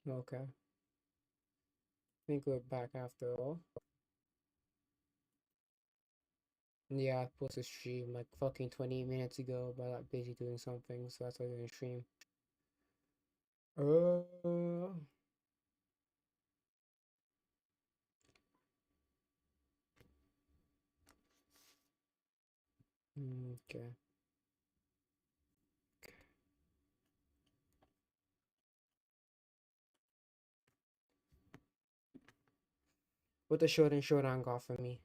Okay. I think we're back after all. Yeah, I posted stream like fucking 20 minutes ago, but I'm busy doing something, so that's why I didn't stream. Uh, okay. What the short got for me?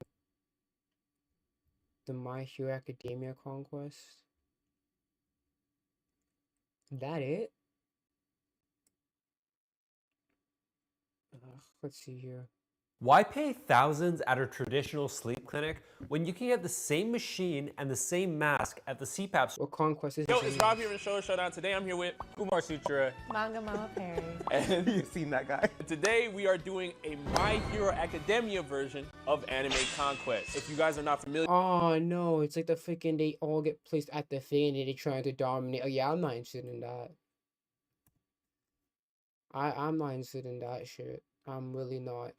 The My Hero Academia Conquest? That it? Let's see here. Why pay thousands at a traditional sleep clinic when you can get the same machine and the same mask at the CPAP? What conquest is Yo, this? it's Rob here in Show Showdown. Today I'm here with Kumar Sutra. Manga Mama Perry. And You've seen that guy. today we are doing a My Hero Academia version of Anime Conquest. If you guys are not familiar, Oh no, it's like the freaking they all get placed at the thing and they're trying to dominate. Oh yeah, I'm not interested in that. I'm not interested in that shit. I'm really not.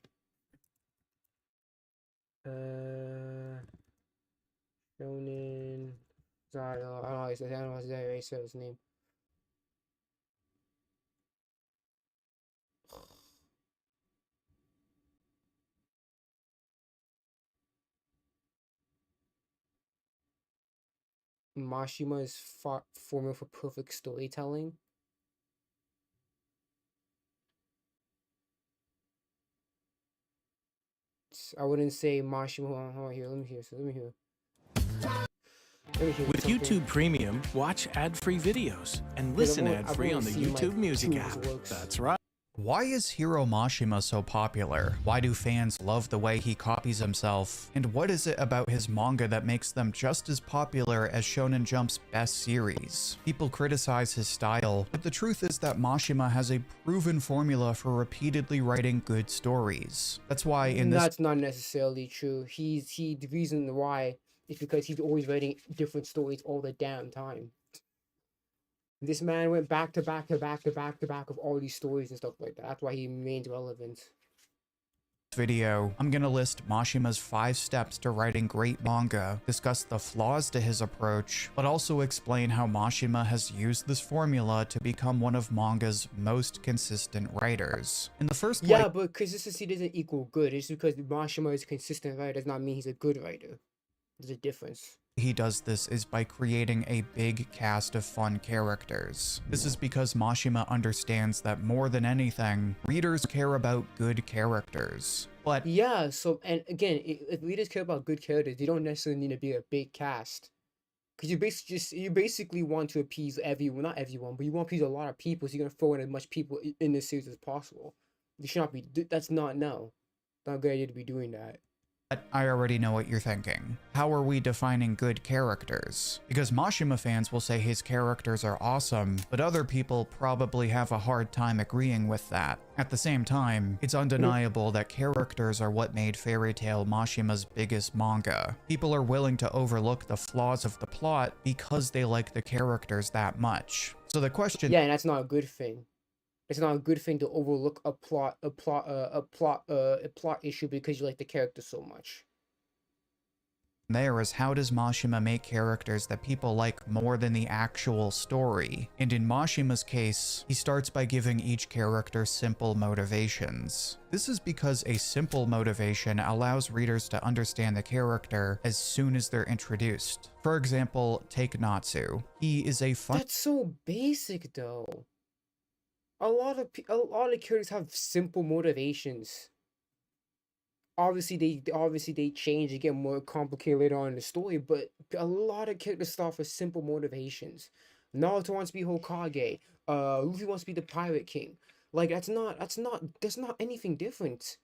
Shonen. Sorry, I don't know how to say his name. Mashima is formula for perfect storytelling. I wouldn't say Mashima. Hold on here. Let me hear. Let me hear. With YouTube Premium, watch ad-free videos and listen ad-free on the YouTube Music app. That's right. Why is Hiro Mashima so popular? Why do fans love the way he copies himself? And what is it about his manga that makes them just as popular as Shonen Jump's best series? People criticize his style, but the truth is that Mashima has a proven formula for repeatedly writing good stories. That's why in this— That's not necessarily true. The reason why is because he's always writing different stories all the damn time. This man went back to back to back to back to back of all these stories and stuff like that. That's why he remains relevant. Video, I'm gonna list Mashima's 5 steps to writing great manga, discuss the flaws to his approach, but also explain how Mashima has used this formula to become one of manga's most consistent writers. In the first Yeah, but consistency doesn't equal good. It's because Mashima is a consistent writer does not mean he's a good writer. There's a difference. He does this is by creating a big cast of fun characters. This is because Mashima understands that more than anything, readers care about good characters. But yeah, so and again, if readers care about good characters, they don't necessarily need to be a big cast. Because you basically want to appease everyone, not everyone, but you want to appease a lot of people, so you're gonna throw in as much people in this series as possible. You should not be. That's not no. Not a good idea to be doing that. I already know what you're thinking. How are we defining good characters? Because Mashima fans will say his characters are awesome, but other people probably have a hard time agreeing with that. At the same time, it's undeniable that characters are what made Fairy Tail Mashima's biggest manga. People are willing to overlook the flaws of the plot because they like the characters that much. So the question— yeah, and that's not a good thing. It's not a good thing to overlook a plot issue because you like the character so much. There is, how does Mashima make characters that people like more than the actual story? And in Mashima's case, he starts by giving each character simple motivations. This is because a simple motivation allows readers to understand the character as soon as they're introduced. For example, take Natsu. He is a fun— That's so basic though. A lot of characters have simple motivations. Obviously they change and get more complicated later on in the story, but a lot of characters start with simple motivations. Naruto wants to be Hokage. Luffy wants to be the Pirate King. Like that's not anything different.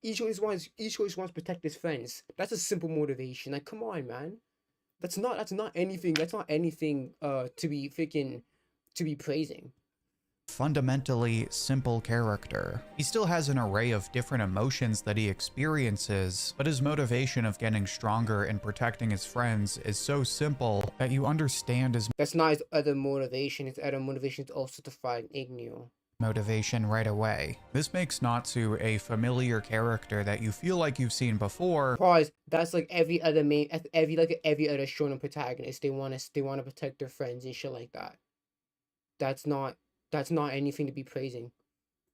Each always wants to protect his friends. That's a simple motivation. Like come on, man. That's not anything to be praising. Fundamentally simple character. He still has an array of different emotions that he experiences, but his motivation of getting stronger and protecting his friends is so simple that you understand his— That's not his other motivation. His other motivation is also to fight Igneo. motivation right away. This makes Natsu a familiar character that you feel like you've seen before. Pause. That's like every other every other shonen protagonist. They wanna protect their friends and shit like that. That's not anything to be praising.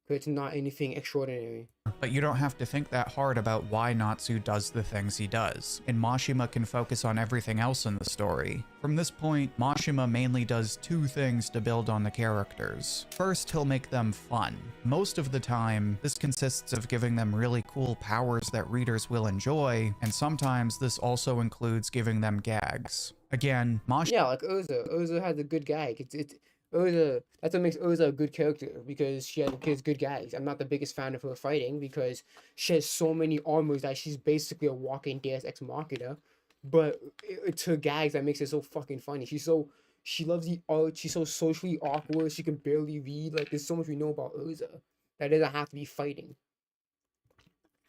It's not anything extraordinary. But you don't have to think that hard about why Natsu does the things he does, and Mashima can focus on everything else in the story. From this point, Mashima mainly does two things to build on the characters. First, he'll make them fun. Most of the time, this consists of giving them really cool powers that readers will enjoy, and sometimes this also includes giving them gags. Again, Yeah, like Urza. Urza has a good gag. It's Urza. That's what makes Urza a good character, because she has good gags. I'm not the biggest fan of her fighting because she has so many armors that she's basically a walking Deus Ex Machina. But it's her gags that makes it so fucking funny. She loves the art. She's so socially awkward. She can barely read. Like, there's so much we know about Urza that doesn't have to be fighting.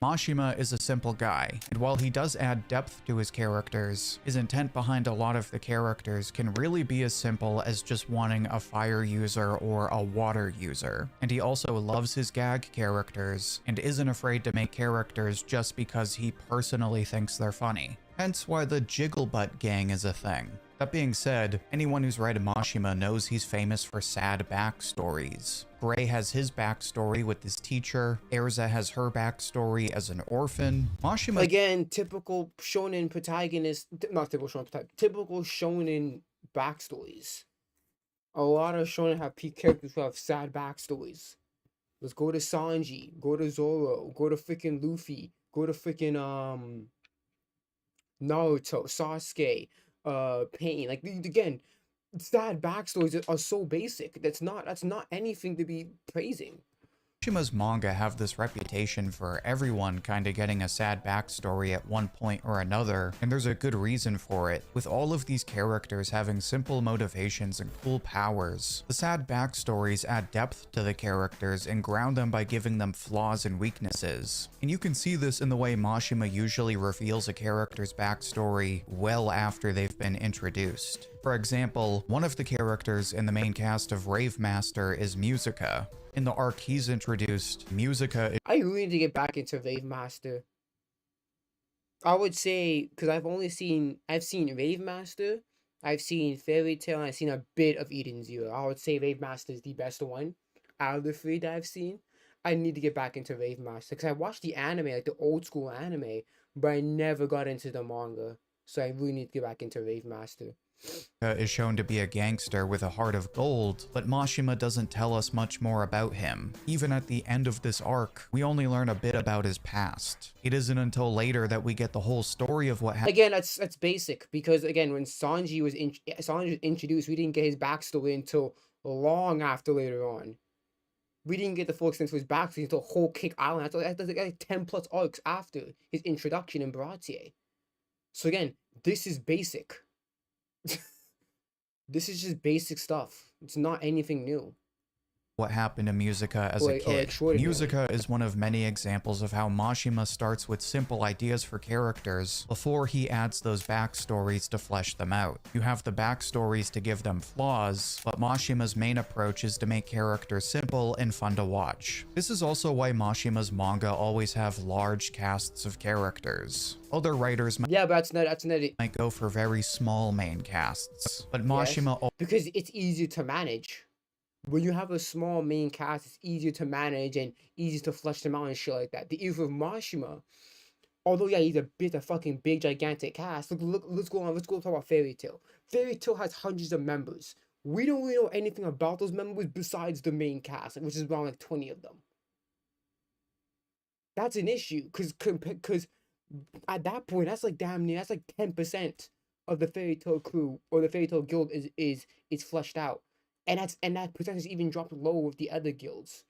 Mashima is a simple guy, and while he does add depth to his characters, his intent behind a lot of the characters can really be as simple as just wanting a fire user or a water user. And he also loves his gag characters, and isn't afraid to make characters just because he personally thinks they're funny. Hence why the Jigglebutt gang is a thing. That being said, anyone who's read Mashima knows he's famous for sad backstories. Gray has his backstory with his teacher, Erza has her backstory as an orphan. Mashima, again, typical shonen protagonist, not typical shonen protagonist, typical shonen backstories. A lot of shonen have characters who have sad backstories. Let's go to Sanji, go to Zoro, go to freaking Luffy, go to freaking Naruto, Sasuke, Pain. Like, again, sad backstories are so basic. That's not anything to be praising. Mashima's manga have this reputation for everyone kinda getting a sad backstory at one point or another, and there's a good reason for it. With all of these characters having simple motivations and cool powers, the sad backstories add depth to the characters and ground them by giving them flaws and weaknesses. And you can see this in the way Mashima usually reveals a character's backstory well after they've been introduced. For example, one of the characters in the main cast of Rave Master is Musica. In the arc he's introduced, Musica. I really need to get back into Rave Master. I would say, because I've seen Rave Master, I've seen Fairy Tail, and I've seen a bit of Eden Zero. I would say Rave Master is the best one out of the three that I've seen. I need to get back into Rave Master, because I watched the anime, like the old school anime, but I never got into the manga. So I really need to get back into Rave Master. Is shown to be a gangster with a heart of gold, but Mashima doesn't tell us much more about him. Even at the end of this arc, we only learn a bit about his past. It isn't until later that we get the whole story of what happened. Again, that's basic, because again, when Sanji was introduced, we didn't get his backstory until long after later on. We didn't get the full extent of his backstory until Whole Cake Island. That's like 10 plus arcs after his introduction in Baratie. So again, this is basic. This is just basic stuff. It's not anything new. What happened to Musica as a kid. Musica is one of many examples of how Mashima starts with simple ideas for characters before he adds those backstories to flesh them out. You have the backstories to give them flaws, but Mashima's main approach is to make characters simple and fun to watch. This is also why Mashima's manga always have large casts of characters. Other writers might go for very small main casts, but Mashima... Yes, because it's easier to manage. When you have a small main cast, it's easier to manage and easier to flesh them out and shit like that. The issue with Mashima, although yeah, he's a fucking big gigantic cast. Let's go talk about Fairy Tail. Fairy Tail has hundreds of members. We don't really know anything about those members besides the main cast, which is around like 20 of them. That's an issue, because at that point, that's like damn near, that's like 10% of the Fairy Tail crew or the Fairy Tail guild is fleshed out. And that percentage even dropped low with the other guilds.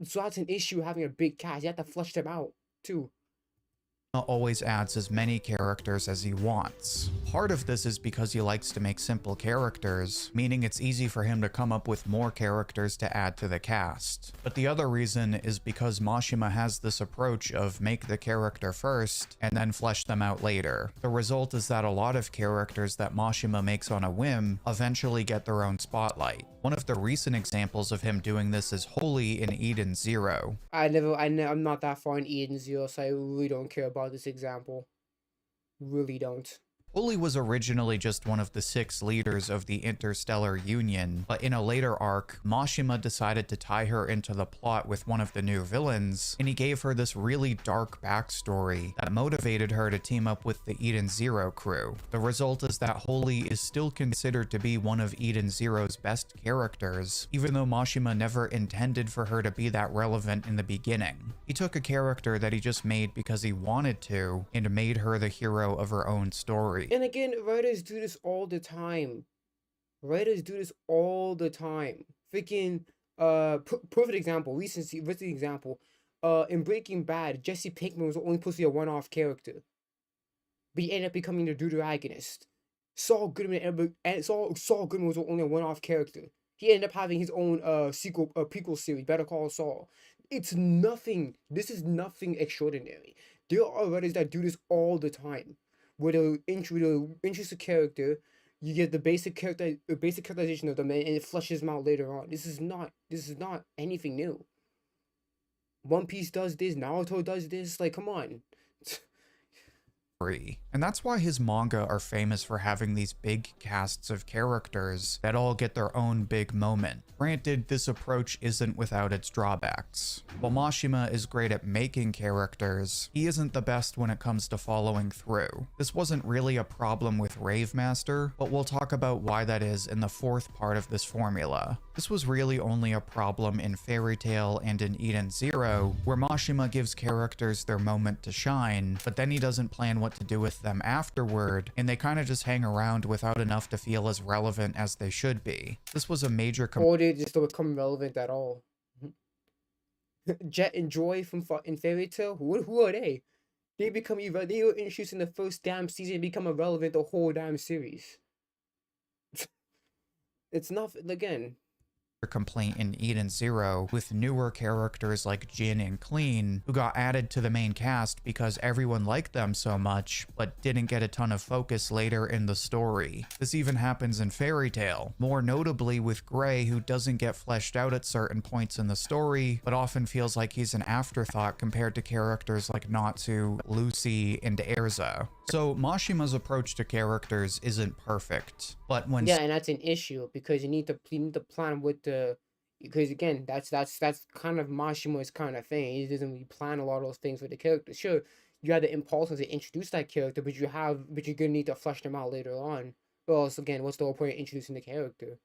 So that's an issue having a big cast. You have to flesh them out too. always adds as many characters as he wants. Part of this is because he likes to make simple characters, meaning it's easy for him to come up with more characters to add to the cast. But the other reason is because Mashima has this approach of make the character first and then flesh them out later. The result is that a lot of characters that Mashima makes on a whim eventually get their own spotlight. One of the recent examples of him doing this is Holy in Eden Zero. I'm not that far in Eden Zero, so I really don't care about this example. Really don't. Holy was originally just one of the 6 leaders of the Interstellar Union, but in a later arc, Mashima decided to tie her into the plot with one of the new villains, and he gave her this really dark backstory that motivated her to team up with the Eden Zero crew. The result is that Holy is still considered to be one of Eden Zero's best characters, even though Mashima never intended for her to be that relevant in the beginning. He took a character that he just made because he wanted to, and made her the hero of her own story. And again, writers do this all the time. Writers do this all the time. Freaking, perfect example, recent example. In Breaking Bad, Jesse Pinkman was only supposed to be a one-off character, but he ended up becoming the deuteragonist. Saul Goodman was only a one-off character. He ended up having his own prequel series, Better Call Saul. It's nothing. This is nothing extraordinary. There are writers that do this all the time. Where they'll introduce a character, you get the basic characterization of them, and it fleshes them out later on. This is not anything new. One Piece does this, Naruto does this. Like, come on. And that's why his manga are famous for having these big casts of characters that all get their own big moment. Granted, this approach isn't without its drawbacks. While Mashima is great at making characters, he isn't the best when it comes to following through. This wasn't really a problem with Rave Master, but we'll talk about why that is in the 4th part of this formula. This was really only a problem in Fairy Tail and in Eden Zero, where Mashima gives characters their moment to shine, but then he doesn't plan what to do with them afterward, and they kind of just hang around without enough to feel as relevant as they should be. This was a major or they just don't become relevant at all. Jet and Joy from in Fairy Tail, who are they? They were introduced in the first damn season and become irrelevant the whole damn series. It's not, again, complaint in Eden Zero with newer characters like Jin and Clean, who got added to the main cast because everyone liked them so much, but didn't get a ton of focus later in the story. This even happens in Fairy Tail, more notably with Gray, who doesn't get fleshed out at certain points in the story, but often feels like he's an afterthought compared to characters like Natsu, Lucy, and Erza. So Mashima's approach to characters isn't perfect, but when and that's an issue because you need to plan with because again, that's kind of Mashima's kind of thing. He doesn't really plan a lot of those things with the characters. Sure, you have the impulse to introduce that character, but you're gonna need to flesh them out later on. Or else, again, what's the whole point of introducing the character?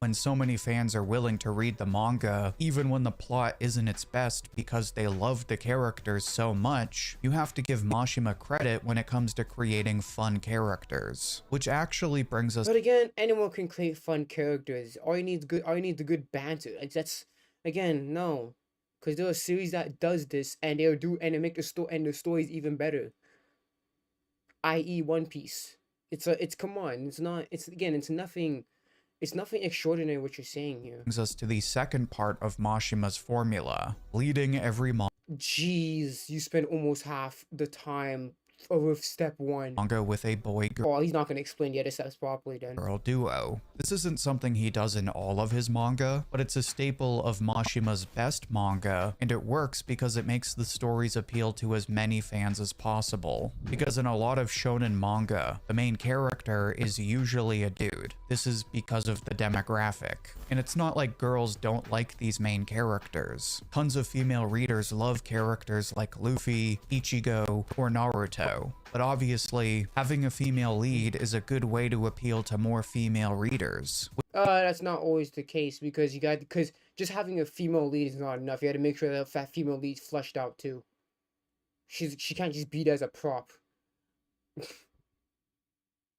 When so many fans are willing to read the manga, even when the plot isn't its best because they love the characters so much, you have to give Mashima credit when it comes to creating fun characters. Which actually brings us— But again, anyone can create fun characters. All you need is the good banter. Like, that's, again, no. Because there are a series that does this, and they make the stories even better. I.e. One Piece. Come on, it's nothing. It's nothing extraordinary what you're saying here. Brings us to the second part of Mashima's formula, leading every Jeez, you spend almost half the time with step 1. manga with a boy-girl Oh, he's not going to explain the other steps properly then. duo. This isn't something he does in all of his manga, but it's a staple of Mashima's best manga, and it works because it makes the stories appeal to as many fans as possible. Because in a lot of shonen manga, the main character is usually a dude. This is because of the demographic. And it's not like girls don't like these main characters. Tons of female readers love characters like Luffy, Ichigo, or Naruto. But obviously, having a female lead is a good way to appeal to more female readers. That's not always the case because just having a female lead is not enough. You had to make sure that female lead's fleshed out too. She can't just be there as a prop.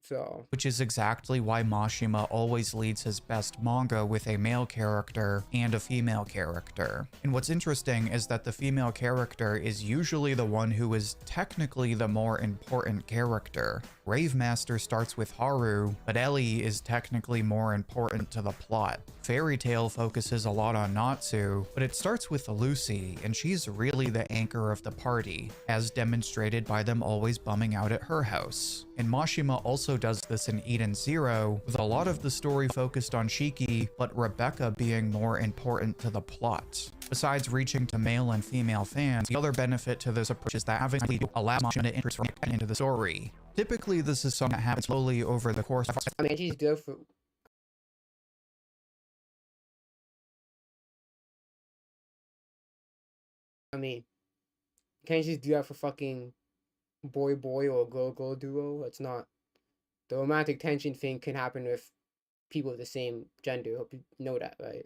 So, which is exactly why Mashima always leads his best manga with a male character and a female character. And what's interesting is that the female character is usually the one who is technically the more important character. Rave Master starts with Haru, but Ellie is technically more important to the plot. Fairy Tail focuses a lot on Natsu, but it starts with Lucy, and she's really the anchor of the party, as demonstrated by them always bumming out at her house. And Mashima also does this in Eden Zero, with a lot of the story focused on Shiki, but Rebecca being more important to the plot. Besides reaching to male and female fans, the other benefit to this approach is that having allows Mashima to interest into the story. Typically, this is something that happens slowly over the course of... I mean, she's good for... I mean, can't you just do that for fucking boy-boy or girl-girl duo? It's not... The romantic tension thing can happen with people of the same gender. Hope you know that, right?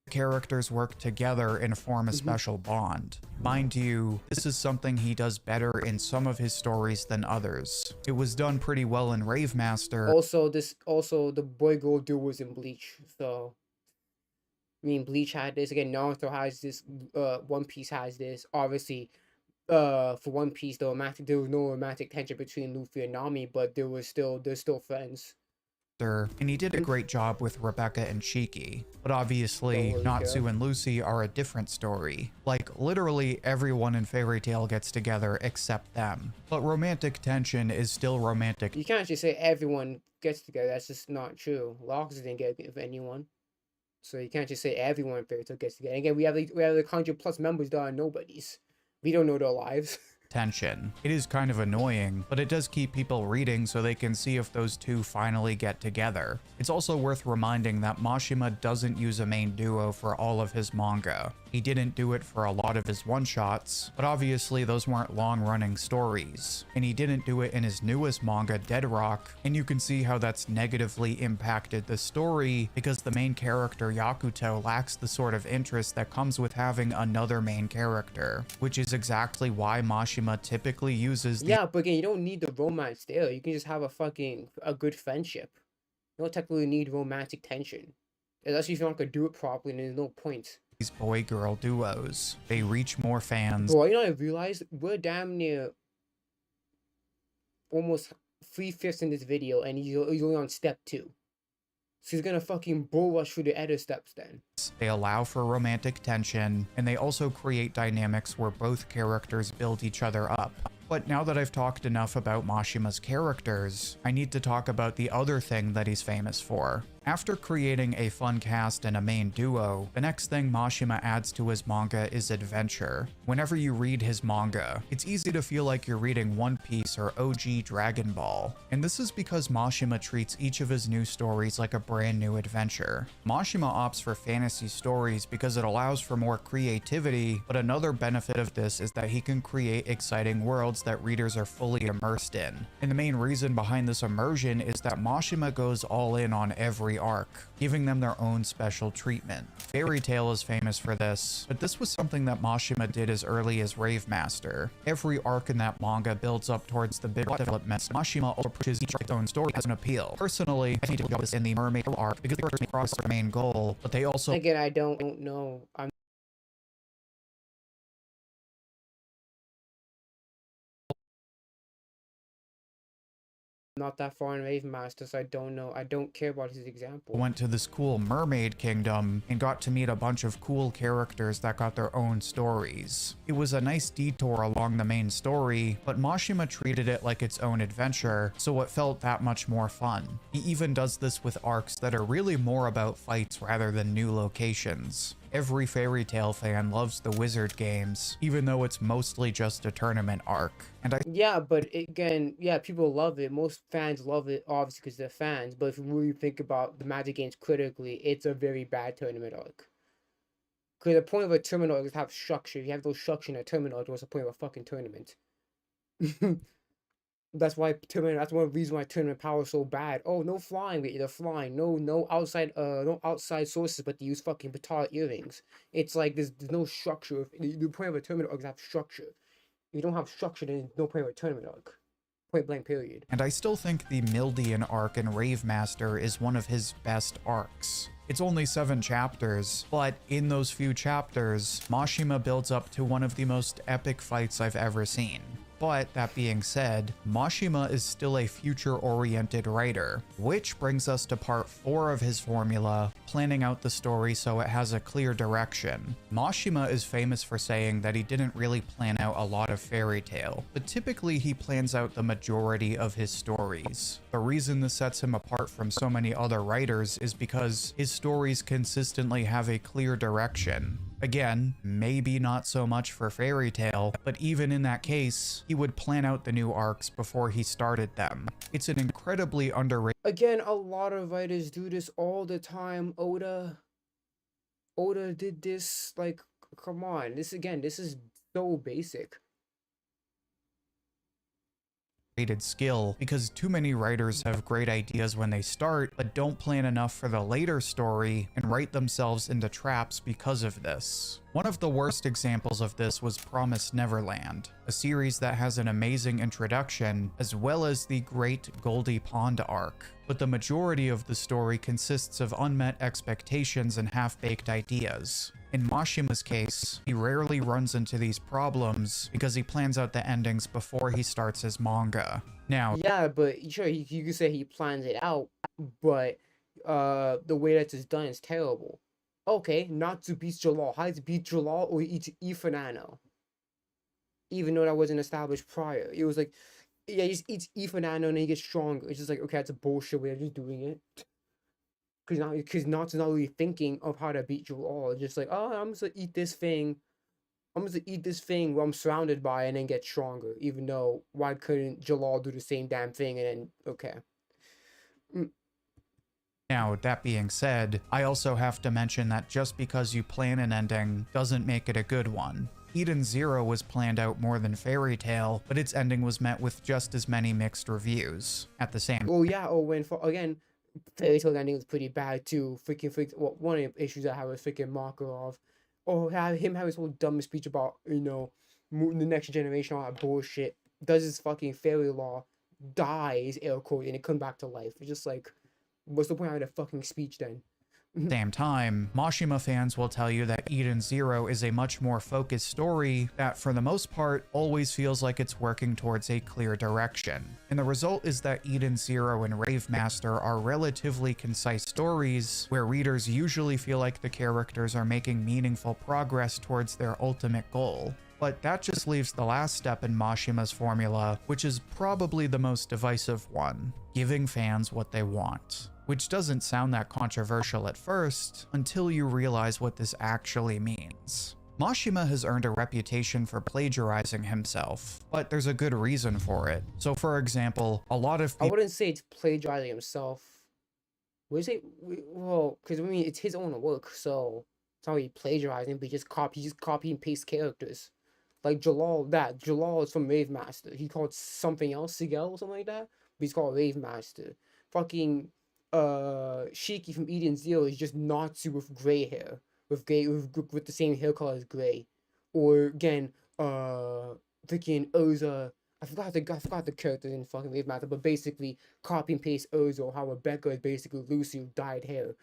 Characters work together and form a special bond. Mind you, this is something he does better in some of his stories than others. It was done pretty well in Rave Master. Also, the boy-girl duo was in Bleach, so... I mean, Bleach had this. Again, Naruto has this. One Piece has this. Obviously, for One Piece, there was no romantic tension between Luffy and Nami, but they're still friends. And he did a great job with Rebecca and Shiki. But obviously, Natsu and Lucy are a different story. Like, literally everyone in Fairy Tail gets together except them. But romantic tension is still romantic. You can't just say everyone gets together. That's just not true. Locks didn't get with anyone. So you can't just say everyone in Fairy Tail gets together. Again, we have like 100+ members that are nobodies. We don't know their lives. Tension. It is kind of annoying, but it does keep people reading so they can see if those two finally get together. It's also worth reminding that Mashima doesn't use a main duo for all of his manga. He didn't do it for a lot of his one-shots, but obviously those weren't long-running stories. And he didn't do it in his newest manga, Dead Rock, and you can see how that's negatively impacted the story because the main character, Yakuto, lacks the sort of interest that comes with having another main character, which is exactly why Mashima typically uses Yeah, but again, you don't need the romance there. You can just have a good friendship. You don't technically need romantic tension. Unless you're not gonna do it properly, and there's no point. these boy-girl duos. They reach more fans. Bro, you know, I realized we're damn near almost 3/5 in this video, and he's only on step 2. So he's gonna fucking bull rush through the other steps then. They allow for romantic tension, and they also create dynamics where both characters build each other up. But now that I've talked enough about Mashima's characters, I need to talk about the other thing that he's famous for. After creating a fun cast and a main duo, the next thing Mashima adds to his manga is adventure. Whenever you read his manga, it's easy to feel like you're reading One Piece or OG Dragon Ball. And this is because Mashima treats each of his new stories like a brand new adventure. Mashima opts for fantasy stories because it allows for more creativity, but another benefit of this is that he can create exciting worlds that readers are fully immersed in. And the main reason behind this immersion is that Mashima goes all in on every arc, giving them their own special treatment. Fairy Tail is famous for this, but this was something that Mashima did as early as Rave Master. Every arc in that manga builds up towards the big developments. Mashima also approaches each arc's own story as an appeal. Personally, I think it was in the Mermaid arc because the characters cross their main goal, but they also— Again, I don't know. I'm not that far in Rave Master, so I don't know. I don't care about his example. went to this cool mermaid kingdom and got to meet a bunch of cool characters that got their own stories. It was a nice detour along the main story, but Mashima treated it like its own adventure, so it felt that much more fun. He even does this with arcs that are really more about fights rather than new locations. Every Fairy Tail fan loves the Wizard games, even though it's mostly just a tournament arc. And Yeah, but again, yeah, people love it. Most fans love it, obviously, because they're fans. But if you really think about the Magic games critically, it's a very bad tournament arc. Because the point of a tournament arc is to have structure. If you have no structure in a tournament arc, what's the point of a fucking tournament? That's why tournament. That's one reason why tournament power is so bad. Oh, no flying, they're flying. No outside. No outside sources, but they use fucking Batara earrings. It's like there's no structure. The point of a tournament arc is to have structure. If you don't have structure, then there's no point of a tournament arc. Point blank period. And I still think the Mildian arc in Rave Master is one of his best arcs. It's only 7 chapters, but in those few chapters, Mashima builds up to one of the most epic fights I've ever seen. But that being said, Mashima is still a future-oriented writer, which brings us to part 4 of his formula, planning out the story so it has a clear direction. Mashima is famous for saying that he didn't really plan out a lot of fairy tale, but typically he plans out the majority of his stories. The reason this sets him apart from so many other writers is because his stories consistently have a clear direction. Again, maybe not so much for fairy tale, but even in that case, he would plan out the new arcs before he started them. It's an incredibly underrated— Again, a lot of writers do this all the time. Oda did this, like, come on. This is so basic. skill, because too many writers have great ideas when they start, but don't plan enough for the later story and write themselves into traps because of this. One of the worst examples of this was Promised Neverland, a series that has an amazing introduction, as well as the great Goldie Pond arc. But the majority of the story consists of unmet expectations and half-baked ideas. In Mashima's case, he rarely runs into these problems because he plans out the endings before he starts his manga. Now, yeah, but sure, you could say he plans it out, but the way that it's done is terrible. Okay, Natsu beats Jalal. How does he beat Jalal or eats Ifanano? Even though that wasn't established prior. It was like, yeah, he just eats Ifanano and then he gets stronger. It's just like, okay, that's a bullshit way of just doing it. Because Natsu's not really thinking of how to beat Jalal. It's just like, oh, I'm just gonna eat this thing. I'm just gonna eat this thing where I'm surrounded by and then get stronger. Even though, why couldn't Jalal do the same damn thing and then, okay. Now, that being said, I also have to mention that just because you plan an ending doesn't make it a good one. Eden Zero was planned out more than Fairy Tail, but its ending was met with just as many mixed reviews. At the same— oh yeah, again, Fairy Tail ending was pretty bad too. Well, one of the issues I have was freaking Makarov. Him having his whole dumb speech about, the next generation, all that bullshit. Does his fucking fairy law, dies, air quote, and it comes back to life. It's just like, what's the point of the fucking speech then? Same time, Mashima fans will tell you that Eden Zero is a much more focused story that, for the most part, always feels like it's working towards a clear direction. And the result is that Eden Zero and Rave Master are relatively concise stories where readers usually feel like the characters are making meaningful progress towards their ultimate goal. But that just leaves the last step in Mashima's formula, which is probably the most divisive one: giving fans what they want. Which doesn't sound that controversial at first, until you realize what this actually means. Mashima has earned a reputation for plagiarizing himself, but there's a good reason for it. So for example, a lot of people— I wouldn't say it's plagiarizing himself. Would you say, well, because it's his own work, so it's not really plagiarizing, but he just copy and paste characters. Like Jalal is from Rave Master. He called something else Sigel or something like that, but he's called Rave Master. Fucking Shiki from Eden Zero is just Natsu with gray hair, with the same hair color as gray. Or again, freaking Urza. I forgot the character in fucking Wave Master, but basically copy and paste Urza, how Rebecca is basically Lucy with dyed hair.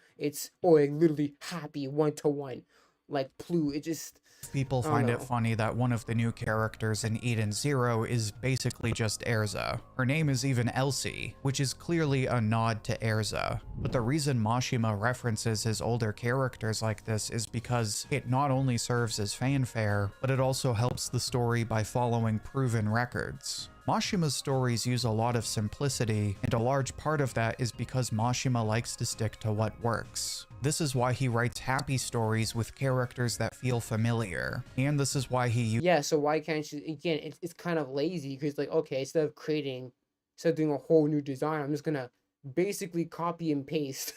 Or literally happy 1-to-1, like Plu. It just— people find it funny that one of the new characters in Eden Zero is basically just Erza. Her name is even Elsie, which is clearly a nod to Erza. But the reason Mashima references his older characters like this is because it not only serves as fanfare, but it also helps the story by following proven records. Mashima's stories use a lot of simplicity, and a large part of that is because Mashima likes to stick to what works. This is why he writes happy stories with characters that feel familiar, and this is why he— yeah, so why can't you— again, it's kind of lazy, because like, okay, instead of doing a whole new design, I'm just gonna basically copy and paste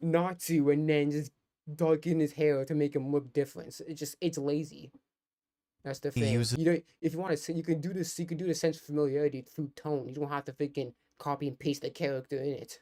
Natsu and then just darken his hair to make him look different. It's lazy. That's the thing. If you want to, you can do this. You can do the sense of familiarity through tone. You don't have to freaking copy and paste the character in it,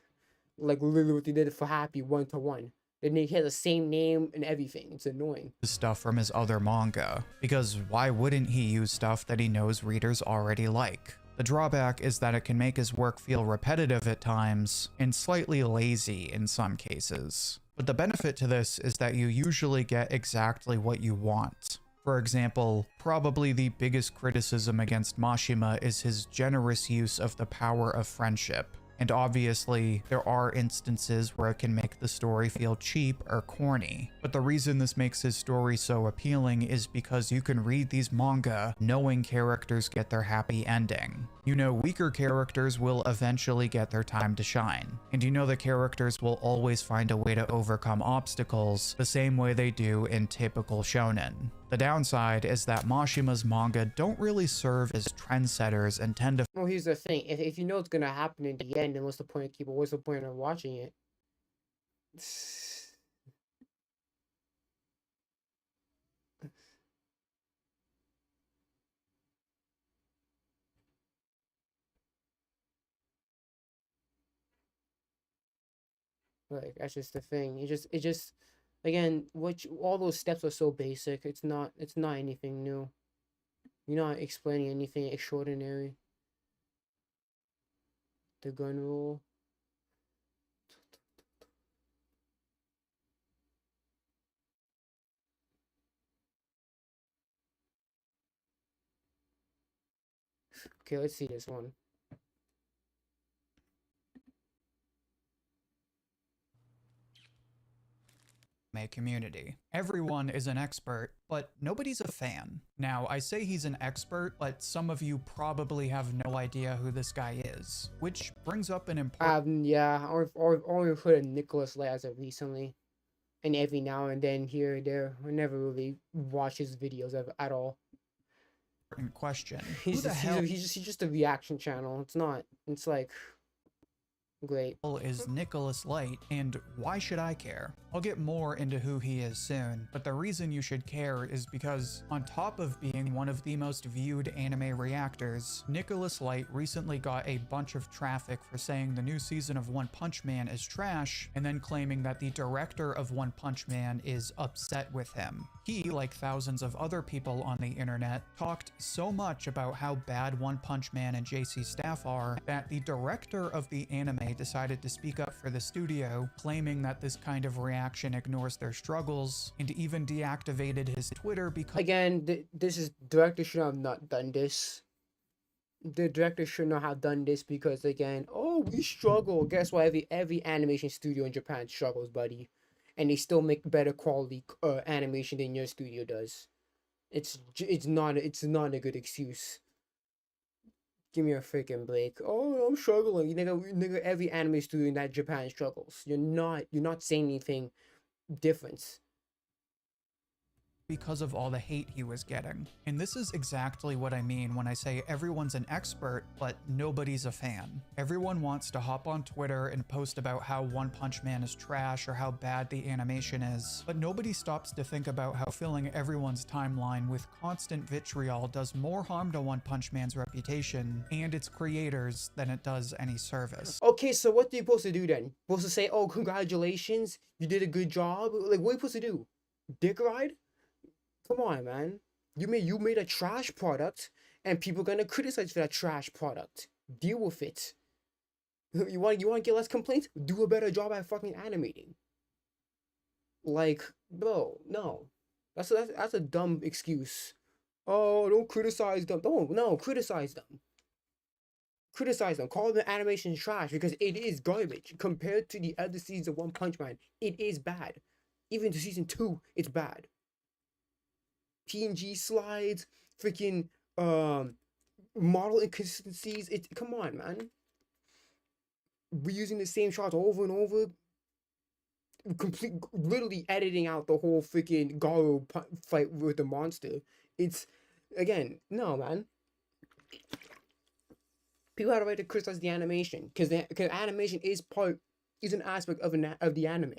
like literally what they did for Happy 1-to-1. And he has the same name and everything. It's annoying. Stuff from his other manga, because why wouldn't he use stuff that he knows readers already like? The drawback is that it can make his work feel repetitive at times and slightly lazy in some cases. But the benefit to this is that you usually get exactly what you want. For example, probably the biggest criticism against Mashima is his generous use of the power of friendship. And obviously, there are instances where it can make the story feel cheap or corny. But the reason this makes his story so appealing is because you can read these manga knowing characters get their happy ending. You know weaker characters will eventually get their time to shine. And you know the characters will always find a way to overcome obstacles the same way they do in typical shonen. The downside is that Mashima's manga don't really serve as trendsetters and tend to Well, here's the thing. If you know it's gonna happen in the end, then what's the point of what's the point of watching it? Like, that's just the thing. It just again, all those steps are so basic. It's not anything new. You're not explaining anything extraordinary. The gun rule. Okay, let's see this one. community. Everyone is an expert, but nobody's a fan. Now, I say he's an expert, but some of you probably have no idea who this guy is, which brings up an important Yeah, or only heard of Nicholas Lay as of recently, and every now and then here and there. I never really watch his videos at all. question. He's just a reaction channel. It's like great. Is Nicholas Light, and why should I care? I'll get more into who he is soon, but the reason you should care is because, on top of being one of the most viewed anime reactors, Nicholas Light recently got a bunch of traffic for saying the new season of One Punch Man is trash, and then claiming that the director of One Punch Man is upset with him. He, like thousands of other people on the internet, talked so much about how bad One Punch Man and JC Staff are that the director of the anime decided to speak up for the studio, claiming that this kind of reaction ignores their struggles, and even deactivated his Twitter because— Again, director should have not done this. The director should not have done this because, again, oh, we struggle. Guess what? Every animation studio in Japan struggles, buddy. And they still make better quality animation than your studio does. It's not a good excuse. Give me a freaking break. Oh, I'm struggling. Nigga, every anime studio in that Japan struggles. You're not saying anything different. Because of all the hate he was getting. And this is exactly what I mean when I say everyone's an expert, but nobody's a fan. Everyone wants to hop on Twitter and post about how One Punch Man is trash or how bad the animation is, but nobody stops to think about how filling everyone's timeline with constant vitriol does more harm to One Punch Man's reputation and its creators than it does any service. Okay, so what are you supposed to do then? Supposed to say, oh, congratulations, you did a good job? Like, what are you supposed to do? Dick ride? Come on, man. You made a trash product, and people are gonna criticize you for that trash product. Deal with it. You want to get less complaints? Do a better job at fucking animating. Like, bro, no. That's a dumb excuse. Oh, don't criticize them. No, criticize them. Criticize them. Call the animation trash because it is garbage compared to the other seasons of One Punch Man. It is bad. Even to season 2, it's bad. PNG slides, freaking model inconsistencies. Come on, man. We're using the same shots over and over. Literally editing out the whole freaking Garo fight with the monster. It's, again, no, man. People have a right to criticize the animation because animation is an aspect of the anime.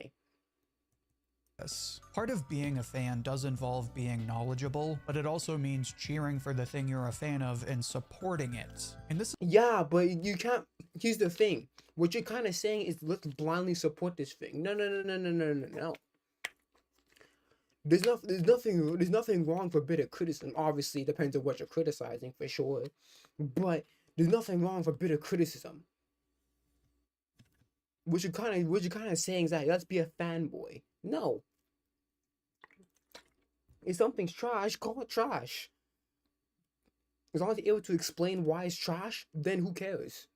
Part of being a fan does involve being knowledgeable, but it also means cheering for the thing you're a fan of and supporting it. And this— yeah, but you can't. Here's the thing. What you're kind of saying is let's blindly support this thing. No. There's nothing wrong for bit of criticism. Obviously, it depends on what you're criticizing for sure. But There's nothing wrong for bit of criticism. What you're kind of saying is that let's be a fanboy. No. If something's trash, call it trash. As long as you're able to explain why it's trash, then who cares?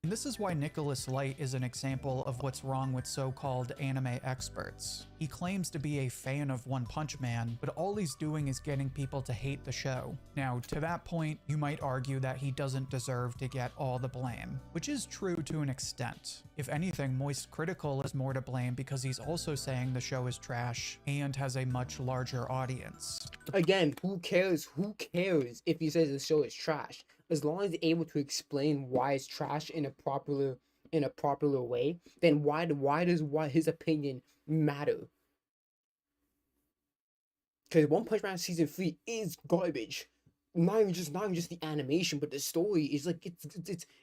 And this is why Nicholas Light is an example of what's wrong with so-called anime experts. He claims to be a fan of One Punch Man, but all he's doing is getting people to hate the show. Now, to that point, you might argue that he doesn't deserve to get all the blame, which is true to an extent. If anything, Moist Critical is more to blame because he's also saying the show is trash and has a much larger audience. Again, who cares? Who cares if he says the show is trash? As long as they're able to explain why it's trash in a proper way, then why does his opinion matter? Because One Punch Man season 3 is garbage. Not even just the animation, but the story is like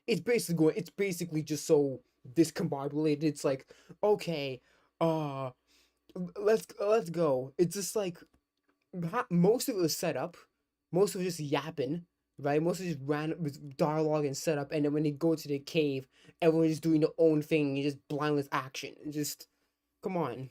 it's basically just so discombobulated. It's like, okay, let's go. It's just like most of it was set up, most of it just yapping. Right, most of it just ran with dialogue and setup, and then when they go to the cave, everyone's just doing their own thing and just blindless action. Just come on.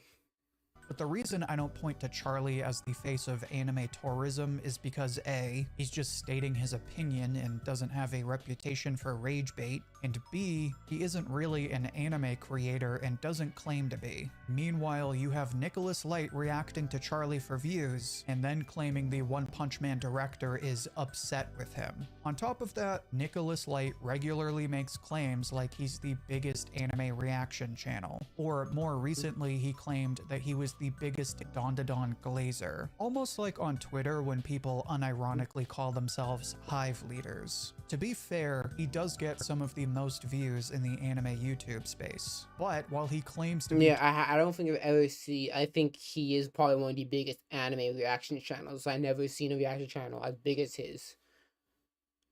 But the reason I don't point to Charlie as the face of anime tourism is because A, he's just stating his opinion and doesn't have a reputation for rage bait, and B, he isn't really an anime creator and doesn't claim to be. Meanwhile, you have Nicholas Light reacting to Charlie for views, and then claiming the One Punch Man director is upset with him. On top of that, Nicholas Light regularly makes claims like he's the biggest anime reaction channel. Or more recently, he claimed that he was the biggest Dawn to Dawn glazer. Almost like on Twitter when people unironically call themselves hive leaders. To be fair, he does get some of the most views in the anime YouTube space. But while he claims to be— Yeah, I don't think I've ever seen— I think he is probably one of the biggest anime reaction channels. I never seen a reaction channel as big as his.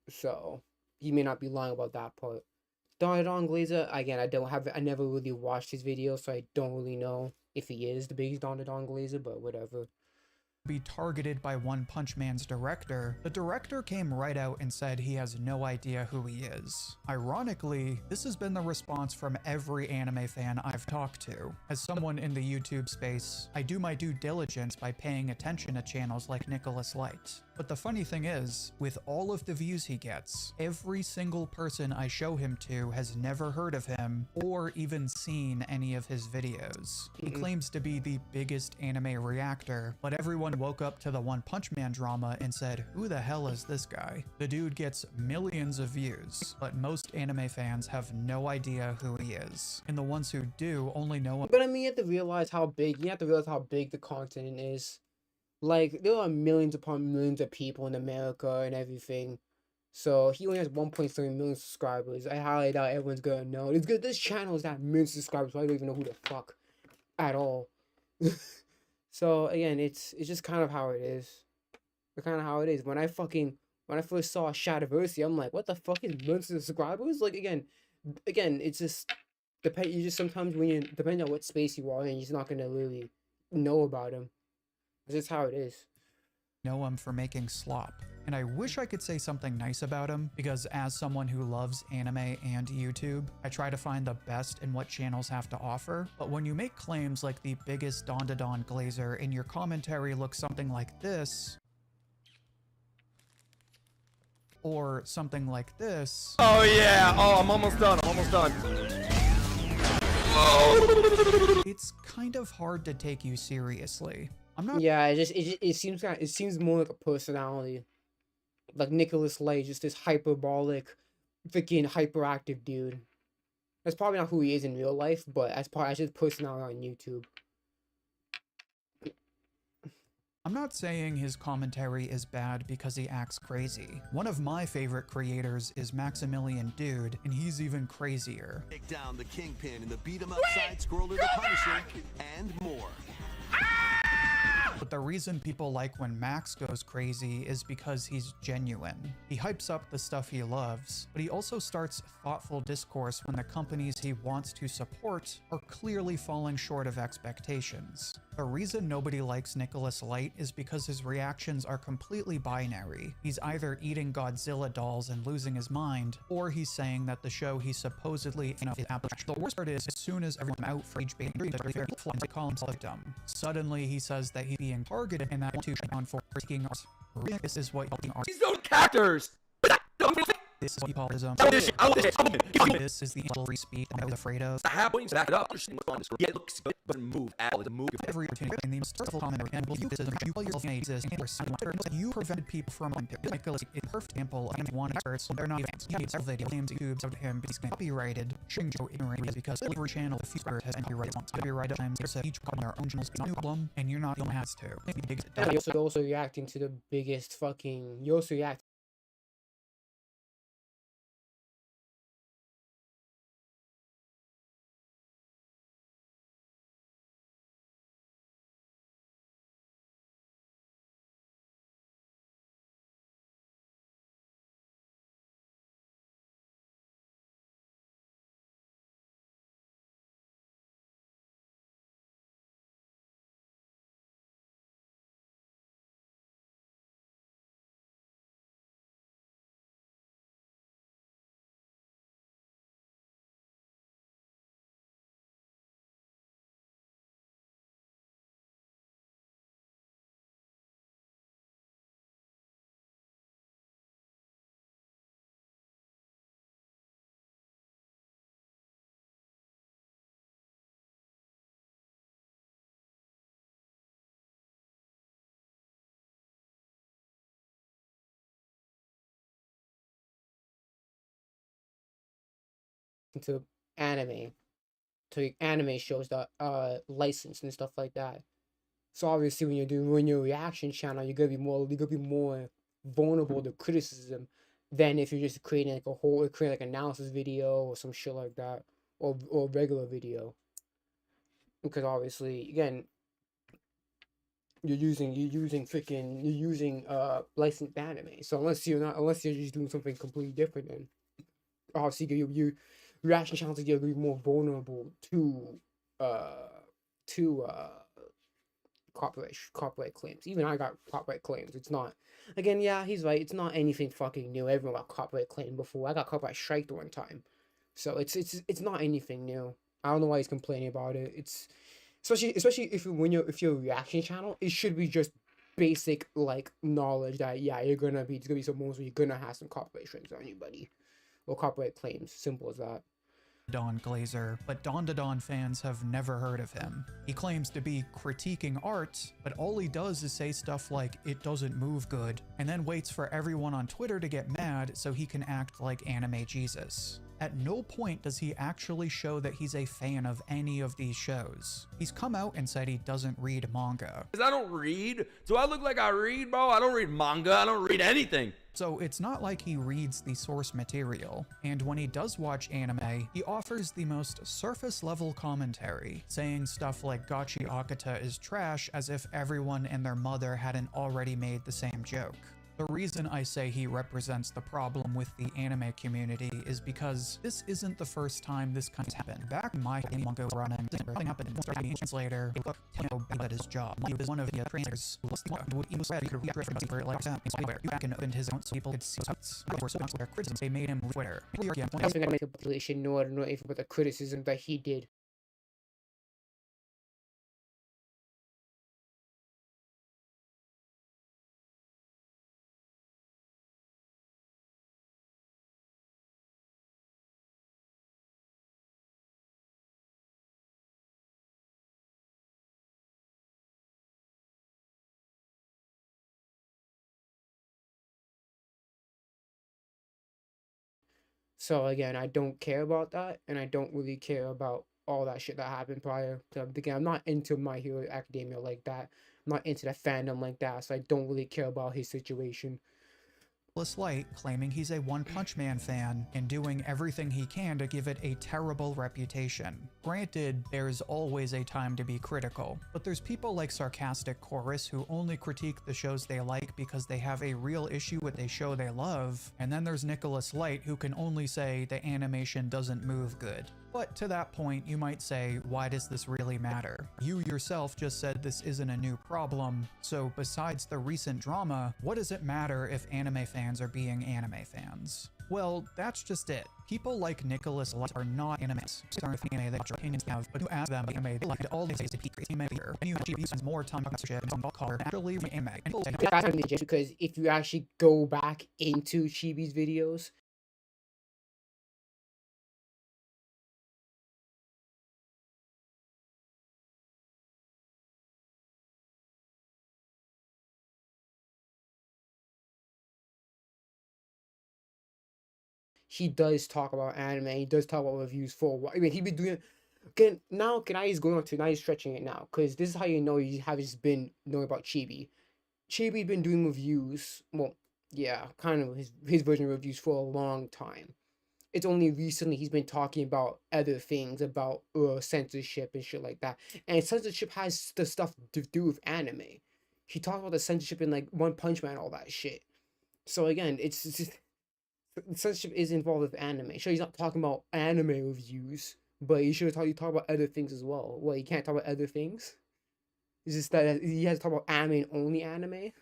So, he may not be lying about that part. Dawn Glazer, again, I never really watched his videos, so I don't really know if he is the biggest Dawn Glazer, but whatever. Be targeted by One Punch Man's director, the director came right out and said he has no idea who he is. Ironically, this has been the response from every anime fan I've talked to. As someone in the YouTube space, I do my due diligence by paying attention to channels like Nicholas Light. But the funny thing is, with all of the views he gets, every single person I show him to has never heard of him or even seen any of his videos. He claims to be the biggest anime reactor, but everyone woke up to the One Punch Man drama and said, who the hell is this guy? The dude gets millions of views, but most anime fans have no idea who he is. And the ones who do only know him. But I mean, you have to realize how big the continent is. Like, there are millions upon millions of people in America and everything. So, he only has 1.3 million subscribers. I highly doubt everyone's gonna know. It's good. This channel is not millions of subscribers, so I don't even know who the fuck at all. So, again, it's just kind of how it is. It's kind of how it is. When I first saw Shadiversity, I'm like, what the fuck is millions of subscribers? Like, again, it's just, you just sometimes depending on what space you are in, you're just not gonna really know about him. That's just how it is. Know him for making slop. And I wish I could say something nice about him, because as someone who loves anime and YouTube, I try to find the best in what channels have to offer. But when you make claims like the biggest Dawn to Dawn glazer and your commentary looks something like this, or something like this— oh yeah, oh, I'm almost done, it's kind of hard to take you seriously. I'm not— Yeah, it seems more like a personality. Like Nicholas Light, just this hyperbolic, freaking hyperactive dude. That's probably not who he is in real life, but that's his personality on YouTube. I'm not saying his commentary is bad because he acts crazy. One of my favorite creators is Maximilian Dude, and he's even crazier. Take down the Kingpin in the beat-em-up side-scroller, the Punisher, and more. But But the reason people like when Max goes crazy is because he's genuine. He hypes up the stuff he loves, but he also starts thoughtful discourse when the companies he wants to support are clearly falling short of expectations. The reason nobody likes Nicholas Light is because his reactions are completely binary. He's either eating Godzilla dolls and losing his mind, or he's saying that the show he supposedly is average. The worst part is, as soon as everyone out for age baiting, they call himself dumb. Suddenly he says that he's being targeted and that to on for taking art. This is what These don't characters. this is what he calls this is the free speech I was afraid of. Points back it up. Yeah, it looks good, but move at all. Move. Every opportunity in the most truthful comment and will you criticism you call yourself an atheist and you prevented people from Nicholas a perfect example of one experts they're not fans. He has several video games YouTube's of him being copyrighted, showing Joe ignorant because every channel the feature has copyright songs. Copyright times they each call their own channels no problem, and you're not the one who has to. And you're also reacting to the biggest fucking. You also react into anime, to anime shows that licensed and stuff like that. So obviously when you're a reaction channel, you're gonna be more vulnerable to criticism than if you're just creating like creating like analysis video or some shit like that, or regular video. Because obviously, again, you're using licensed anime. So unless you're just doing something completely different, then obviously you reaction channels are gonna be more vulnerable to copyright claims. Even I got copyright claims. It's not, again, yeah, he's right. It's not anything fucking new. Everyone got copyright claim before. I got copyright striked one time, so it's not anything new. I don't know why he's complaining about it. It's especially if you're a reaction channel, it should be just basic like knowledge that yeah, it's gonna be some moments where you're gonna have some copyright strikes on anybody or copyright claims. Simple as that. Don Glazer, but Dawn to Dawn fans have never heard of him. He claims to be critiquing art, but all he does is say stuff like, it doesn't move good, and then waits for everyone on Twitter to get mad so he can act like Anime Jesus. At no point does he actually show that he's a fan of any of these shows. He's come out and said he doesn't read manga. I don't read. Do I look like I read, bro? I don't read manga. I don't read anything. So it's not like he reads the source material, and when he does watch anime, he offers the most surface-level commentary, saying stuff like Gachi Akata is trash as if everyone and their mother hadn't already made the same joke. The reason I say he represents the problem with the anime community is because this isn't the first time this kind of happened. Back in my manga running, something happened and starting translator, Tano at his job. He was one of the trainers who was ready to read for like that. You can open his own so people could see what's their criticisms. They made him Twitter. I think I make a population know anything about the criticism that he did. So again, I don't care about that, and I don't really care about all that shit that happened prior. So again, I'm not into My Hero Academia like that. I'm not into the fandom like that, so I don't really care about his situation. Light claiming he's a One Punch Man fan and doing everything he can to give it a terrible reputation. Granted, there's always a time to be critical, but there's people like Sarcastic Chorus who only critique the shows they like because they have a real issue with a show they love, and then there's Nicholas Light who can only say the animation doesn't move good. But to that point, you might say, why does this really matter? You yourself just said this isn't a new problem, so besides the recent drama, what does it matter if anime fans are being anime fans? Well, that's just it. People like Nicholas Light are not animes. Sorry if anime they watch opinions they have, but you ask them about anime, they like it all they say is to peak anime here. And you actually spends more time on censorship and on color naturally with anime. And people say, That's not legit, because if you actually go back into Chibi's videos, he does talk about anime. He does talk about reviews for a while. I mean, he been doing. Can I just go on to now? He's stretching it now, because this is how you know he has been knowing about Chibi. Chibi been doing reviews. Well, yeah, kind of his version of reviews for a long time. It's only recently he's been talking about other things, about censorship and shit like that. And censorship has the stuff to do with anime. He talked about the censorship in like One Punch Man, all that shit. So again, it's just, censorship is involved with anime. Sure, he's not talking about anime reviews, but he should talk about other things as well. Well, he can't talk about other things. It's just that he has to talk about anime and only anime.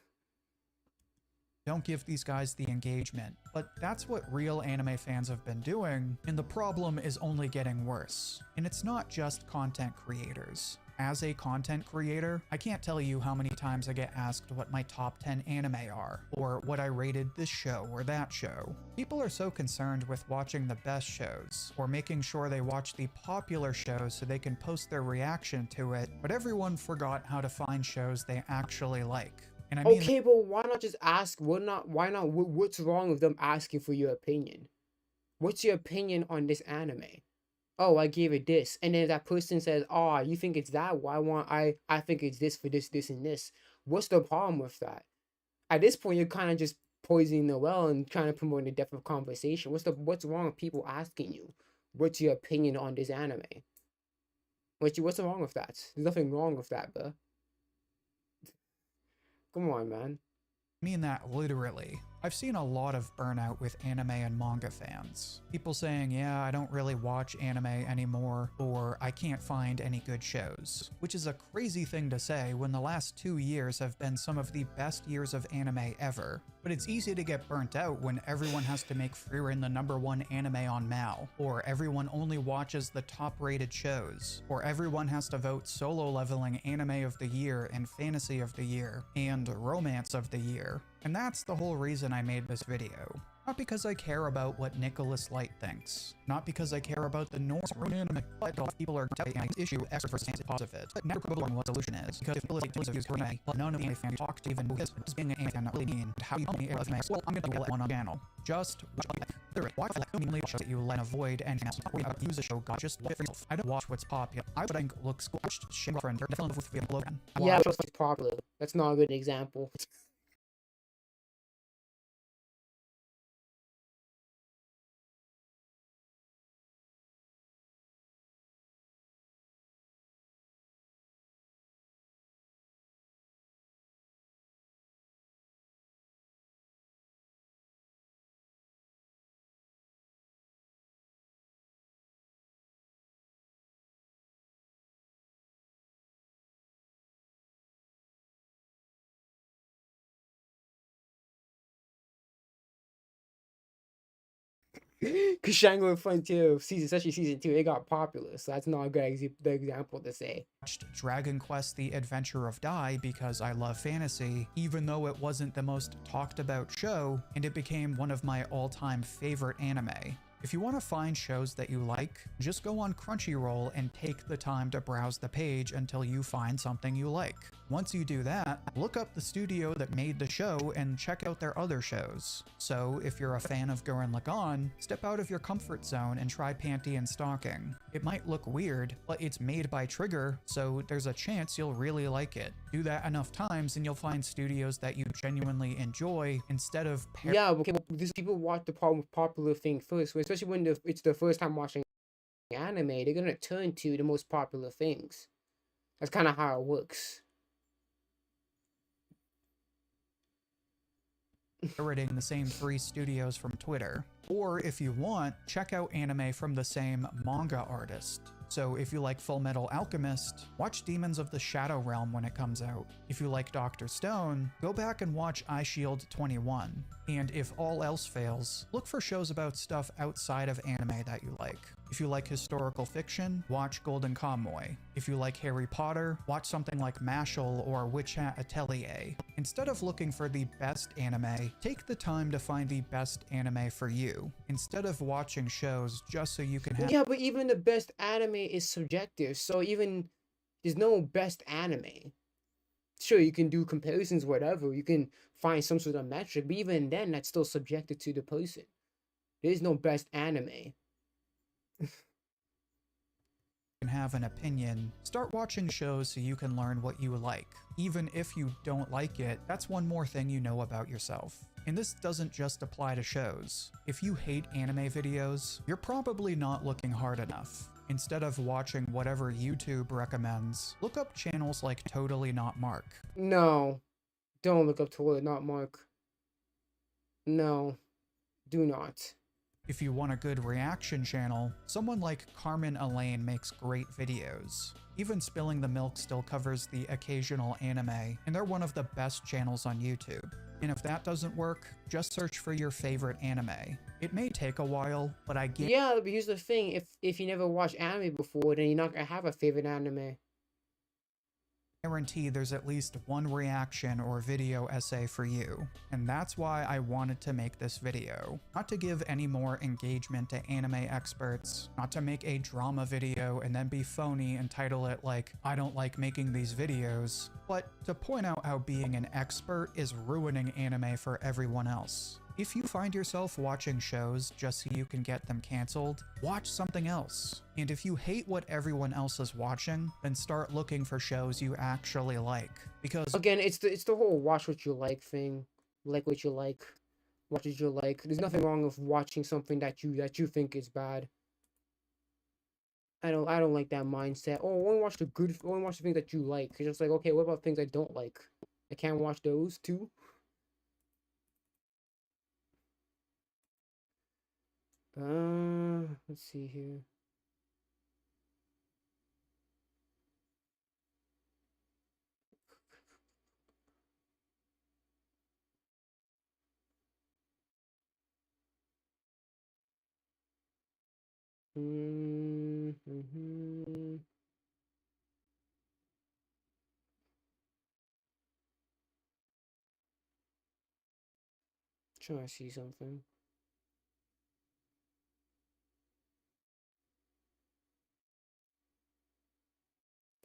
don't give these guys the engagement. But that's what real anime fans have been doing, and the problem is only getting worse. And it's not just content creators. As a content creator, I can't tell you how many times I get asked what my top 10 anime are, or what I rated this show or that show. People are so concerned with watching the best shows, or making sure they watch the popular shows so they can post their reaction to it, but everyone forgot how to find shows they actually like. And I mean, Okay, but why not just ask? Why not? What's wrong with them asking for your opinion? What's your opinion on this anime? Oh, I gave it this, and then that person says, "Oh, you think it's that? I think it's this for this, this, and this." What's the problem with that? At this point, you're kind of just poisoning the well and trying to promote the depth of conversation. What's wrong with people asking you, "What's your opinion on this anime?" What's wrong with that? There's nothing wrong with that, bro. Come on, man. I mean that literally. I've seen a lot of burnout with anime and manga fans. People saying, yeah, I don't really watch anime anymore, or I can't find any good shows. Which is a crazy thing to say when the last 2 years have been some of the best years of anime ever. But it's easy to get burnt out when everyone has to make Frieren the #1 anime on Mal, or everyone only watches the top-rated shows, or everyone has to vote solo leveling anime of the year and fantasy of the year, and romance of the year. And that's the whole reason I made this video. Not because I care about what Nicholas Light thinks. Not because I care about the norms of anime, but if people are taking this issue extra for stance positive. But never probably what the solution is, because if Nicholas Light thinks of his anime, but none of the anime fans talk to even who is being an anime fan not really mean. How you tell me anime, well, I'm gonna let one on channel. Just why only shows that you let avoid and use a show god just watch it for yourself. I don't watch what's popular. I think looks squashed, shame friend, definitely with feeling Logan. Yeah, what's popular. That's not a good example. Because Shango and Frontier especially season 2, it got popular, so that's not a good example to say. Watched Dragon Quest: The Adventure of Dai because I love fantasy, even though it wasn't the most talked about show, and it became one of my all-time favorite anime. If you want to find shows that you like, just go on Crunchyroll and take the time to browse the page until you find something you like. Once you do that, look up the studio that made the show and check out their other shows. So if you're a fan of Gurren Lagann, step out of your comfort zone and try Panty and Stocking. It might look weird, but it's made by Trigger, so there's a chance you'll really like it. Do that enough times and you'll find studios that you genuinely enjoy instead of yeah, okay, but these people watch the popular thing first, especially when it's the first time watching anime, they're gonna turn to the most popular things. That's kind of how it works. Parroting the same 3 studios from Twitter. Or if you want, check out anime from the same manga artist. So if you like Full Metal Alchemist, watch Demons of the Shadow Realm when it comes out. If you like Dr. Stone, go back and watch iShield 21. And if all else fails, look for shows about stuff outside of anime that you like. If you like historical fiction, watch Golden Kamuy. If you like Harry Potter, watch something like Mashal or Witch Hat Atelier. Instead of looking for the best anime, take the time to find the best anime for you, instead of watching shows just so you can have— Yeah, but even the best anime is subjective, so even there's no best anime. Sure, you can do comparisons, whatever, you can find some sort of metric, but even then, that's still subjective to the person. There is no best anime. can have an opinion, start watching shows so you can learn what you like. Even if you don't like it, that's one more thing you know about yourself. And this doesn't just apply to shows. If you hate anime videos, you're probably not looking hard enough. Instead of watching whatever YouTube recommends, look up channels like Totally Not Mark. No, don't look up Totally Not Mark. No, do not. If you want a good reaction channel, someone like Carmen Elaine makes great videos. Even Spilling the Milk still covers the occasional anime, and they're one of the best channels on YouTube. And if that doesn't work, just search for your favorite anime. It may take a while, but I guarantee— Yeah, but here's the thing, if you never watched anime before, then you're not gonna have a favorite anime. there's at least one reaction or video essay for you. And that's why I wanted to make this video. Not to give any more engagement to anime experts, not to make a drama video and then be phony and title it like, I don't like making these videos, but to point out how being an expert is ruining anime for everyone else. If you find yourself watching shows just so you can get them canceled, watch something else. And if you hate what everyone else is watching, then start looking for shows you actually like. Because again, it's the whole watch what you like thing. Like what you like. Watch what you like. There's nothing wrong with watching something that you think is bad. I don't like that mindset. Oh, only watch the things that you like. It's just like, okay, what about things I don't like? I can't watch those too? Let's see here. Trying to see something.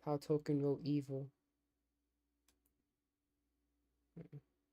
How Token wrote evil.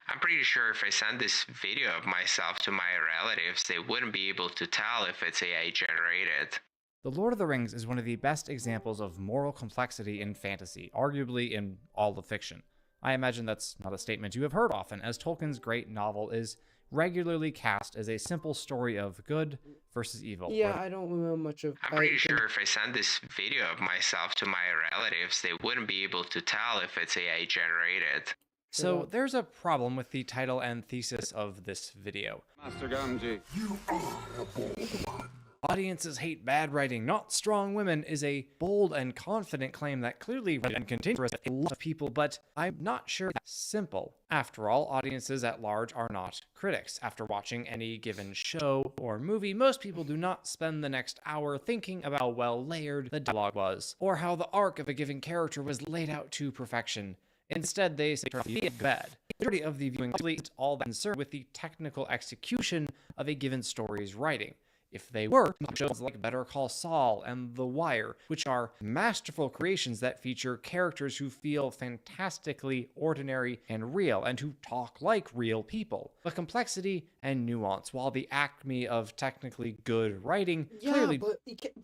I'm pretty sure if I send this video of myself to my relatives, they wouldn't be able to tell if it's AI generated. The Lord of the Rings is one of the best examples of moral complexity in fantasy, arguably in all of fiction. I imagine that's not a statement you have heard often, as Tolkien's great novel is regularly cast as a simple story of good versus evil. Yeah, I don't remember much of... I'm pretty sure if I send this video of myself to my relatives, they wouldn't be able to tell if it's AI generated. So there's a problem with the title and thesis of this video. Master Gamgee. You are a bold one. Audiences hate bad writing, not strong women, is a bold and confident claim that clearly and continues a lot of people, but I'm not sure that's simple. After all, audiences at large are not critics. After watching any given show or movie, most people do not spend the next hour thinking about how well layered the dialogue was, or how the arc of a given character was laid out to perfection. Instead, they say turn bad. The majority of the viewing is all that concerned with the technical execution of a given story's writing. If they were, shows like Better Call Saul and The Wire, which are masterful creations that feature characters who feel fantastically ordinary and real, and who talk like real people, but complexity and nuance, while the acme of technically good writing clearly... but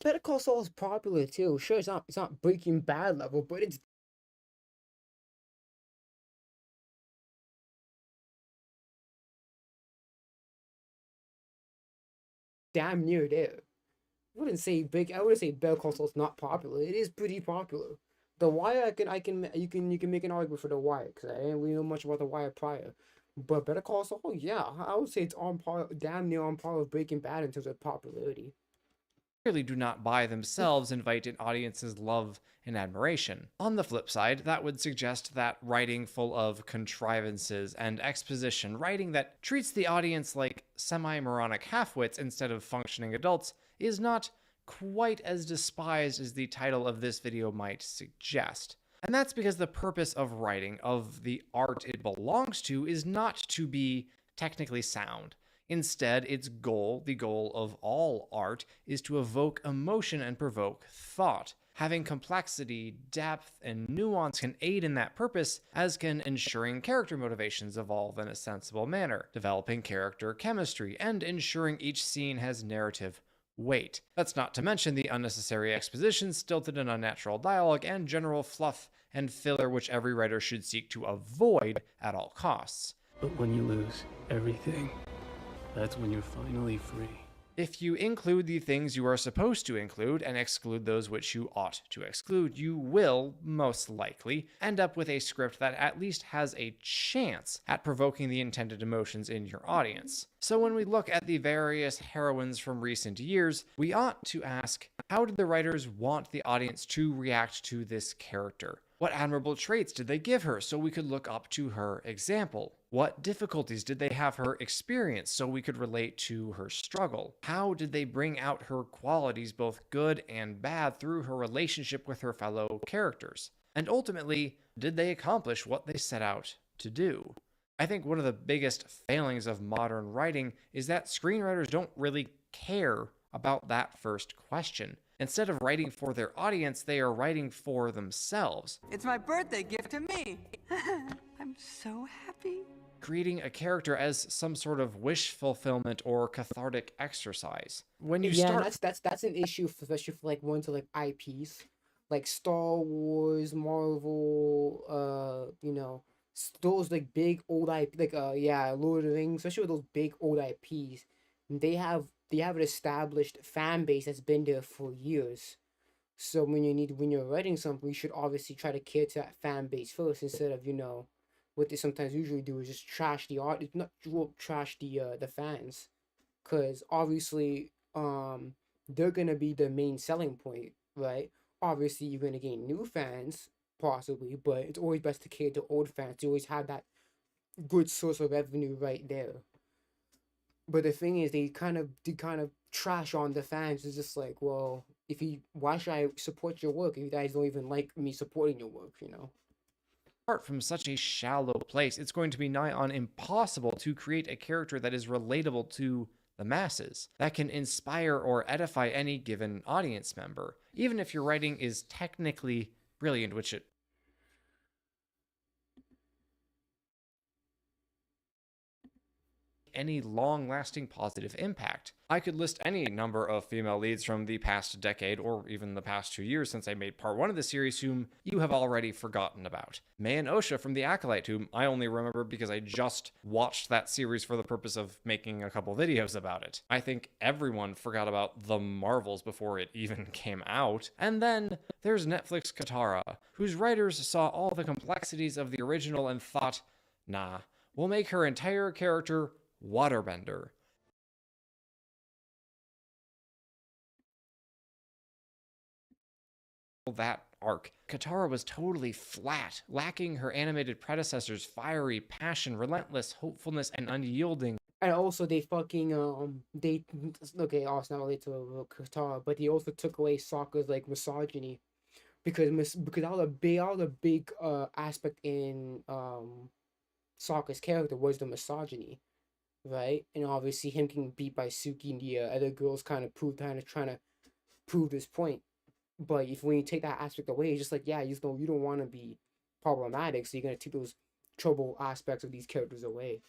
Better Call Saul is popular too. Sure, it's not Breaking Bad level, but it's damn near there. I wouldn't say Better Call Saul's not popular. It is pretty popular. The Wire, you can make an argument for The Wire because I didn't really know much about The Wire prior. But Better Call Saul, yeah, I would say it's on par, damn near on par with Breaking Bad in terms of popularity. Clearly do not by themselves invite an audience's love and admiration. On the flip side, that would suggest that writing full of contrivances and exposition, writing that treats the audience like semi-moronic halfwits instead of functioning adults, is not quite as despised as the title of this video might suggest. And that's because the purpose of writing, of the art it belongs to, is not to be technically sound. Instead, its goal, the goal of all art, is to evoke emotion and provoke thought. Having complexity, depth, and nuance can aid in that purpose, as can ensuring character motivations evolve in a sensible manner, developing character chemistry, and ensuring each scene has narrative weight. That's not to mention the unnecessary exposition, stilted and unnatural dialogue, and general fluff and filler which every writer should seek to avoid at all costs. But when you lose everything, that's when you're finally free. If you include the things you are supposed to include and exclude those which you ought to exclude, you will, most likely, end up with a script that at least has a chance at provoking the intended emotions in your audience. So when we look at the various heroines from recent years, we ought to ask, how did the writers want the audience to react to this character? What admirable traits did they give her so we could look up to her example? What difficulties did they have her experience so we could relate to her struggle? How did they bring out her qualities, both good and bad, through her relationship with her fellow characters? And ultimately, did they accomplish what they set out to do? I think one of the biggest failings of modern writing is that screenwriters don't really care about that first question. Instead of writing for their audience, they are writing for themselves. It's my birthday gift to me. I'm so happy. Creating a character as some sort of wish fulfillment or cathartic exercise. When you that's an issue, especially for like ones like IPs, like Star Wars, Marvel, those like big old IP, like Lord of the Rings, especially with those big old IPs, they have an established fan base that's been there for years. So when you're writing something, you should obviously try to cater to that fan base first instead of what they sometimes usually do is just trash the art, not trash the fans, because obviously they're gonna be the main selling point, right? Obviously you're gonna gain new fans possibly, but it's always best to cater to old fans. You always have that good source of revenue right there. But the thing is, they kind of trash on the fans. It's just like, well, why should I support your work if you guys don't even like me supporting your work, Apart from such a shallow place, it's going to be nigh on impossible to create a character that is relatable to the masses, that can inspire or edify any given audience member, even if your writing is technically brilliant, which it any long-lasting positive impact. I could list any number of female leads from the past decade or even the past 2 years since I made part 1 of the series whom you have already forgotten about. May and Osha from The Acolyte, whom I only remember because I just watched that series for the purpose of making a couple videos about it. I think everyone forgot about The Marvels before it even came out. And then there's Netflix Katara, whose writers saw all the complexities of the original and thought, nah, we'll make her entire character waterbender. That arc, Katara was totally flat, lacking her animated predecessor's fiery passion, relentless hopefulness, and unyielding. And also they fucking also not related to Katara, but they also took away Sokka's like misogyny, because all the big aspect in Sokka's character was the misogyny. right? And obviously him getting beat by Suki and the other girls kind of trying to prove this point. But if when you take that aspect away, it's just like, yeah, you don't want to be problematic, so you're gonna take those trouble aspects of these characters away.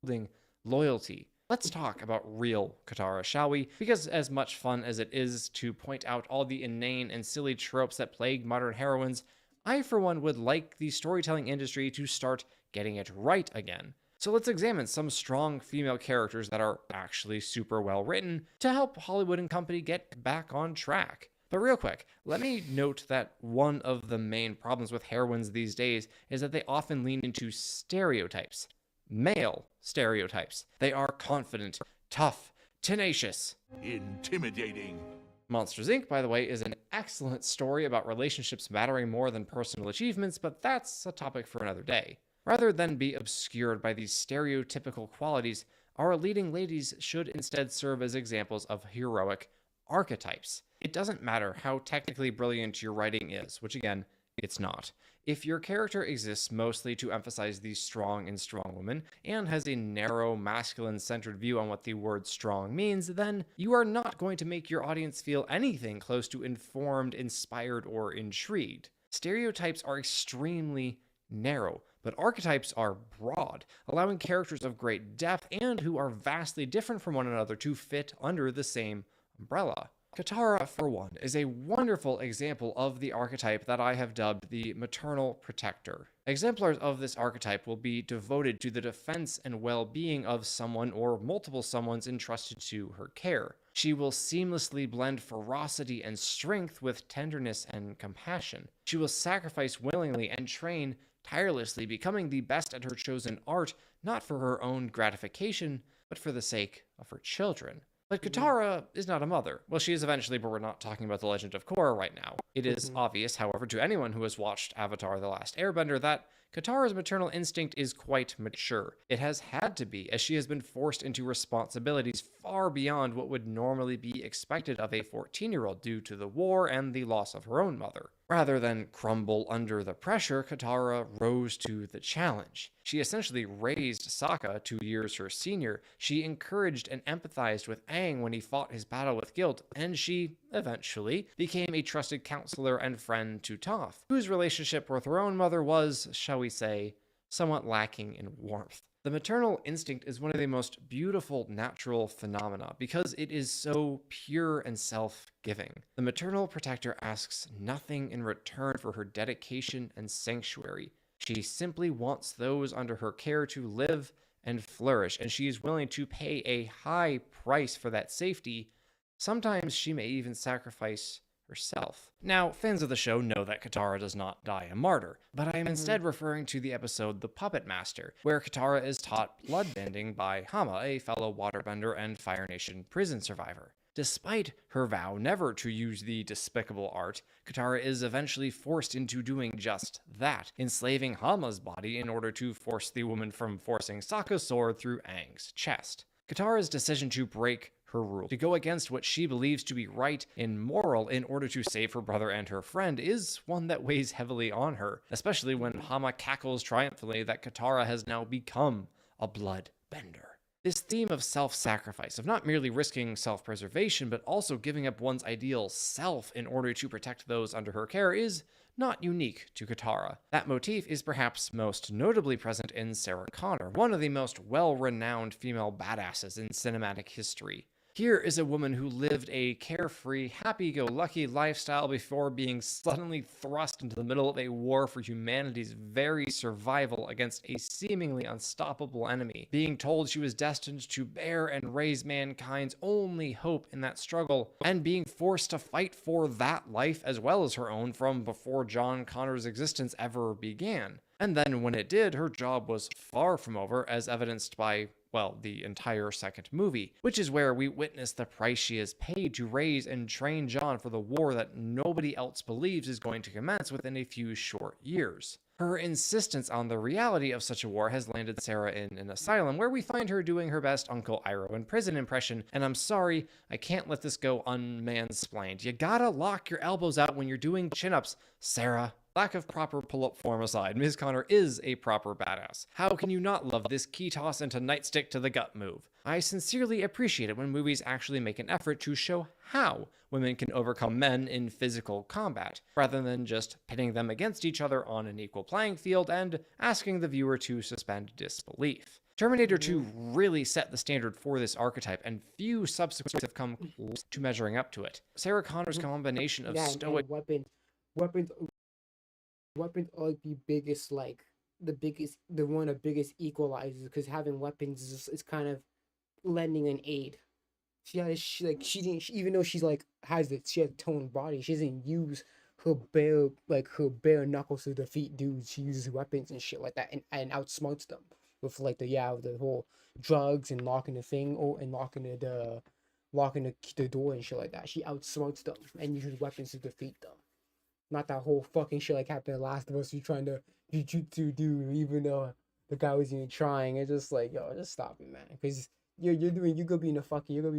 Building loyalty. Let's talk about real Katara, shall we? Because as much fun as it is to point out all the inane and silly tropes that plague modern heroines, I for one would like the storytelling industry to start getting it right again. So let's examine some strong female characters that are actually super well written to help Hollywood and company get back on track. But real quick, let me note that one of the main problems with heroines these days is that they often lean into stereotypes. Male stereotypes. They are confident, tough, tenacious, intimidating. Monsters Inc., by the way, is an excellent story about relationships mattering more than personal achievements, but that's a topic for another day. Rather than be obscured by these stereotypical qualities, our leading ladies should instead serve as examples of heroic archetypes. It doesn't matter how technically brilliant your writing is, which again, it's not. If your character exists mostly to emphasize the strong in strong woman and has a narrow, masculine-centered view on what the word strong means, then you are not going to make your audience feel anything close to informed, inspired, or intrigued. Stereotypes are extremely narrow, but archetypes are broad, allowing characters of great depth and who are vastly different from one another to fit under the same umbrella. Katara, for one, is a wonderful example of the archetype that I have dubbed the maternal protector. Exemplars of this archetype will be devoted to the defense and well-being of someone or multiple someones entrusted to her care. She will seamlessly blend ferocity and strength with tenderness and compassion. She will sacrifice willingly and train tirelessly, becoming the best at her chosen art, not for her own gratification, but for the sake of her children. But Katara is not a mother. Well, she is eventually, but we're not talking about the Legend of Korra right now. It is obvious, however, to anyone who has watched Avatar: The Last Airbender that Katara's maternal instinct is quite mature. It has had to be, as she has been forced into responsibilities far beyond what would normally be expected of a 14-year-old due to the war and the loss of her own mother. Rather than crumble under the pressure, Katara rose to the challenge. She essentially raised Sokka 2 years her senior. She encouraged and empathized with Aang when he fought his battle with guilt, and she, eventually, became a trusted counselor and friend to Toph, whose relationship with her own mother was, shall we say, somewhat lacking in warmth. The maternal instinct is one of the most beautiful natural phenomena because it is so pure and self-giving. The maternal protector asks nothing in return for her dedication and sanctuary. She simply wants those under her care to live and flourish, and she is willing to pay a high price for that safety. Sometimes she may even sacrifice herself. Now, fans of the show know that Katara does not die a martyr, but I am instead referring to the episode The Puppet Master, where Katara is taught bloodbending by Hama, a fellow waterbender and Fire Nation prison survivor. Despite her vow never to use the despicable art, Katara is eventually forced into doing just that, enslaving Hama's body in order to force the woman from forcing Sokka's sword through Aang's chest. Katara's decision to break her rule, to go against what she believes to be right and moral in order to save her brother and her friend, is one that weighs heavily on her, especially when Hama cackles triumphantly that Katara has now become a bloodbender. This theme of self-sacrifice, of not merely risking self-preservation, but also giving up one's ideal self in order to protect those under her care, is not unique to Katara. That motif is perhaps most notably present in Sarah Connor, one of the most well-renowned female badasses in cinematic history. Here is a woman who lived a carefree, happy-go-lucky lifestyle before being suddenly thrust into the middle of a war for humanity's very survival against a seemingly unstoppable enemy, being told she was destined to bear and raise mankind's only hope in that struggle, and being forced to fight for that life as well as her own from before John Connor's existence ever began. And then when it did, her job was far from over, as evidenced by, well, the entire second movie, which is where we witness the price she has paid to raise and train John for the war that nobody else believes is going to commence within a few short years. Her insistence on the reality of such a war has landed Sarah in an asylum, where we find her doing her best Uncle Iroh in prison impression, and I'm sorry, I can't let this go unmansplained. You gotta lock your elbows out when you're doing chin-ups, Sarah. Lack of proper pull-up form aside, Ms. Connor is a proper badass. How can you not love this key toss into nightstick to the gut move? I sincerely appreciate it when movies actually make an effort to show how women can overcome men in physical combat, rather than just pitting them against each other on an equal playing field and asking the viewer to suspend disbelief. Terminator 2 really set the standard for this archetype, and few subsequents have come close to measuring up to it. Sarah Connor's combination of stoic weapons are the biggest, one of the biggest equalizers, because having weapons is kind of lending an aid. She didn't, even though she has a toned body, she doesn't use her bare knuckles to defeat dudes. She uses weapons and shit like that, and outsmarts them with the whole drugs and locking the thing, and locking the door and shit like that. She outsmarts them and uses weapons to defeat them. Not that whole fucking shit like happened in Last of Us. You trying to jujutsu dude, even though the guy wasn't even trying. It's just like, yo, just stop it, man. Because you're gonna be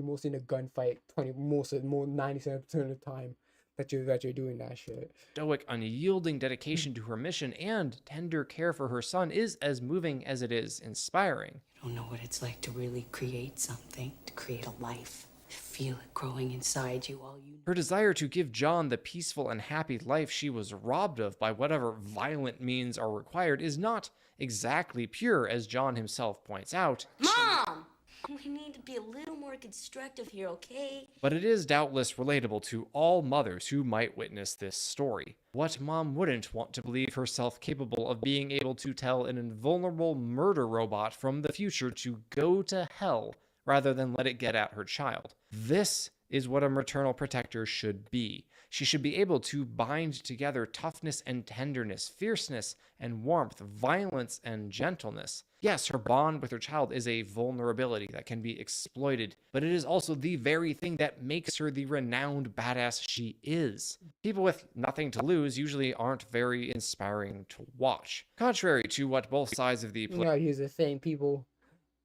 mostly in a gunfight 97% of the time that you're doing that shit. Stoic, unyielding dedication to her mission and tender care for her son is as moving as it is inspiring. You don't know what it's like to really create something, to create a life. Feel it growing inside you. Her desire to give John the peaceful and happy life she was robbed of by whatever violent means are required is not exactly pure, as John himself points out. Mom! We need to be a little more constructive here, okay? But it is doubtless relatable to all mothers who might witness this story. What mom wouldn't want to believe herself capable of being able to tell an invulnerable murder robot from the future to go to hell rather than let it get at her child? This is what a maternal protector should be. She should be able to bind together toughness and tenderness, fierceness and warmth, violence and gentleness. Yes, her bond with her child is a vulnerability that can be exploited, but it is also the very thing that makes her the renowned badass she is. People with nothing to lose usually aren't very inspiring to watch. Contrary to what both sides of the... Here's the thing, people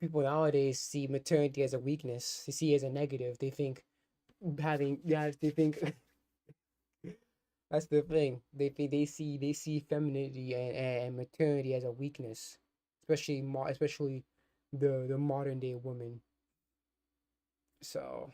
nowadays see maternity as a weakness. They see it as a negative. They think that's the thing. They see femininity and maternity as a weakness, especially the modern day woman. So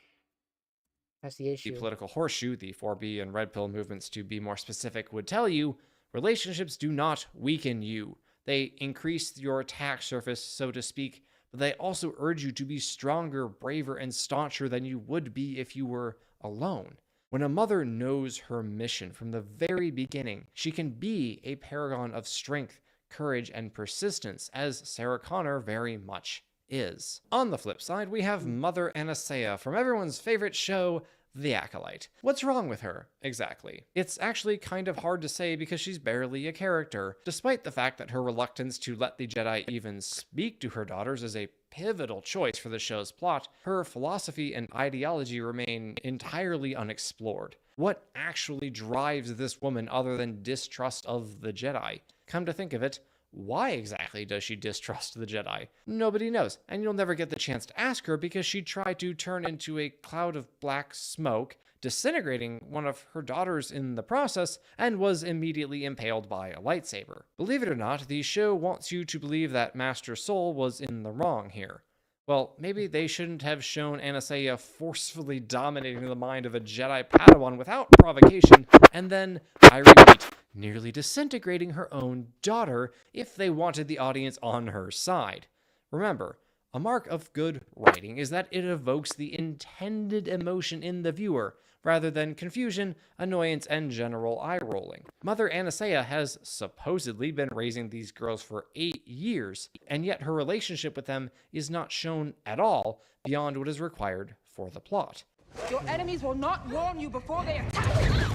that's the issue. The political horseshoe, the 4B and red pill movements to be more specific, would tell you relationships do not weaken you. They increase your attack surface, so to speak, but they also urge you to be stronger, braver, and stauncher than you would be if you were alone. When a mother knows her mission from the very beginning, she can be a paragon of strength, courage, and persistence, as Sarah Connor very much is. On the flip side, we have Mother Anastasia from everyone's favorite show, The Acolyte. What's wrong with her, exactly? It's actually kind of hard to say because she's barely a character. Despite the fact that her reluctance to let the Jedi even speak to her daughters is a pivotal choice for the show's plot, her philosophy and ideology remain entirely unexplored. What actually drives this woman other than distrust of the Jedi? Come to think of it, why exactly does she distrust the Jedi? Nobody knows, and you'll never get the chance to ask her because she tried to turn into a cloud of black smoke, disintegrating one of her daughters in the process, and was immediately impaled by a lightsaber. Believe it or not, the show wants you to believe that Master Soul was in the wrong here. Well, maybe they shouldn't have shown Anastasia forcefully dominating the mind of a Jedi Padawan without provocation, and then, I repeat, nearly disintegrating her own daughter if they wanted the audience on her side. Remember, a mark of good writing is that it evokes the intended emotion in the viewer, rather than confusion, annoyance, and general eye-rolling. Mother Anastasia has supposedly been raising these girls for 8 years, and yet her relationship with them is not shown at all beyond what is required for the plot. Your enemies will not warn you before they attack!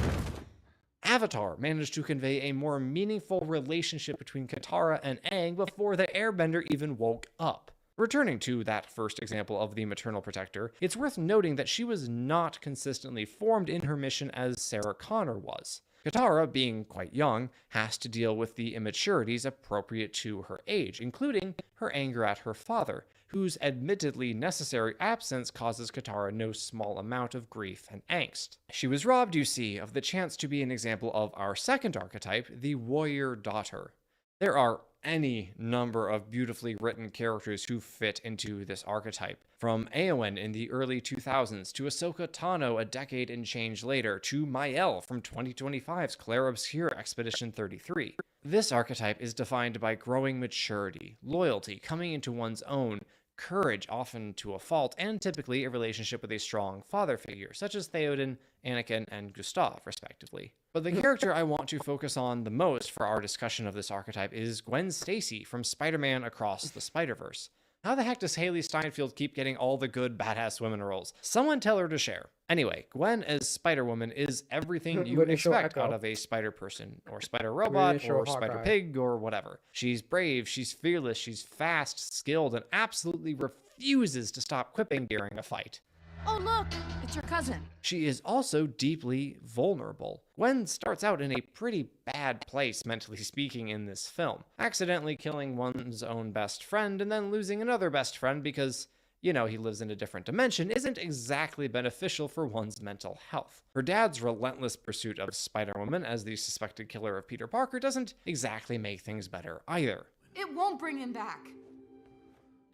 Avatar managed to convey a more meaningful relationship between Katara and Aang before the Airbender even woke up. Returning to that first example of the maternal protector, it's worth noting that she was not consistently formed in her mission as Sarah Connor was. Katara, being quite young, has to deal with the immaturities appropriate to her age, including her anger at her father, whose admittedly necessary absence causes Katara no small amount of grief and angst. She was robbed, you see, of the chance to be an example of our second archetype, the warrior daughter. There are any number of beautifully written characters who fit into this archetype, from Eowyn in the early 2000s to Ahsoka Tano a decade and change later to Mael from 2025's Claire Obscure Expedition 33. This archetype is defined by growing maturity, loyalty, coming into one's own, courage often to a fault, and typically a relationship with a strong father figure, such as Theoden, Anakin, and Gustav, respectively. But the character I want to focus on the most for our discussion of this archetype is Gwen Stacy from Spider-Man Across the Spider-Verse. How the heck does Haley Steinfeld keep getting all the good badass women roles? Someone tell her to share. Anyway, Gwen as Spider-Woman is everything you expect out of a spider-person, or spider-robot, or spider-pig, or whatever. She's brave, she's fearless, she's fast, skilled, and absolutely refuses to stop quipping during a fight. Oh, look, it's your cousin. She is also deeply vulnerable. Gwen starts out in a pretty bad place, mentally speaking, in this film, accidentally killing one's own best friend and then losing another best friend because, you know, he lives in a different dimension isn't exactly beneficial for one's mental health. Her dad's relentless pursuit of Spider-Woman as the suspected killer of Peter Parker doesn't exactly make things better either. It won't bring him back.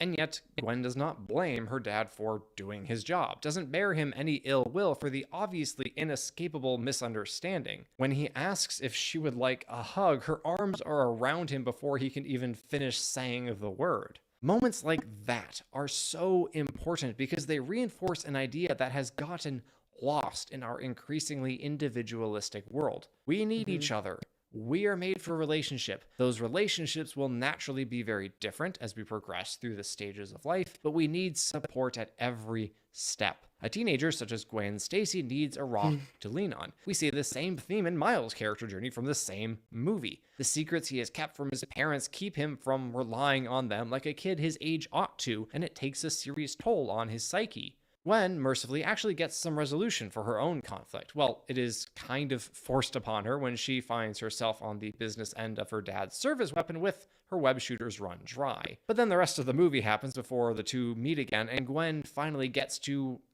And yet, Gwen does not blame her dad for doing his job, doesn't bear him any ill will for the obviously inescapable misunderstanding. When he asks if she would like a hug, her arms are around him before he can even finish saying the word. Moments like that are so important because they reinforce an idea that has gotten lost in our increasingly individualistic world. We need each other. We are made for relationship. Those relationships will naturally be very different as we progress through the stages of life, but we need support at every step. A teenager such as Gwen Stacy needs a rock to lean on. We see the same theme in Miles' character journey from the same movie. The secrets he has kept from his parents keep him from relying on them like a kid his age ought to, and it takes a serious toll on his psyche. Gwen, mercifully, actually gets some resolution for her own conflict. Well, it is kind of forced upon her when she finds herself on the business end of her dad's service weapon with her web shooters run dry. But then the rest of the movie happens before the two meet again, and Gwen finally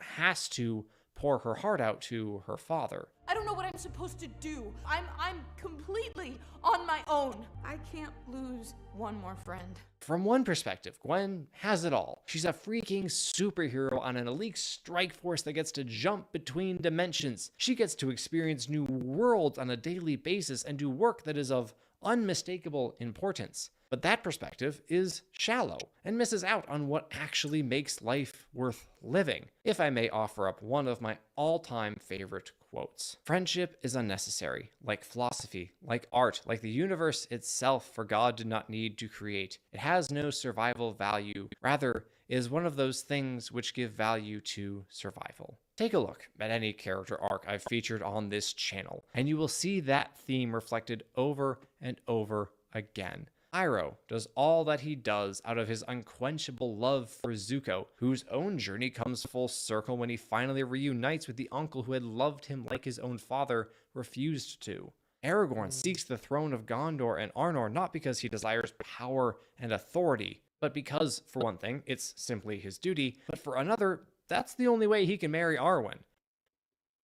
has to pour her heart out to her father. I don't know what I'm supposed to do. I'm completely on my own. I can't lose one more friend. From one perspective, Gwen has it all. She's a freaking superhero on an elite strike force that gets to jump between dimensions. She gets to experience new worlds on a daily basis and do work that is of unmistakable importance. But that perspective is shallow and misses out on what actually makes life worth living. If I may offer up one of my all-time favorite quotes. Friendship is unnecessary, like philosophy, like art, like the universe itself, for God did not need to create. It has no survival value. Rather, it is one of those things which give value to survival. Take a look at any character arc I've featured on this channel, and you will see that theme reflected over and over again. Iroh does all that he does out of his unquenchable love for Zuko, whose own journey comes full circle when he finally reunites with the uncle who had loved him like his own father refused to. Aragorn seeks the throne of Gondor and Arnor not because he desires power and authority, but because, for one thing, it's simply his duty, but for another, that's the only way he can marry Arwen.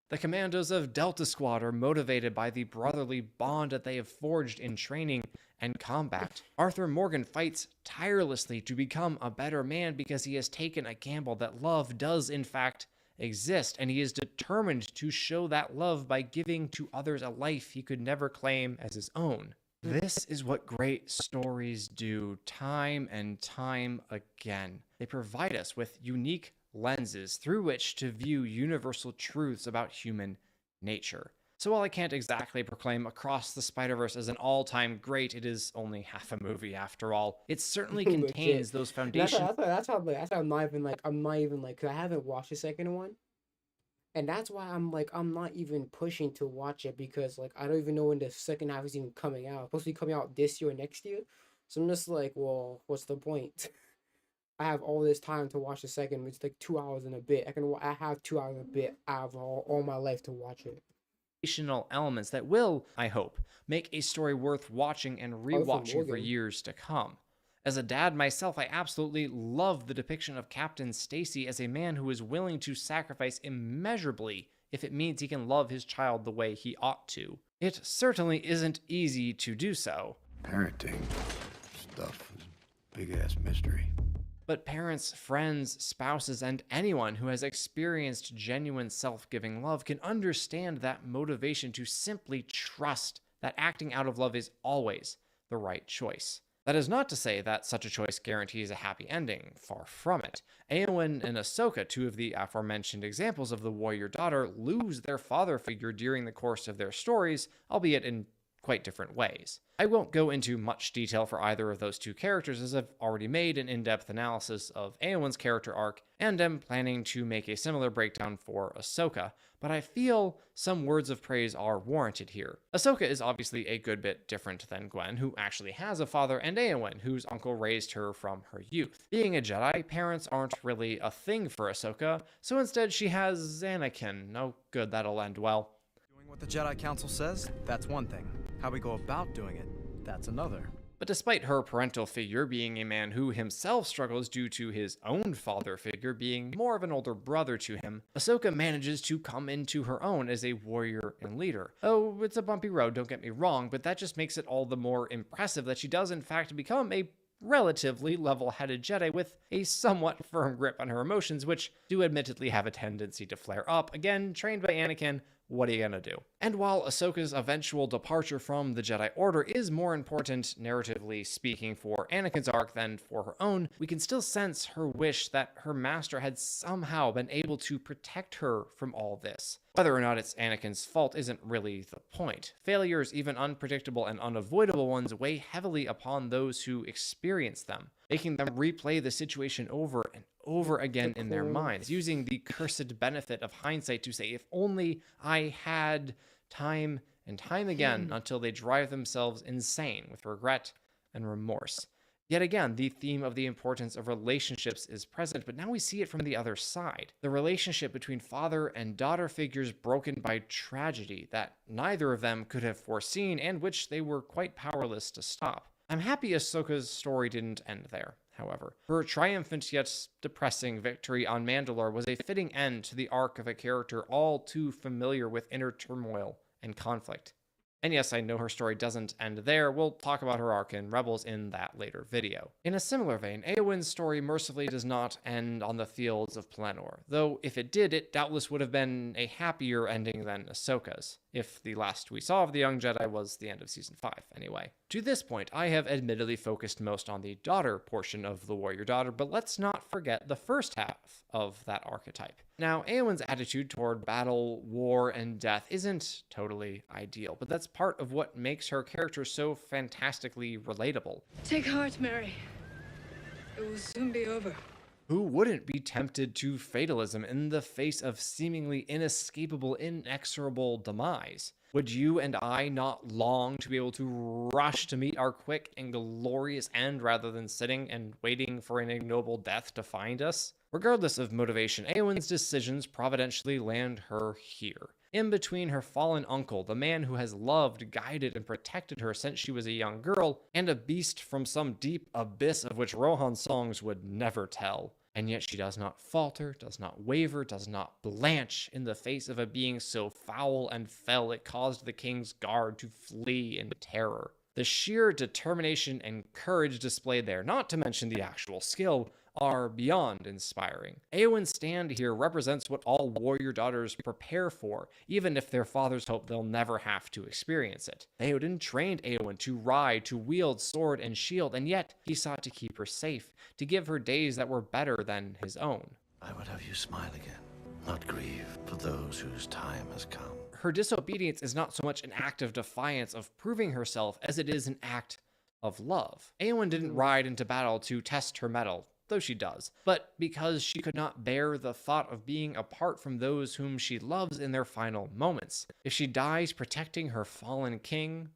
The commandos of Delta Squad are motivated by the brotherly bond that they have forged in training and combat. Arthur Morgan fights tirelessly to become a better man because he has taken a gamble that love does in fact exist, and he is determined to show that love by giving to others a life he could never claim as his own. This is what great stories do time and time again. They provide us with unique lenses through which to view universal truths about human nature. So while I can't exactly proclaim Across the Spider-Verse as an all-time great, it is only half a movie after all. It certainly contains those foundations. That's how I'm not even like, cause I haven't watched the second one. And that's why I'm not even pushing to watch it, because like, I don't even know when the second half is even coming out. It's supposed to be coming out this year or next year. So I'm just like, well, what's the point? I have all this time to watch the second. It's like 2 hours and a bit. I have 2 hours and a bit out of all my life to watch it. elements that will, I hope, make a story worth watching and rewatching for years to come. As a dad myself, I absolutely love the depiction of Captain Stacy as a man who is willing to sacrifice immeasurably if it means he can love his child the way he ought to. It certainly isn't easy to do so. Parenting stuff is a big-ass mystery. But parents, friends, spouses, and anyone who has experienced genuine self-giving love can understand that motivation to simply trust that acting out of love is always the right choice. That is not to say that such a choice guarantees a happy ending, far from it. Eowyn and Ahsoka, two of the aforementioned examples of the warrior daughter, lose their father figure during the course of their stories, albeit in quite different ways. I won't go into much detail for either of those two characters, as I've already made an in-depth analysis of Eowyn's character arc, and am planning to make a similar breakdown for Ahsoka, but I feel some words of praise are warranted here. Ahsoka is obviously a good bit different than Gwen, who actually has a father, and Eowyn, whose uncle raised her from her youth. Being a Jedi, parents aren't really a thing for Ahsoka, so instead she has Anakin. Oh good, that'll end well. Doing what the Jedi Council says, that's one thing. How we go about doing it, that's another. But despite her parental figure being a man who himself struggles due to his own father figure being more of an older brother to him, Ahsoka manages to come into her own as a warrior and leader. Oh, it's a bumpy road, don't get me wrong, but that just makes it all the more impressive that she does in fact become a relatively level-headed Jedi with a somewhat firm grip on her emotions, which do admittedly have a tendency to flare up. Again, trained by Anakin, what are you gonna do? And while Ahsoka's eventual departure from the Jedi Order is more important, narratively speaking, for Anakin's arc than for her own, we can still sense her wish that her master had somehow been able to protect her from all this. Whether or not it's Anakin's fault isn't really the point. Failures, even unpredictable and unavoidable ones, weigh heavily upon those who experience them, making them replay the situation over and over again in their minds, using the cursed benefit of hindsight to say, if only I had time and time again, until they drive themselves insane with regret and remorse. Yet again, the theme of the importance of relationships is present, but now we see it from the other side. The relationship between father and daughter figures broken by tragedy that neither of them could have foreseen and which they were quite powerless to stop. I'm happy Ahsoka's story didn't end there, however. Her triumphant yet depressing victory on Mandalore was a fitting end to the arc of a character all too familiar with inner turmoil and conflict. And yes, I know her story doesn't end there. We'll talk about her arc in Rebels in that later video. In a similar vein, Eowyn's story mercifully does not end on the fields of Pelennor, though if it did, it doubtless would have been a happier ending than Ahsoka's, if the last we saw of the young Jedi was the end of Season 5, anyway. To this point, I have admittedly focused most on the daughter portion of the warrior daughter, but let's not forget the first half of that archetype. Now, Eowyn's attitude toward battle, war, and death isn't totally ideal, but that's part of what makes her character so fantastically relatable. Take heart, Mary. It will soon be over. Who wouldn't be tempted to fatalism in the face of seemingly inescapable, inexorable demise? Would you and I not long to be able to rush to meet our quick and glorious end rather than sitting and waiting for an ignoble death to find us? Regardless of motivation, Eowyn's decisions providentially land her here, in between her fallen uncle, the man who has loved, guided, and protected her since she was a young girl, and a beast from some deep abyss of which Rohan's songs would never tell. And yet she does not falter, does not waver, does not blanch in the face of a being so foul and fell it caused the king's guard to flee in terror. The sheer determination and courage displayed there, not to mention the actual skill, are beyond inspiring. Eowyn's stand here represents what all warrior daughters prepare for, even if their fathers hope they'll never have to experience it. Theoden trained Eowyn to ride, to wield sword and shield, and yet he sought to keep her safe, to give her days that were better than his own. I would have you smile again, not grieve for those whose time has come. Her disobedience is not so much an act of defiance of proving herself as it is an act of love. Eowyn didn't ride into battle to test her mettle, though she does, but because she could not bear the thought of being apart from those whom she loves in their final moments. If she dies protecting her fallen king,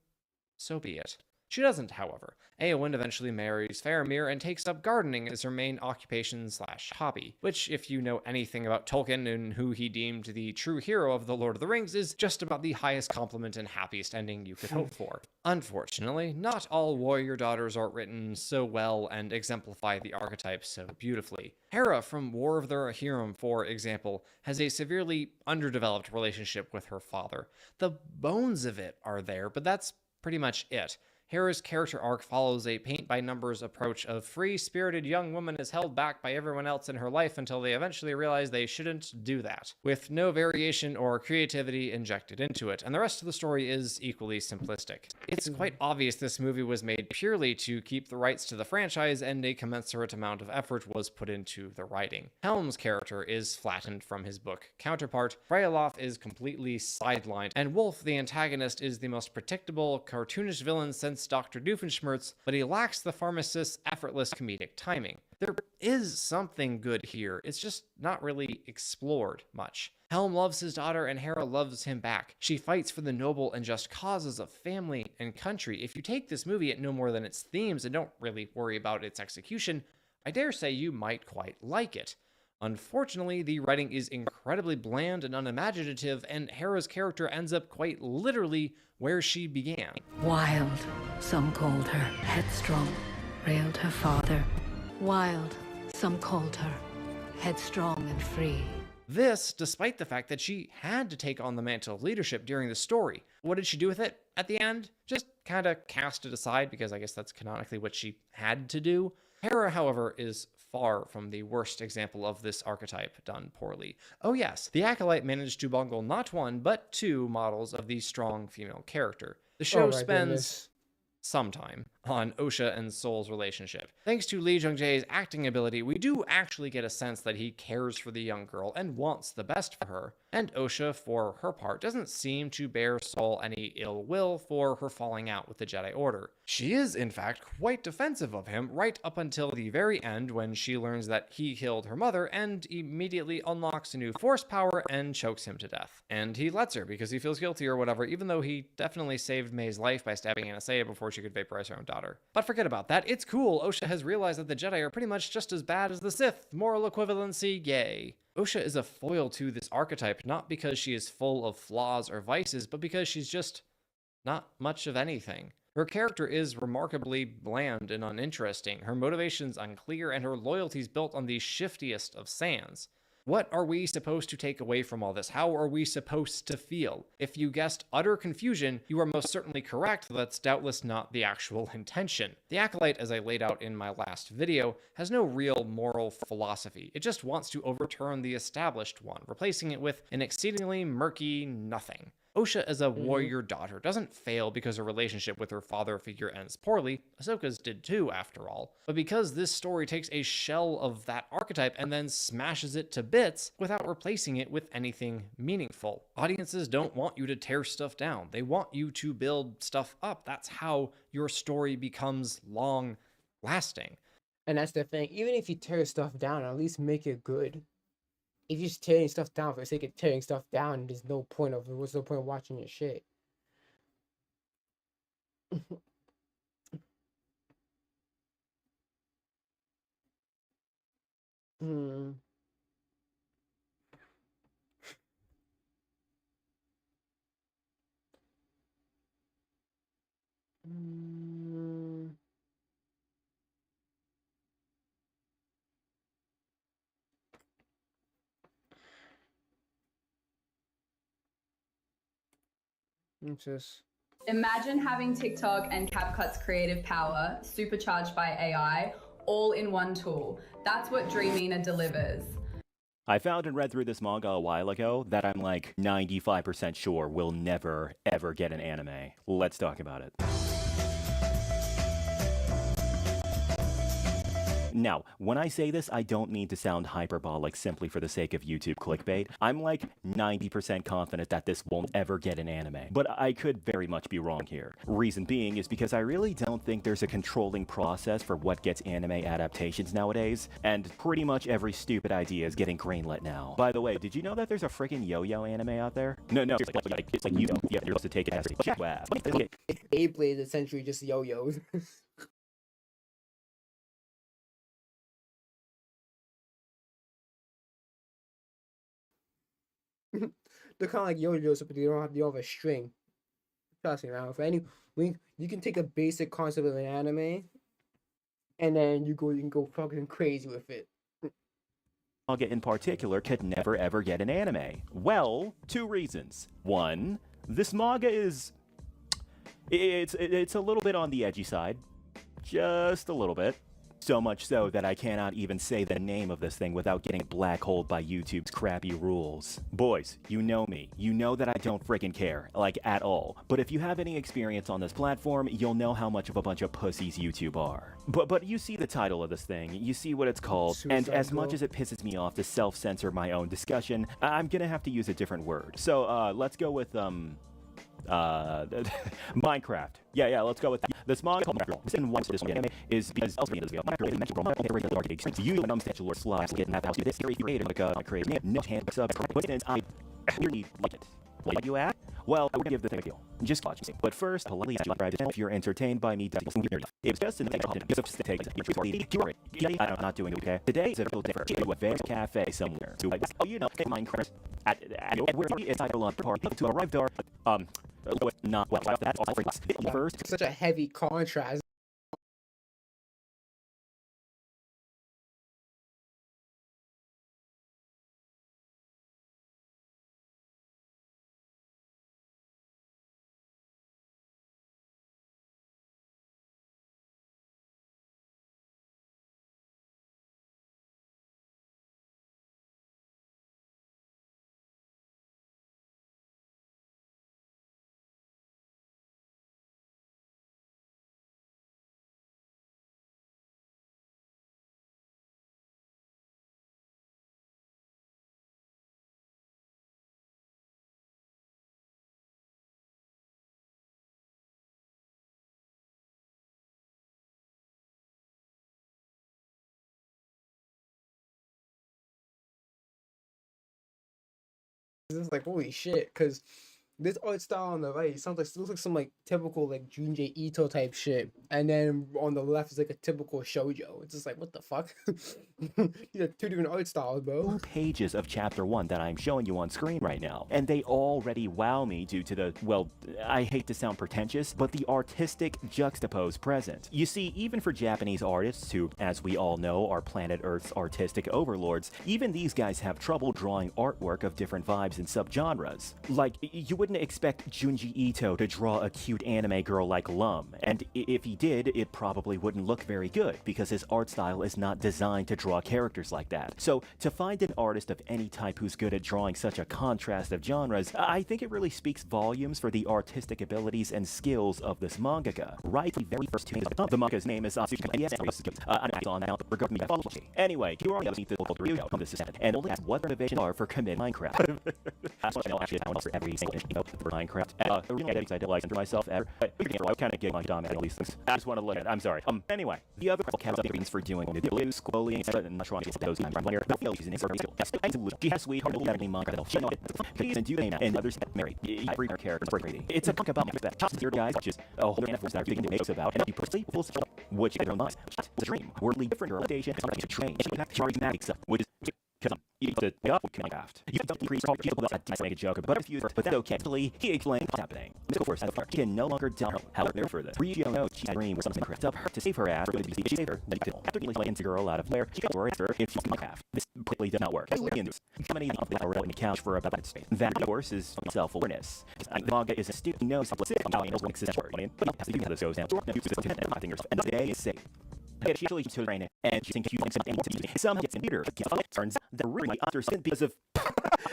so be it. She doesn't, however. Eowyn eventually marries Faramir and takes up gardening as her main occupation/hobby, which, if you know anything about Tolkien and who he deemed the true hero of The Lord of the Rings, is just about the highest compliment and happiest ending you could hope for. Unfortunately, not all warrior daughters are written so well and exemplify the archetype so beautifully. Hera from War of the Rohirrim, for example, has a severely underdeveloped relationship with her father. The bones of it are there, but that's pretty much it. Hera's character arc follows a paint-by-numbers approach of free-spirited young woman is held back by everyone else in her life until they eventually realize they shouldn't do that, with no variation or creativity injected into it, and the rest of the story is equally simplistic. It's quite obvious this movie was made purely to keep the rights to the franchise, and a commensurate amount of effort was put into the writing. Helm's character is flattened from his book counterpart, Freyalof is completely sidelined, and Wolf, the antagonist, is the most predictable, cartoonish villain since Dr. Doofenshmirtz, but he lacks the pharmacist's effortless comedic timing. There is something good here, it's just not really explored much. Helm loves his daughter and Hera loves him back. She fights for the noble and just causes of family and country. If you take this movie at no more than its themes and don't really worry about its execution, I dare say you might quite like it. Unfortunately, the writing is incredibly bland and unimaginative, and Hera's character ends up quite literally where she began. Wild, some called her. Headstrong, railed her father. Wild, some called her. Headstrong and free. This, despite the fact that she had to take on the mantle of leadership during the story. What did she do with it at the end? Just kind of cast it aside, because I guess that's canonically what she had to do. Hera, however, is far from the worst example of this archetype done poorly. Oh yes, the Acolyte managed to bungle not one, but two models of the strong female character. The show spends some time on Osha and Sol's relationship. Thanks to Lee Jung-jae's acting ability, we do actually get a sense that he cares for the young girl and wants the best for her, and Osha, for her part, doesn't seem to bear Sol any ill will for her falling out with the Jedi Order. She is, in fact, quite defensive of him right up until the very end when she learns that he killed her mother and immediately unlocks a new force power and chokes him to death. And he lets her because he feels guilty or whatever, even though he definitely saved May's life by stabbing Anastasia before she could vaporize her own daughter. But forget about that, it's cool. Osha has realized that the Jedi are pretty much just as bad as the Sith. Moral equivalency, yay. Osha is a foil to this archetype, not because she is full of flaws or vices, but because she's just not much of anything. Her character is remarkably bland and uninteresting, her motivations unclear, and her loyalties built on the shiftiest of sands. What are we supposed to take away from all this? How are we supposed to feel? If you guessed utter confusion, you are most certainly correct. That's doubtless not the actual intention. The Acolyte, as I laid out in my last video, has no real moral philosophy. It just wants to overturn the established one, replacing it with an exceedingly murky nothing. Osha as a warrior daughter doesn't fail because her relationship with her father figure ends poorly. Ahsoka's did too, after all. But because this story takes a shell of that archetype and then smashes it to bits without replacing it with anything meaningful. Audiences don't want you to tear stuff down. They want you to build stuff up. That's how your story becomes long-lasting. And that's the thing. Even if you tear stuff down, at least make it good. If you're just tearing stuff down for the sake of tearing stuff down, there's no point of it. What's the point of watching your shit? Imagine having TikTok and CapCut's creative power, supercharged by AI, all in one tool. That's what Dreamina delivers. I found and read through this manga a while ago that I'm like 95% sure will never, ever get an anime. Let's talk about it. Now, when I say this, I don't mean to sound hyperbolic simply for the sake of YouTube clickbait. I'm like 90% confident that this won't ever get an anime, but I could very much be wrong here. Reason being is because I really don't think there's a controlling process for what gets anime adaptations nowadays, and pretty much every stupid idea is getting greenlit now. By the way, did you know that there's a freaking yo-yo anime out there? No, it's like you know, yeah, you're supposed to take it as a wow. Beyblade is essentially just yo-yos. They're kind of like yo-yos, but they don't have a string. Trust me, man. You can take a basic concept of an anime, and then you can go fucking crazy with it. Manga in particular could never ever get an anime. Well, 2 reasons. 1, this manga is it's a little bit on the edgy side. Just a little bit. So much so that I cannot even say the name of this thing without getting black holed by YouTube's crappy rules. Boys, you know me. You know that I don't freaking care, like at all. But if you have any experience on this platform, you'll know how much of a bunch of pussies YouTube are. But you see the title of this thing, you see what it's called, and as much as it pisses me off to self-censor my own discussion, I'm gonna have to use a different word. So let's go with Minecraft. Yeah, let's go with that. This manga called Minecraft. This one this anime is because elsewhere in this video, Minecraft mentioned regular arcade games. You an unstatual or slice getting that house. This theory created like a crazy name. No hand sub. Coincidence. I really like it. What you at? Well, I would give the thing a deal. Just watch me. But first, politely subscribe if you're entertained by me. It's just in the I'm not doing it, okay? Today is a real day to a very cafe somewhere. To you know, Minecraft at where it's like a lunch party to arrive there. Not well. That's all for us. First, such a heavy contrast. It's like holy shit, because this art style on the right looks like some like typical like Junji Ito type shit, and then on the left is like a typical shoujo. It's just like what the fuck? These are 2 different art styles, bro. 2 pages of chapter 1 that I'm showing you on screen right now, and they already wow me due to the, well, I hate to sound pretentious, but the artistic juxtapose present. You see, even for Japanese artists who, as we all know, are planet Earth's artistic overlords, even these guys have trouble drawing artwork of different vibes and subgenres. Like, you wouldn't expect Junji Ito to draw a cute anime girl like Lum, and if he did, it probably wouldn't look very good, because his art style is not designed to draw characters like that. So, to find an artist of any type who's good at drawing such a contrast of genres, I think it really speaks volumes for the artistic abilities and skills of this mangaka. Right, the very first 2 pages of the manga's name is Anyway, here are the other local review from this set, and only ask what their motivations are for committing Minecraft. That's what I know actually for every single for Minecraft. Really I don't like myself ever. But I kind of get my dumb at all these things. I just want to look at it. I'm sorry. Anyway, the other reasons for doing the blue squally and not trying to get those I'm where the field using his she has sweetheart will never be Minecraft. She knows please and do they and others married. Every character for crazy. It's a book about that. Top tier guys, which is a whole different that everything makes about and you personally will which they don't mind. It's a dream. Worldly different orientation to train. You have to charge magic stuff, which is you need to up with Minecraft. You don't increase people that make a joke, but if you but that's okay. Actually, he explained what's happening. Let's go first. She can no longer down. However, for this, Ryujo knows she's dream with something up her to save her ass. She saved her. Then after being like into girl out of there, she can worry her if she's Minecraft. This completely does not work. How many of the in the couch for about space? That of course is self-awareness. The manga is a student who knows what's it. How he knows what exists. But has to do how this goes down. And the day is safe. She actually to train it, and she thinks you think something to be somehow gets in Peter. Turns out that really understand because of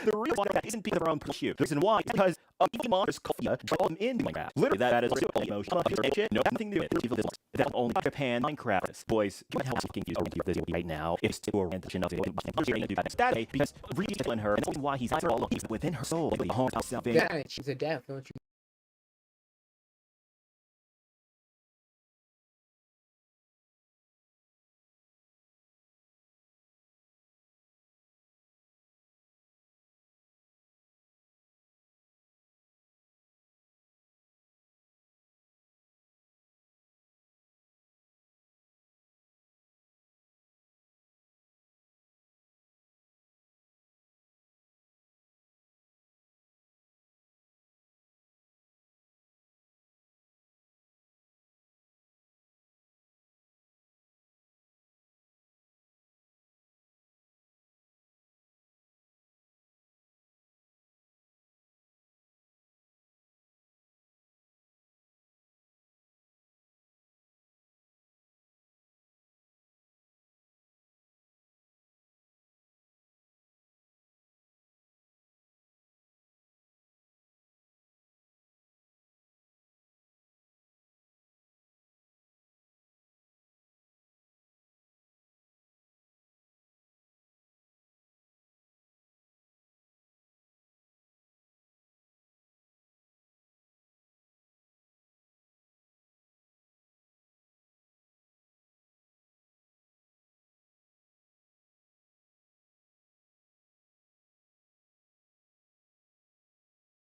The real one isn't because of our own shoe. The reason why is because evil monsters draw them into Minecraft. Literally, that is a emotion. No, nothing to do with it. Evil is that only Japan Minecraft is. Boys, you can help us confuse this right now. It's still a rendition of it. That way, because Reed in her, and the why he's all within her soul. Yeah, she's a death, don't you?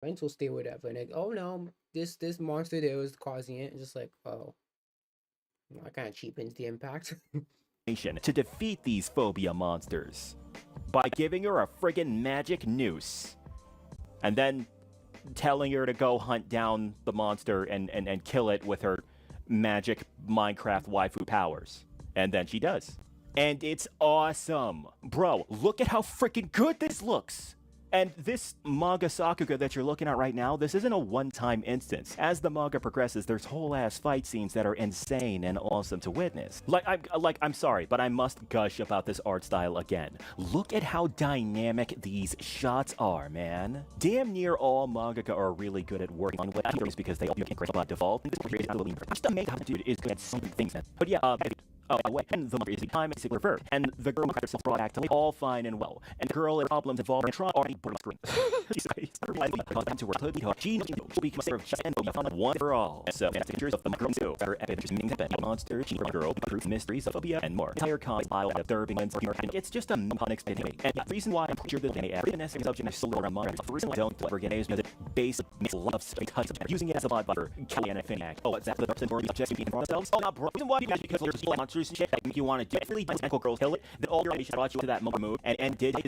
Mental state, whatever. And like, oh no, this monster that was causing it. Just like, oh, that kind of cheapens the impact. To defeat these phobia monsters by giving her a friggin' magic noose and then telling her to go hunt down the monster and kill it with her magic Minecraft waifu powers. And then she does. And it's awesome. Bro, look at how freaking good this looks. And this manga Sakuga that you're looking at right now, this isn't a one-time instance. As the manga progresses, there's whole-ass fight scenes that are insane and awesome to witness. I'm sorry, but I must gush about this art style again. Look at how dynamic these shots are, man. Damn near all mangaka are really good at working with actors because they all can create by default. Just amazing how the dude is good at some things. But yeah, oh, by the way, and the mother is the time is reversed, and the girl herself brought back to life, all fine and well. And the girl and problems involved in trying already put on screen. To work to she will become a of and fun one for all. So, and pictures of the micro too. Better epic monster, cheaper girl, proof mysteries of phobia, and more. Entire con file and disturbing and it's just a unexpected. And the reason why I'm pretty sure that every necessary subject is so low around the reason why I don't ever get is because it makes a lot of space using it as a bot buffer. Kelly and a fin act. Oh, it's that the person for just being for themselves. Oh, not bro. Reason why because there's monsters and shit that make you want to do it. Really, technical girls kill it. Then all your animation brought you to that move and did it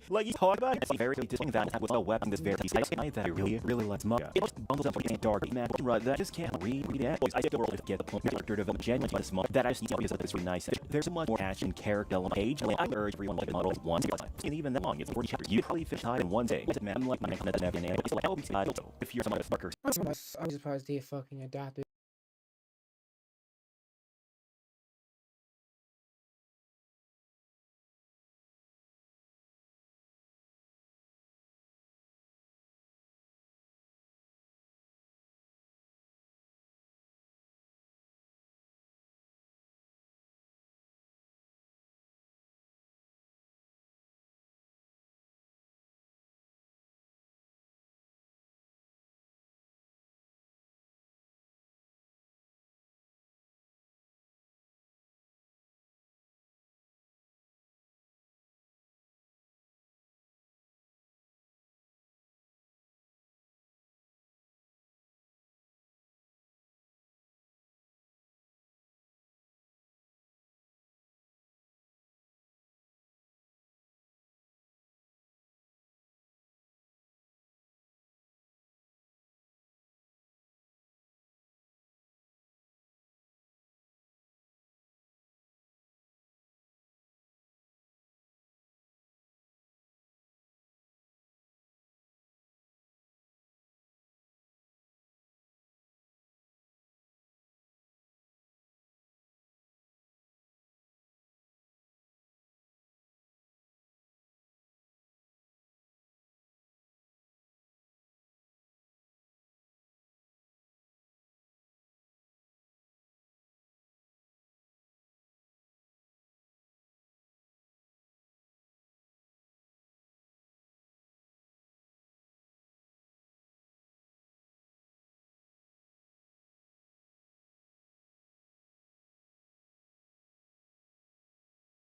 like you talk about. It's very disappointing that with a weapon this very I that really likes manga. It bundles up with dark man. That just can't read it. I still really get the point. Character development genuinely this month that I see because it's really nice. There's so much more action character on page. I urge everyone to model once. And even that long, it's 40 chapters. You probably fish high in one day. Man, I'm like my neck and everything. It's like if you're some other fuckers. I'm surprised they fucking adapted.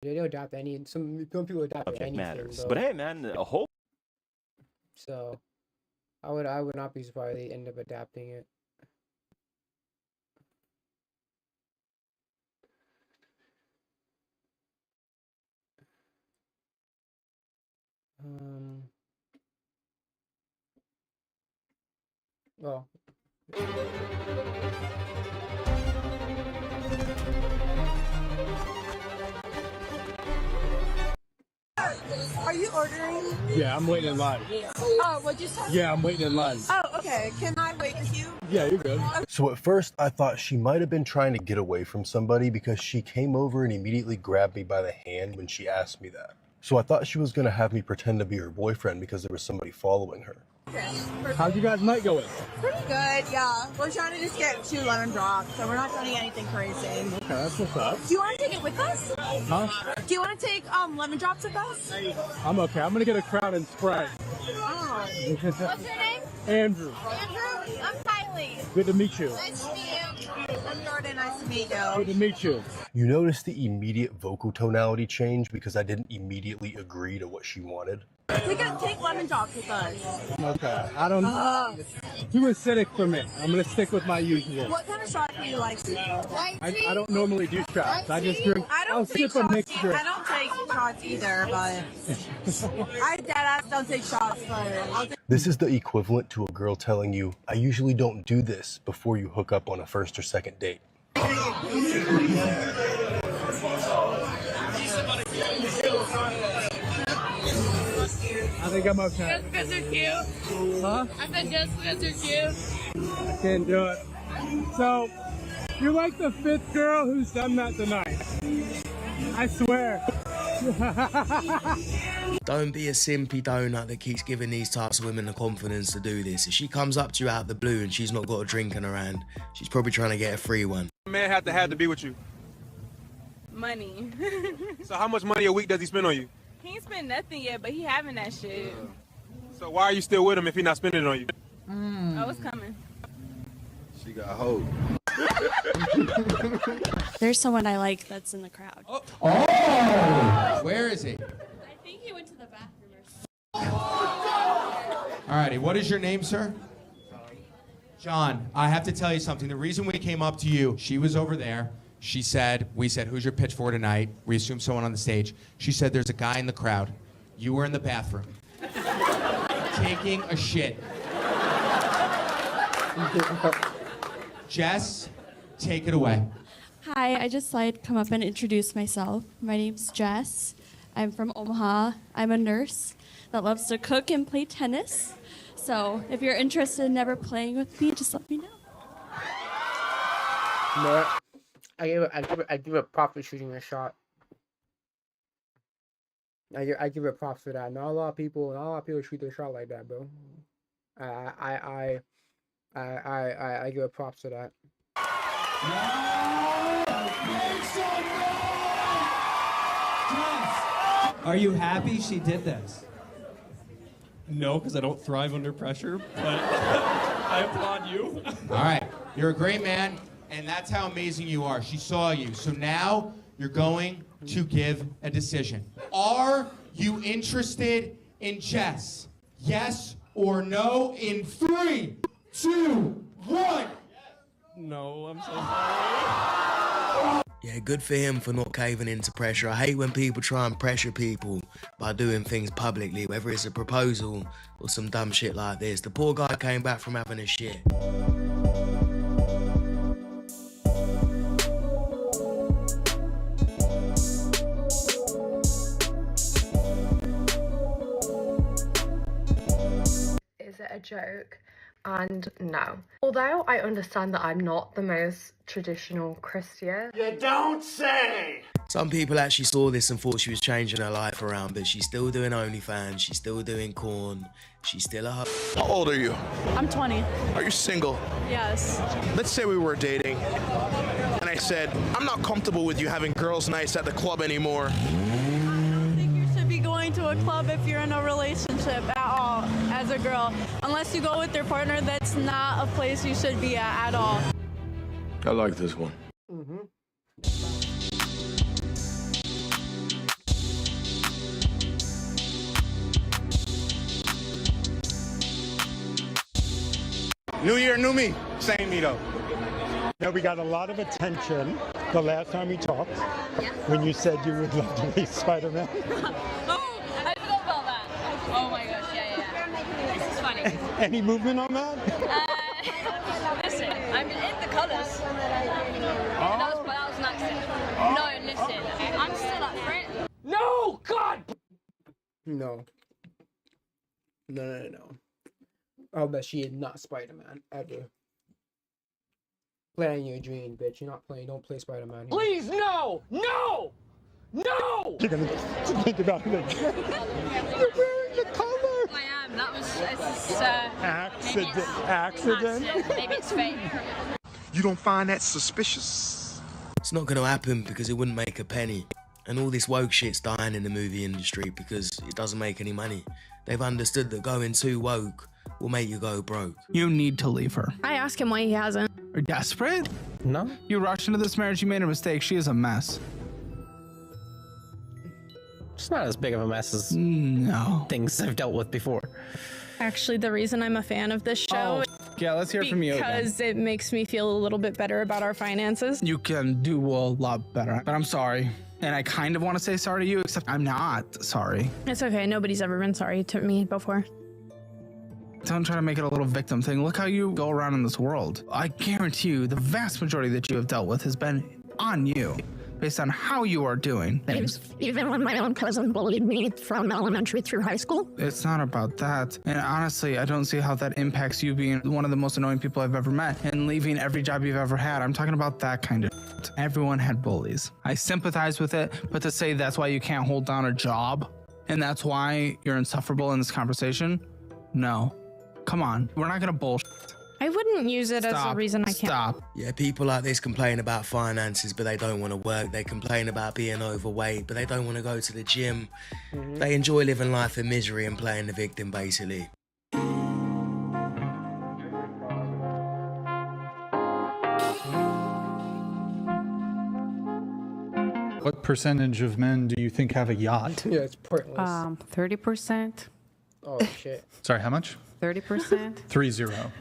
They'll adapt some people adapt to Subject anything. matters. Though. But hey, man, a whole. So, I would not be surprised they end up adapting it. Well. Are you ordering? Yeah, I'm waiting in line. Oh, what'd you say? Yeah, I'm waiting in line. Oh, okay. Can I wait with you? Yeah, you're good. So at first, I thought she might have been trying to get away from somebody because she came over and immediately grabbed me by the hand when she asked me that. So I thought she was going to have me pretend to be her boyfriend because there was somebody following her. Okay. How's you guys' night going? Pretty good, yeah. We're trying to just get 2 lemon drops, so we're not doing anything crazy. Okay, that's what's up. Do you want to take it with us? Huh? Do you want to take lemon drops with us? I'm okay. I'm gonna get a Crown and Sprite. Oh. What's your name? Andrew. Andrew? I'm Kylie. Good to meet you. Nice to meet you. I'm Jordan. Nice to meet you. Good to meet you. You noticed the immediate vocal tonality change because I didn't immediately agree to what she wanted? Take lemon drops with us. Okay. I don't. Too acidic for me. I'm gonna stick with my usual. What kind of shot do you like? I don't normally do shots. I just drink. I'll sip a mixed drink. I don't take shots either, but I deadass don't take shots, but I'll take. This is the equivalent to a girl telling you, I usually don't do this before you hook up on a first or second date. I think I'm okay. Just because they're cute. Huh? I said just because they're cute. I can't do it. So, you're like the 5th girl who's done that tonight. I swear. Don't be a simpy donut that keeps giving these types of women the confidence to do this. If she comes up to you out of the blue and she's not got a drink in her hand, she's probably trying to get a free one. Man had to be with you. Money. So how much money a week does he spend on you? He ain't spent nothing yet, but he having that shit. So why are you still with him if he's not spending it on you? Oh, it's coming. She got hold. There's someone I like that's in the crowd. Oh! Where is he? I think he went to the bathroom or something. Alrighty, what is your name, sir? John, I have to tell you something. The reason we came up to you, she was over there. We said, who's your pitch for tonight? We assumed someone on the stage. She said, there's a guy in the crowd. You were in the bathroom. Taking a shit. Jess, take it away. Hi, I just like to come up and introduce myself. My name's Jess. I'm from Omaha. I'm a nurse that loves to cook and play tennis. So if you're interested in never playing with me, just let me know. No, I give a prop for shooting a shot. I give it props for that. Not a lot of people shoot their shot like that, bro. I give it props for that. Are you happy she did this? No, because I don't thrive under pressure, but I applaud you. All right, you're a great man, and that's how amazing you are. She saw you. So now you're going to give a decision. Are you interested in Jess? Yes or no in 3, 2, 1. No, I'm so sorry. Yeah, good for him for not caving into pressure. I hate when people try and pressure people by doing things publicly, whether it's a proposal or some dumb shit like this. The poor guy came back from having a shit. Is it a joke? And no. Although I understand that I'm not the most traditional Christian. You don't say! Some people actually saw this and thought she was changing her life around, but she's still doing OnlyFans, she's still doing corn, she's still a How old are you? I'm 20. Are you single? Yes. Let's say we were dating, and I said, I'm not comfortable with you having girls' nights at the club anymore. Be going to a club if you're in a relationship at all as a girl. Unless you go with your partner, that's not a place you should be at all. I like this one. New year, new me. Same me though. Now, we got a lot of attention the last time we talked when you said you would love to be Spider-Man. Oh, I forgot about that. Oh my gosh, yeah. This is funny. Any movement on that? Listen, I'm in the colours. That was an accident. No, listen, I'm still up for it. No, God! No. No. I'll bet she is not Spider-Man, ever. Play on your dream, bitch. You're not playing. Don't play Spider-Man here. Please, no! No! No! You're gonna think about it. You're wearing the color! I am. That was accident. Maybe it's fake. You don't find that suspicious? It's not gonna happen because it wouldn't make a penny. And all this woke shit's dying in the movie industry because it doesn't make any money. They've understood that going too woke will make you go broke. You need to leave her. I asked him why he hasn't. You're desperate? No. You rushed into this marriage, you made a mistake. She is a mess. It's not as big of a mess as things I've dealt with before. Actually, the reason I'm a fan of this show yeah, let's hear from you again. Because it makes me feel a little bit better about our finances. You can do a lot better, but I'm sorry. And I kind of want to say sorry to you, except I'm not sorry. It's okay. Nobody's ever been sorry to me before. Don't try to make it a little victim thing. Look how you go around in this world. I guarantee you the vast majority that you have dealt with has been on you, based on how you are doing things. Even when my own cousin bullied me from elementary through high school. It's not about that. And honestly, I don't see how that impacts you being one of the most annoying people I've ever met and leaving every job you've ever had. I'm talking about that kind of shit. Everyone had bullies. I sympathize with it, but to say that's why you can't hold down a job and that's why you're insufferable in this conversation, no. Come on, we're not gonna bullshit. I wouldn't use it as a reason I can't. Stop. Yeah, people like this complain about finances, but they don't want to work. They complain about being overweight, but they don't want to go to the gym. They enjoy living life in misery and playing the victim, basically. What percentage of men do you think have a yacht? Yeah, it's pointless. 30%. Oh, shit. Sorry, how much? 30%. 30.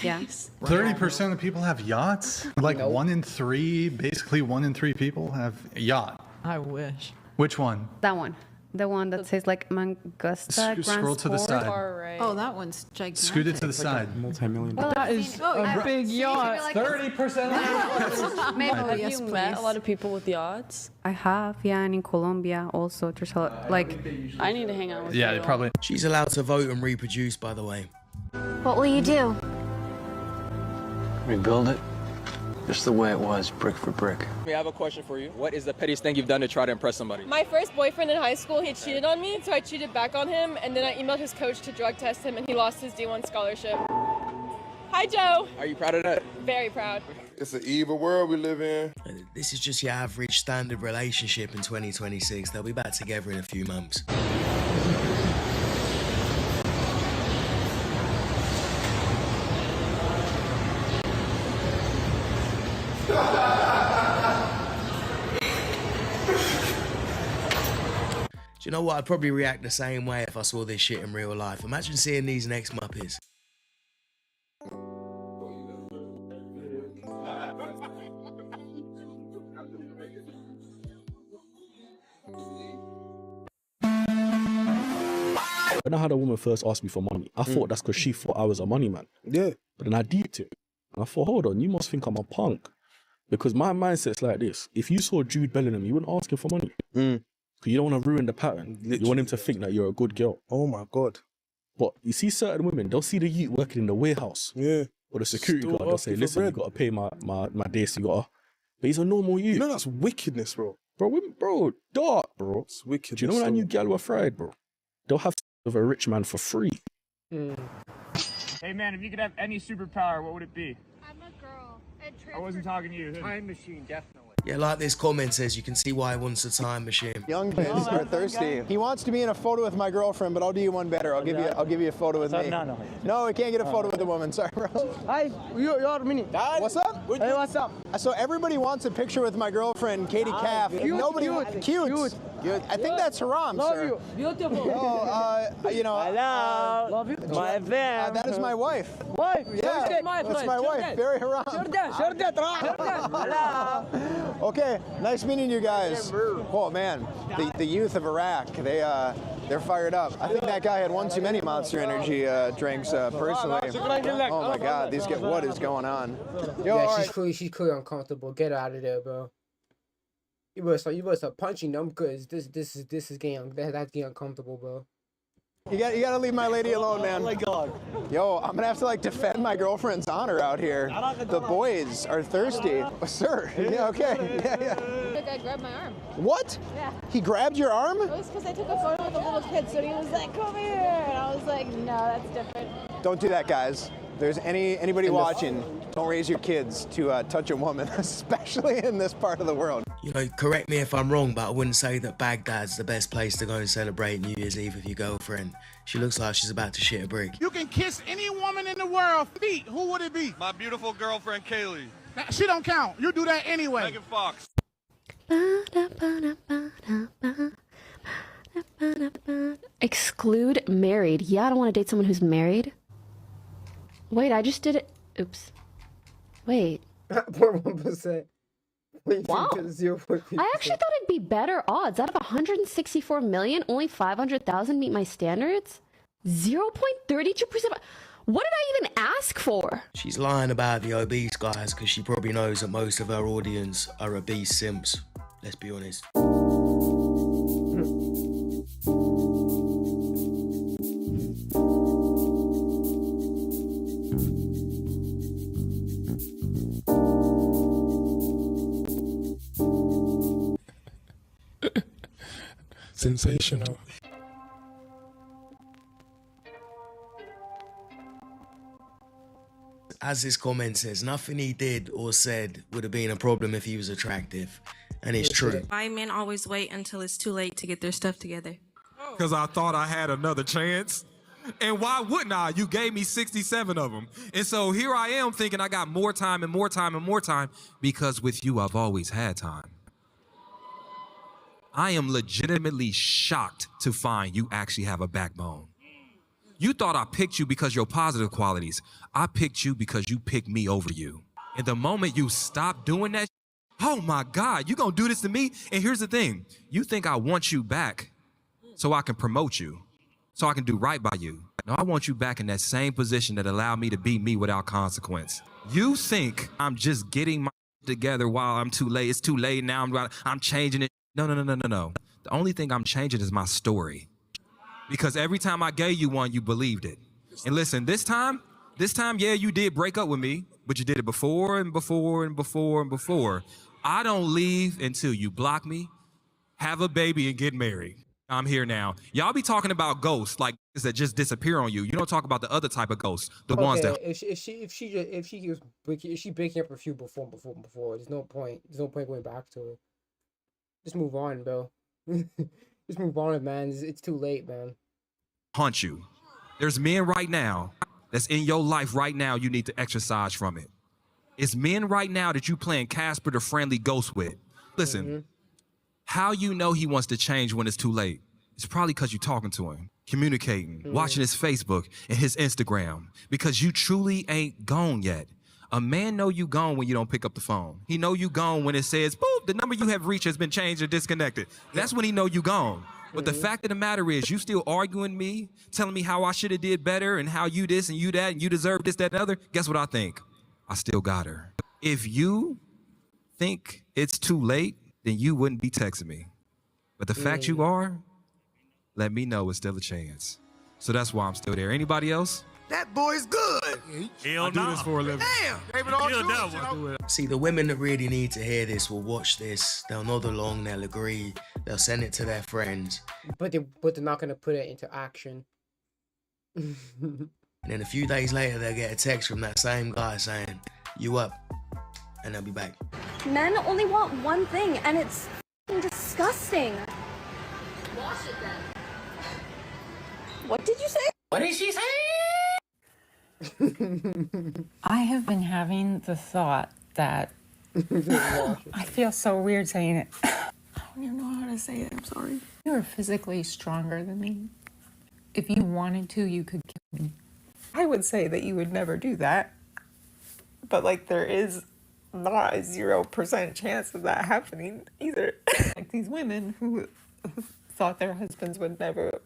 Yes. 30% of people have yachts? Like 1 in 3, basically 1 in 3 people have a yacht. I wish. Which one? That one. The one that says like Mangusta Grand Scroll to the Sport. side. Oh, that one's gigantic. Scoot it to the side. Multi-million. Well, that is a big yacht. 30%. Maybe. Have Yes, you met a please. lot of people with yachts? I have, yeah, and in Colombia also. There's a lot, like. I need to hang out with Yeah, you. they probably. She's allowed to vote and reproduce, by the way. What will you do? Rebuild it just the way it was, brick for brick. I have a question for you. What is the pettiest thing you've done to try to impress somebody? My first boyfriend in high school, he cheated on me, so I cheated back on him, and then I emailed his coach to drug test him, and he lost his D1 scholarship. Hi, Joe. Are you proud of that? Very proud. It's an evil world we live in. This is just your average standard relationship in 2026. They'll be back together in a few months. Do you know what? I'd probably react the same way if I saw this shit in real life. Imagine seeing these next Muppets. When I had a woman first ask me for money, I thought that's because she thought I was a money man. Yeah. But then I deeped it. And I thought, hold on, you must think I'm a punk. Because my mindset's like this. If you saw Jude Bellingham, you wouldn't ask him for money. Because you don't want to ruin the pattern. You want him to think that you're a good girl. Oh my God. But you see certain women, they'll see the youth working in the warehouse. Yeah. Or the security Still guard, they'll say, asking for listen, you bread. got to pay my days, you got to. But he's a normal youth. You know that's wickedness, bro. Bro, women, bro, dark, bro. It's wickedness. Do you know when that new gal were fried, bro? They'll have of a rich man for free. Hey man, if you could have any superpower, what would it be? I'm a girl. I wasn't talking to you. Time machine, definitely. Yeah, like this comment says, you can see why he wants a time machine. Young kids are thirsty. He wants to be in a photo with my girlfriend, but I'll do you one better. I'll give you a photo with me. No, we can't get a photo with a woman. Sorry, bro. Hi, you're Mini. What's up? Hey, what's up? So everybody wants a picture with my girlfriend, Katie Calf. Nobody cute. I think that's haram, sir. Beautiful. Oh, you know. Hello. Love you. My fam. That is my wife. Wife? Yeah, that's my wife, Barry Haram. Okay, nice meeting you guys. Oh man, the youth of Iraq, they're fired up. I think that guy had one too many Monster Energy drinks, personally. Oh my God, what is going on? Yo, yeah, she's clearly uncomfortable. Get out of there, bro. You better start punching them because this is getting that's getting uncomfortable, bro. You gotta leave my lady alone, man. Oh my God. Yo, I'm gonna have to like defend my girlfriend's honor out here. The boys are thirsty. Sir, yeah, okay. Yeah. The guy grabbed my arm. What? Yeah. He grabbed your arm? It was because I took a photo with a little kid, so he was like, come here. And I was like, no, that's different. Don't do that, guys. There's anybody watching, don't raise your kids to touch a woman, especially in this part of the world. You know, correct me if I'm wrong, but I wouldn't say that Baghdad's the best place to go and celebrate New Year's Eve with your girlfriend. She looks like she's about to shit a brick. You can kiss any woman in the world. Feet, who would it be? My beautiful girlfriend, Kaylee. She don't count. You do that anyway. Megan Fox. Exclude married. Yeah, I don't want to date someone who's married. Wait, I just did it. Oops. Wait. 0.1%. Wow. I actually thought it'd be better odds. Out of 164 million, only 500,000 meet my standards? 0.32%. What did I even ask for? She's lying about the obese guys because she probably knows that most of her audience are obese simps. Let's be honest. Sensational. As this comment says, nothing he did or said would have been a problem if he was attractive. And it's true. Why men always wait until it's too late to get their stuff together? Because I thought I had another chance. And why wouldn't I? You gave me 67 of them. And so here I am thinking I got more time and more time and more time because with you, I've always had time. I am legitimately shocked to find you actually have a backbone. You thought I picked you because your positive qualities. I picked you because you picked me over you. And the moment you stop doing that, oh my God, you gonna do this to me? And here's the thing, you think I want you back so I can promote you, so I can do right by you. No, I want you back in that same position that allowed me to be me without consequence. You think I'm just getting my together while I'm too late. It's too late now, I'm changing it. No. The only thing I'm changing is my story. Because every time I gave you one, you believed it. And listen, this time, yeah, you did break up with me, but you did it before and before and before and before. I don't leave until you block me, have a baby, and get married. I'm here now. Y'all be talking about ghosts like that just disappear on you. You don't talk about the other type of ghosts, the ones that. If she breaking up with you before, there's no point going back to her. Just move on, bro. Just move on, man. It's too late, man. Haunt you. There's men right now that's in your life right now. You need to exercise from it. It's men right now that you playing Casper the Friendly Ghost with. Listen, how you know he wants to change when it's too late? It's probably because you're talking to him, communicating, watching his Facebook and his Instagram, because you truly ain't gone yet. A man know you gone when you don't pick up the phone. He know you gone when it says, boop, the number you have reached has been changed or disconnected. That's when he know you gone. But the fact of the matter is, you still arguing me, telling me how I should have did better and how you this and you that and you deserve this, that, and other. Guess what I think? I still got her. If you think it's too late, then you wouldn't be texting me. But the fact you are, let me know it's still a chance. So that's why I'm still there. Anybody else? That boy's good. I do this for a living. Damn. See, the women that really need to hear this will watch this. They'll nod along. They'll agree. They'll send it to their friends. But they're not gonna put it into action. And then a few days later, they'll get a text from that same guy saying, "You up?" And they'll be back. Men only want one thing, and it's disgusting. Wash it then. What did you say? What did she say? I have been having the thought that I feel so weird saying it. I don't even know how to say it. I'm sorry. You're physically stronger than me. If you wanted to, you could kill me. I would say that you would never do that. But like there is not a 0% chance of that happening either. Like these women who thought their husbands would never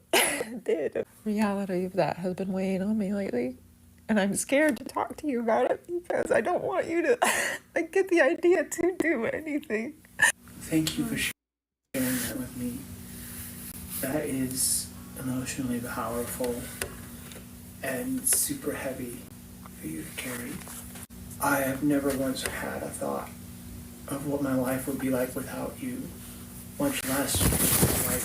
did. Reality of that has been weighing on me lately. And I'm scared to talk to you about it because I don't want you to like get the idea to do anything. Thank you for sharing that with me. That is emotionally powerful and super heavy for you to carry. I have never once had a thought of what my life would be like without you, much less what it would be like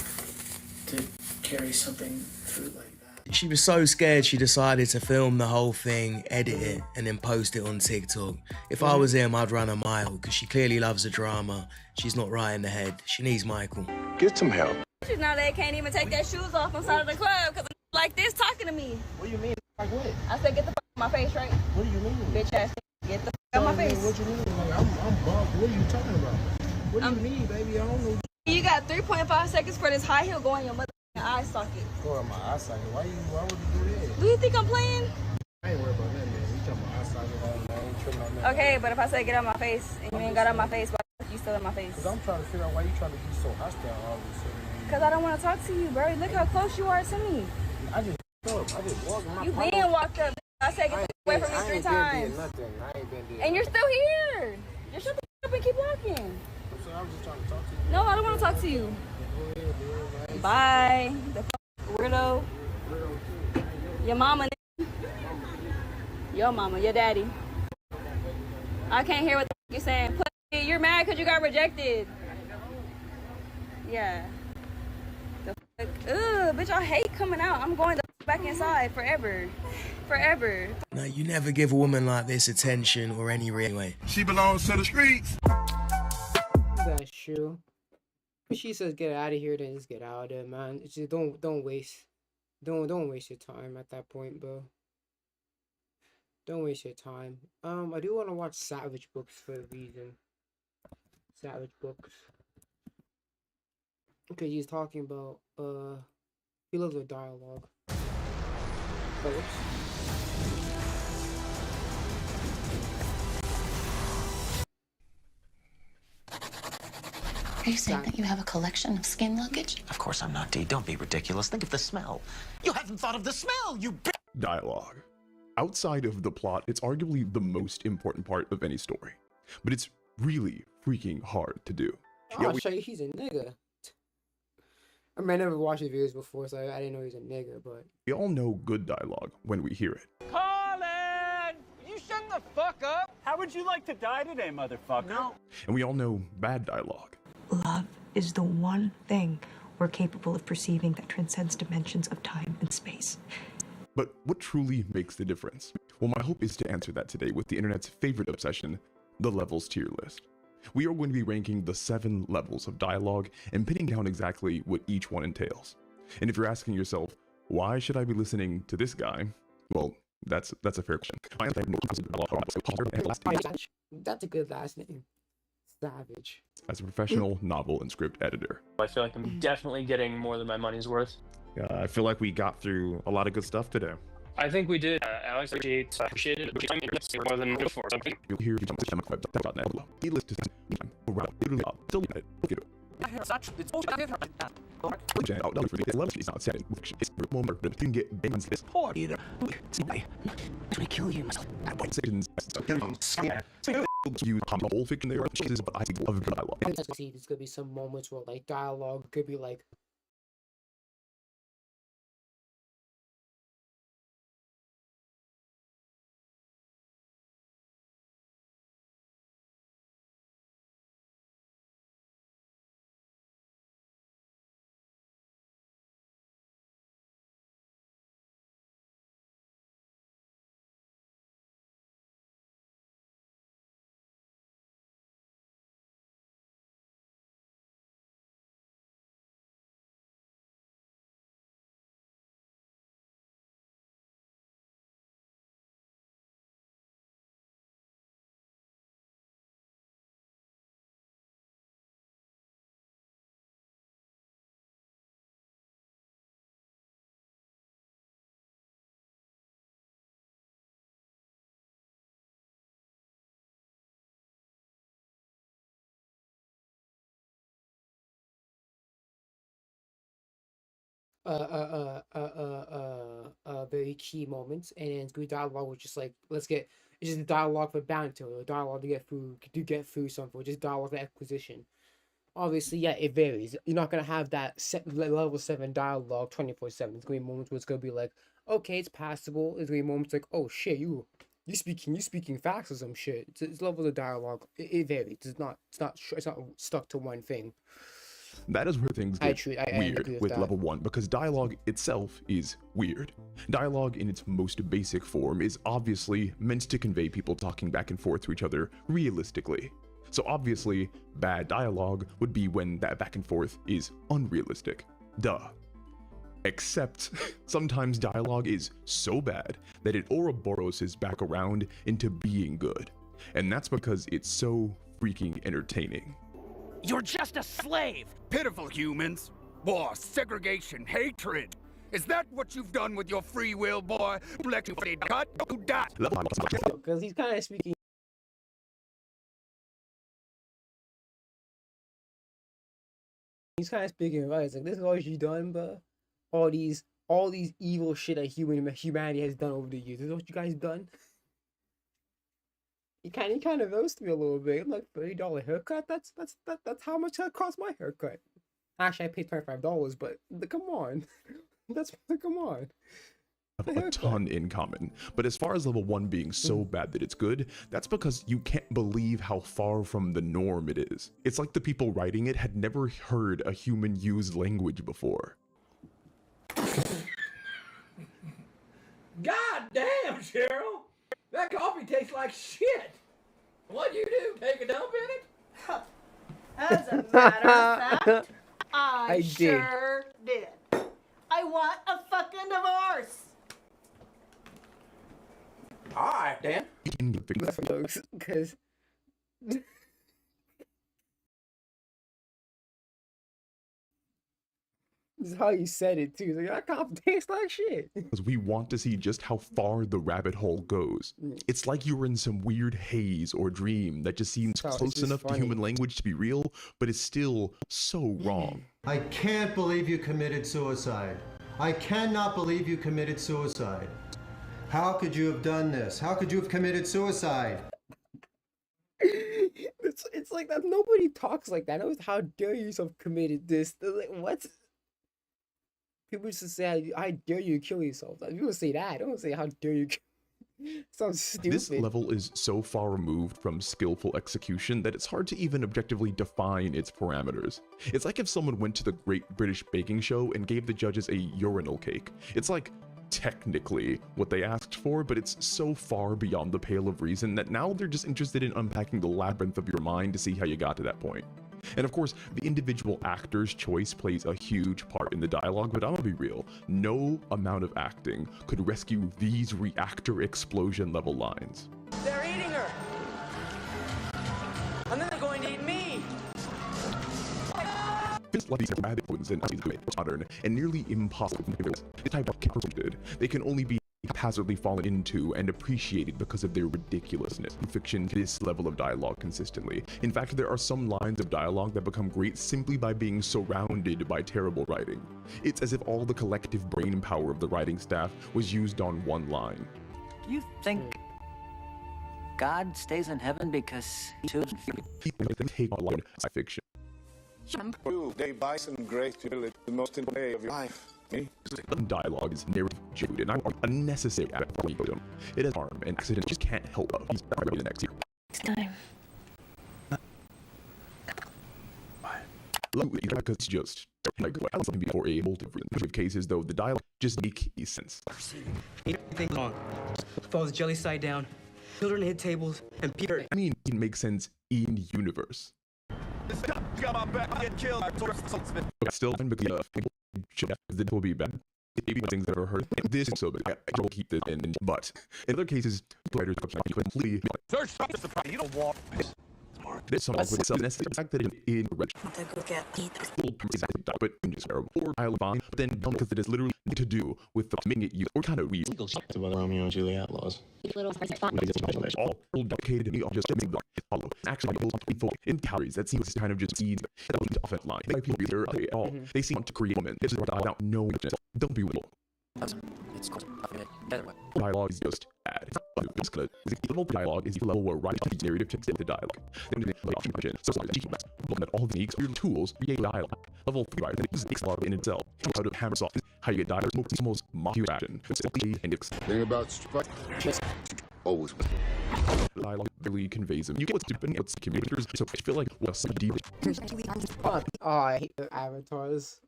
to carry something through like that. She was so scared she decided to film the whole thing, edit it, and then post it on TikTok. If I was him, I'd run a mile, because she clearly loves the drama. She's not right in the head. She needs Michael. Get some help. Now they can't even take their shoes off inside of the club because like this talking to me. What do you mean? Like what? I said, get the fuck out my face, right? What do you mean? Bitch ass, get the fuck out my face. What you mean? Like, I'm bugged. What are you talking about? What do you need, baby? I don't know. You got 3.5 seconds for this high heel going in your motherfucking eye socket. Go in my eye socket. Why would you do that? Do you think I'm playing? I ain't worried about nothing, man. You talking about eye socket? I ain't tripping on that. Okay, but if I say get out my face and you ain't got out my face, why the fuck you still in my face? Because I'm trying to figure out why you trying to be so hostile all of a sudden. Because I don't want to talk to you, bro. Look how close you are to me. I just walked. You been walked up. I said get the away from me 3 times. Nothing. I ain't been doing And you're still here. Just shut the up and keep walking. So I was just trying to talk to you. No, I don't want to talk to you. Bye. The weirdo. Your mama. Your mama. Your daddy. I can't hear what the you're saying. Pussy, you're mad because you got rejected. Yeah. The fuck? Ugh, bitch, I hate coming out. I'm going back inside forever. Forever. No, you never give a woman like this attention or any anyway. She belongs to the streets. That's true. If she says get out of here, then just get out of there, man. It's just don't waste your time at that point, bro. Don't waste your time. I do want to watch Savage Books for a reason. Savage Books. Okay, he's talking about he loves a dialogue. But Are you saying that you have a collection of skin luggage? Of course I'm not, Dee. Don't be ridiculous. Think of the smell. You haven't thought of the smell, you Dialogue. Outside of the plot, it's arguably the most important part of any story. But it's really freaking hard to do. I'll show you he's a nigga. I mean, I never watched his videos before, so I didn't know he was a nigga, but... We all know good dialogue when we hear it. Colin! You shut the fuck up! How would you like to die today, motherfucker? No. And we all know bad dialogue. Love is the one thing we're capable of perceiving that transcends dimensions of time and space. But what truly makes the difference? Well, my hope is to answer that today with the internet's favorite obsession, the levels tier list. We are going to be ranking the 7 levels of dialogue and pinning down exactly what each one entails. And if you're asking yourself, why should I be listening to this guy? Well, that's a fair question. That's a good last name. Savage. As a professional novel and script editor. I feel like I'm definitely getting more than my money's worth. I feel like we got through a lot of good stuff today. I think we did. Alex, appreciate it more than before. You'll hear web.net. Needless to say, literally still it. It's not setting fiction. It's more than you can get bands this poor either. To kill you. Use whole fiction there, but I love dialogue. There's gonna be some moments where like dialogue could be like very key moments, and then good dialogue was just like it's just a dialogue for banter, or dialogue to get through something, or just dialogue for exposition. Obviously, yeah, it varies. You're not gonna have that level 7 dialogue 24/7. It's gonna be moments where it's gonna be like, okay, it's passable. There's gonna be moments like, oh shit, you speaking facts or some shit. It's levels of dialogue. It varies. It's not stuck to one thing. That is where things get weird with level 1, because dialogue itself is weird. Dialogue in its most basic form is obviously meant to convey people talking back and forth to each other realistically. So obviously, bad dialogue would be when that back and forth is unrealistic. Duh. Except, sometimes dialogue is so bad that it Ouroboroses back around into being good. And that's because it's so freaking entertaining. You're just a slave! Pitiful humans. War, segregation, hatred. Is that what you've done with your free will, boy? Let you cut, you die. Because he's kind of speaking. He's kind of speaking about it's like, this is all you've done, bro. All these evil shit that humanity has done over the years. This is what you guys done. He kind of roasted me a little bit. Like $30 haircut. That's how much that cost my haircut. Actually, I paid $25, but come on, come on. Have a ton in common, but as far as level 1 being so bad that it's good, that's because you can't believe how far from the norm it is. It's like the people writing it had never heard a human use language before. God damn, Cheryl! That coffee tastes like shit! What'd you do, take a dump in it? As a matter of fact, I did. sure did. I want a fucking divorce! Alright then. Because this is how you said it too. Like, that coffee tastes like shit. Because we want to see just how far the rabbit hole goes. It's like you were in some weird haze or dream that just seems close enough to human language to be real, but is still so wrong. I can't believe you committed suicide. I cannot believe you committed suicide. How could you have done this? How could you have committed suicide? It's like that. Nobody talks like that. How dare you have committed this? They're like, what? People used to say, "I dare you kill yourself." People say that. Don't say, "How dare you?" Sounds stupid. This level is so far removed from skillful execution that it's hard to even objectively define its parameters. It's like if someone went to the Great British Baking Show and gave the judges a urinal cake. It's like technically what they asked for, but it's so far beyond the pale of reason that now they're just interested in unpacking the labyrinth of your mind to see how you got to that point. And of course, the individual actor's choice plays a huge part in the dialogue, but I'm gonna be real, no amount of acting could rescue these reactor explosion level lines. They're eating her! And then they're going to eat me! This love these rabbit ones and modern and nearly impossible to make the type of character they can only be haphazardly fallen into and appreciated because of their ridiculousness. Fiction this level of dialogue consistently. In fact, there are some lines of dialogue that become great simply by being surrounded by terrible writing. It's as if all the collective brain power of the writing staff was used on one line. You think God stays in heaven because he too take on line science fiction. You gave Bison grace to live the most important day of your life. Dialogue is narrative jade and I'm unnecessary at it. It is harm and accident just can't help but he's ready the next year. Next time. Because it's just like I was something before a multiple cases though the dialogue just make sense. Anything wrong. Falls jelly side down. Children hit tables and Peter. I mean it makes sense in universe. Got my back, get killed. Still because this will be bad. Maybe things I've ever heard. This is so bad. I will keep this in. But in other cases, writers completely. You don't want this. There's some with some necessary fact that it in but or I'll fine, but then because it is literally to do with the making it use or kind of weird. About Romeo and Juliet laws. All dedicated to me are just make them follow. Actually, goes on 24 in calories. That seems kind of just seeds the offense line. They people here at all. They seem to create women. This is what I don't know. Don't be willing. Dialogue is just bad. It's good. The level dialogue is the level where writing the narrative takes the dialogue. Then the option. So sorry, looking at all the unique tools, create dialogue. Level 3 writing is dialogue in itself. How to hammer soft. How you get dialogue. Most mock action. It's and it's Thing about just always. Dialogue really conveys them. You get what's stupid, what's communicators. So I feel like what's so deep. Oh, I hate the avatars.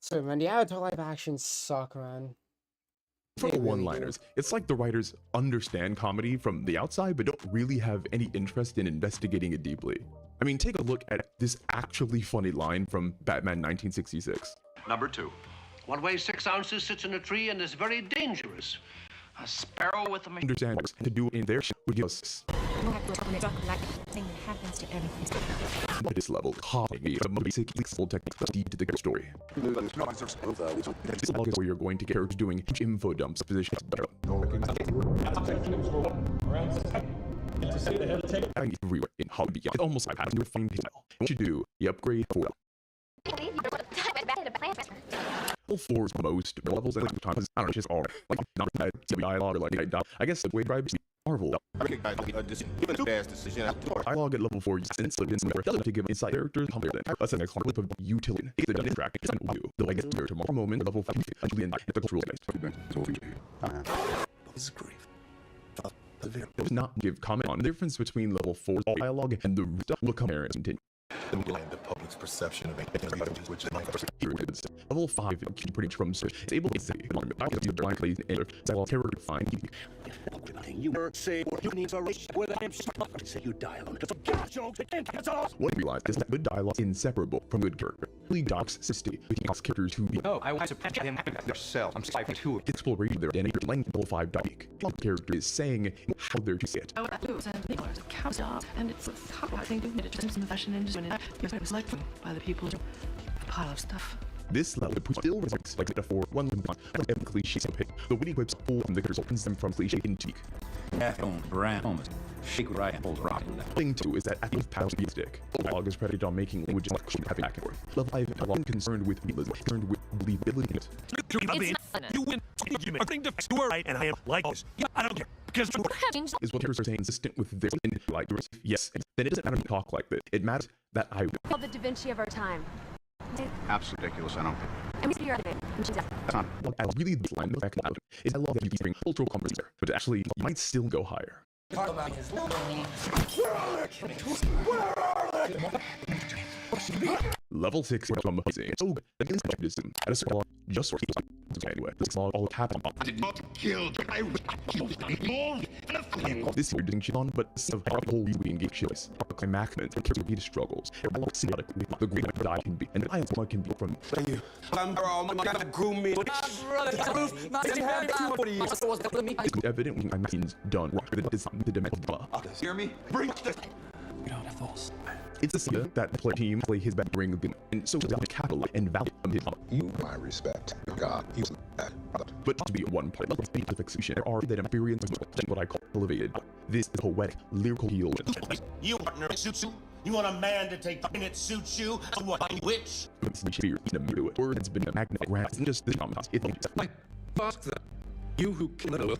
So man, the Avatar live actions suck, man. For the one-liners, it's like the writers understand comedy from the outside, but don't really have any interest in investigating it deeply. I mean, take a look at this actually funny line from Batman 1966. Number 2. What weighs 6 ounces sits in a tree and is very dangerous. A sparrow with a... Understand what to do in their shit would give us. Thing that happens to everything. At this level, hopping is the basic legal techniques deep to the story. This is where you're going to get characters doing info dumps positions better. Everywhere in Hobby, it's almost like having to find his style. What you do, you upgrade for level 4 is most levels and sometimes I don't know, just all like not bad dialogue or like I guess the way drives Marvel. Dialogue at level 4 is to give insight characters that's an clip of utility. It's the done track. It's not you. The like tomorrow moment level 5 and the cultural this is grief. Does not give comment on the difference between level 4 dialogue and the will come here and continue. The public's perception of which is level 5 pretty trumps it's able to say character find You were saying you need a race with him. Say you die alone. Forget jokes and it's all. What we realize is that good dialogue is inseparable from good character. League toxicity between us characters who I want to pet him themselves. I'm 5'2". exploration of their identity length 5 week. The character is saying how they're to say it. And it's I think it just in the fashion industry and it's selected by the people. A pile of stuff. This level still reflects like metaphor one cliche pick. The witty quips pull from the characters opens them from cliche into peak. Thing two is that at the paddle speed stick. Dialogue is predicated on making languages like having back and forth. Level 5 is long concerned with realism, concerned with believability in it. You win. I think you were right, and I am like this. I don't care. Because is what characters are saying consistent with their like yes. Then it doesn't matter to talk like this. It matters that I Called the Da Vinci of our time. Absolutely ridiculous. I don't. That's not what I really dislike the fact about it is I love that you bring cultural conversation, but actually you might still go higher. Level 6 is amazing. So good. The instant at a small just sort of anyway. This small all happen. I did not kill. I killed. This year didn't on, but some whole we engage choice. Climacment and character beat struggles. Symbiotically, the great die can be, and the iron can be from. Thank you. I'm gonna groom me. It's evident when I'm means done right. The design, the dimension. Hear me? Bring this. We don't have false. It's a scene that the play team play his back ring again, and so does the capital and value of his You my respect. God, he's that. But to be one part of the execution, there are that experience what I call elevated. This is poetic, lyrical heal. You partner it suits you. You want a man to take and it suits you. What which? It's the fear in the middle. Word has been a magnet grant. It's just the comments. It's like ask that. You who kill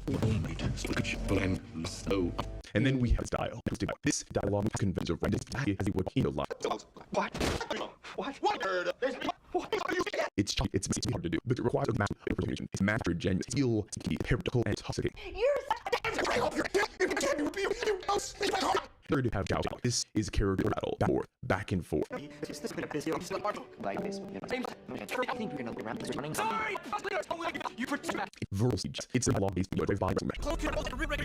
speech, but I'm so. And then we have style. This dialogue conveys a right as he would heal life. What? It's hard to do, but it requires a massive preparation. It's mastered, genuine, skill, heretical, and toxic. Third to have Zhao. This is character battle, back and forth. Versus, it's a law based motive by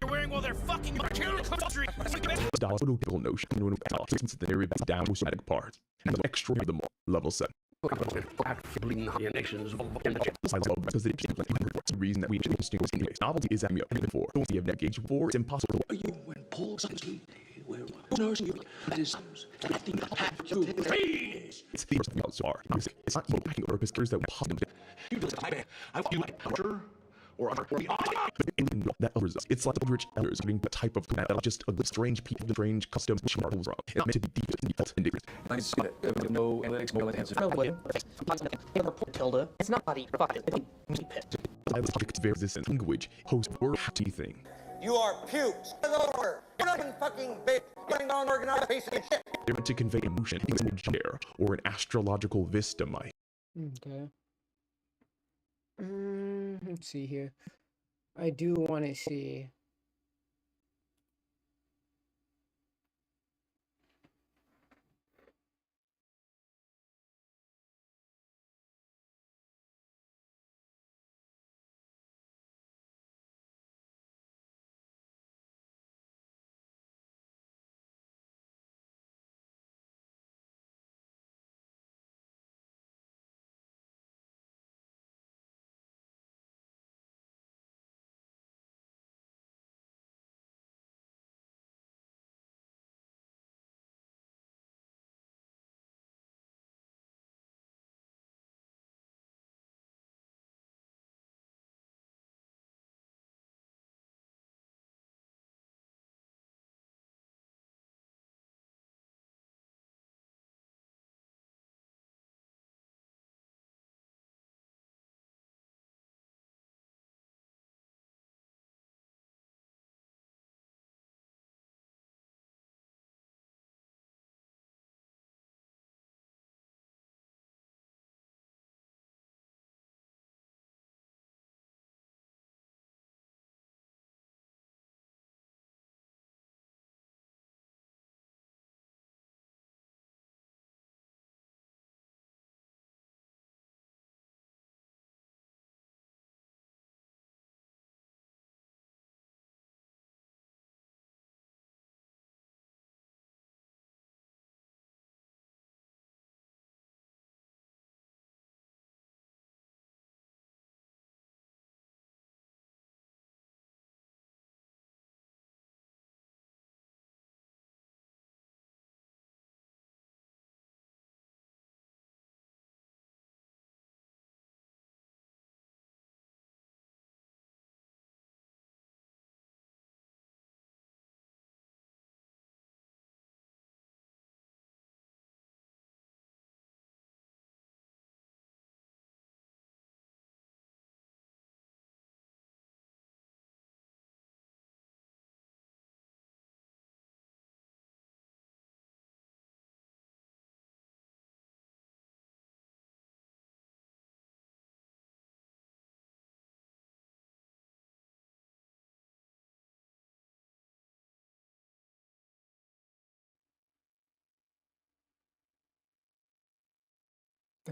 You're wearing while they're fucking style typical notion since the area down with static parts. And the extra the more level 7. Because the reason that we distinguish novelty is that we are before. Don't see if that gauge war is impossible. You when Paul something nursing you that is it's the first are. It's not even backing purpose cares that we possibly you do I want you like culture or that others it's like rich elders getting the type of that just a strange people strange customs marvels wrong. It's meant to be deep and different. I see it. No analytics, no answer. Tilda. It's not body provided. I was like very resistant language host word thing. You are pukes. Over. You're not even fucking big. Getting on organized piece of shit. They're meant to convey emotion, a chair, or an astrological vista might. Okay. Let's see here. I do want to see.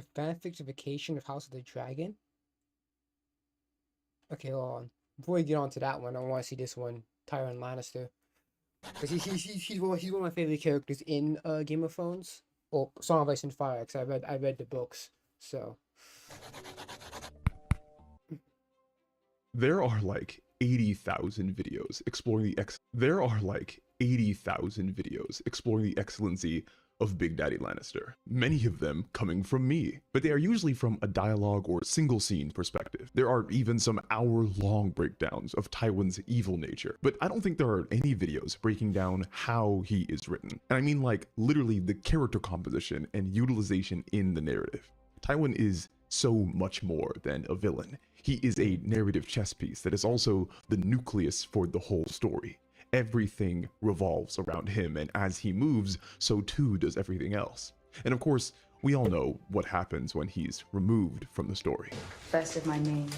a fanfictification of House of the Dragon? Okay, hold on. Before we get on to that one, I want to see this one, Tyrion Lannister. Because he's one of my favorite characters in Game of Thrones. Or Song of Ice and Fire, because I read the books. So There are like 80,000 videos exploring the excellency of Big Daddy Lannister, many of them coming from me, but they are usually from a dialogue or single scene perspective. There are even some hour-long breakdowns of Tywin's evil nature, but I don't think there are any videos breaking down how he is written. And I mean like literally the character composition and utilization in the narrative. Tywin is so much more than a villain. He is a narrative chess piece that is also the nucleus for the whole story. Everything revolves around him, and as he moves, so too does everything else. And of course, we all know what happens when he's removed from the story. First of my name,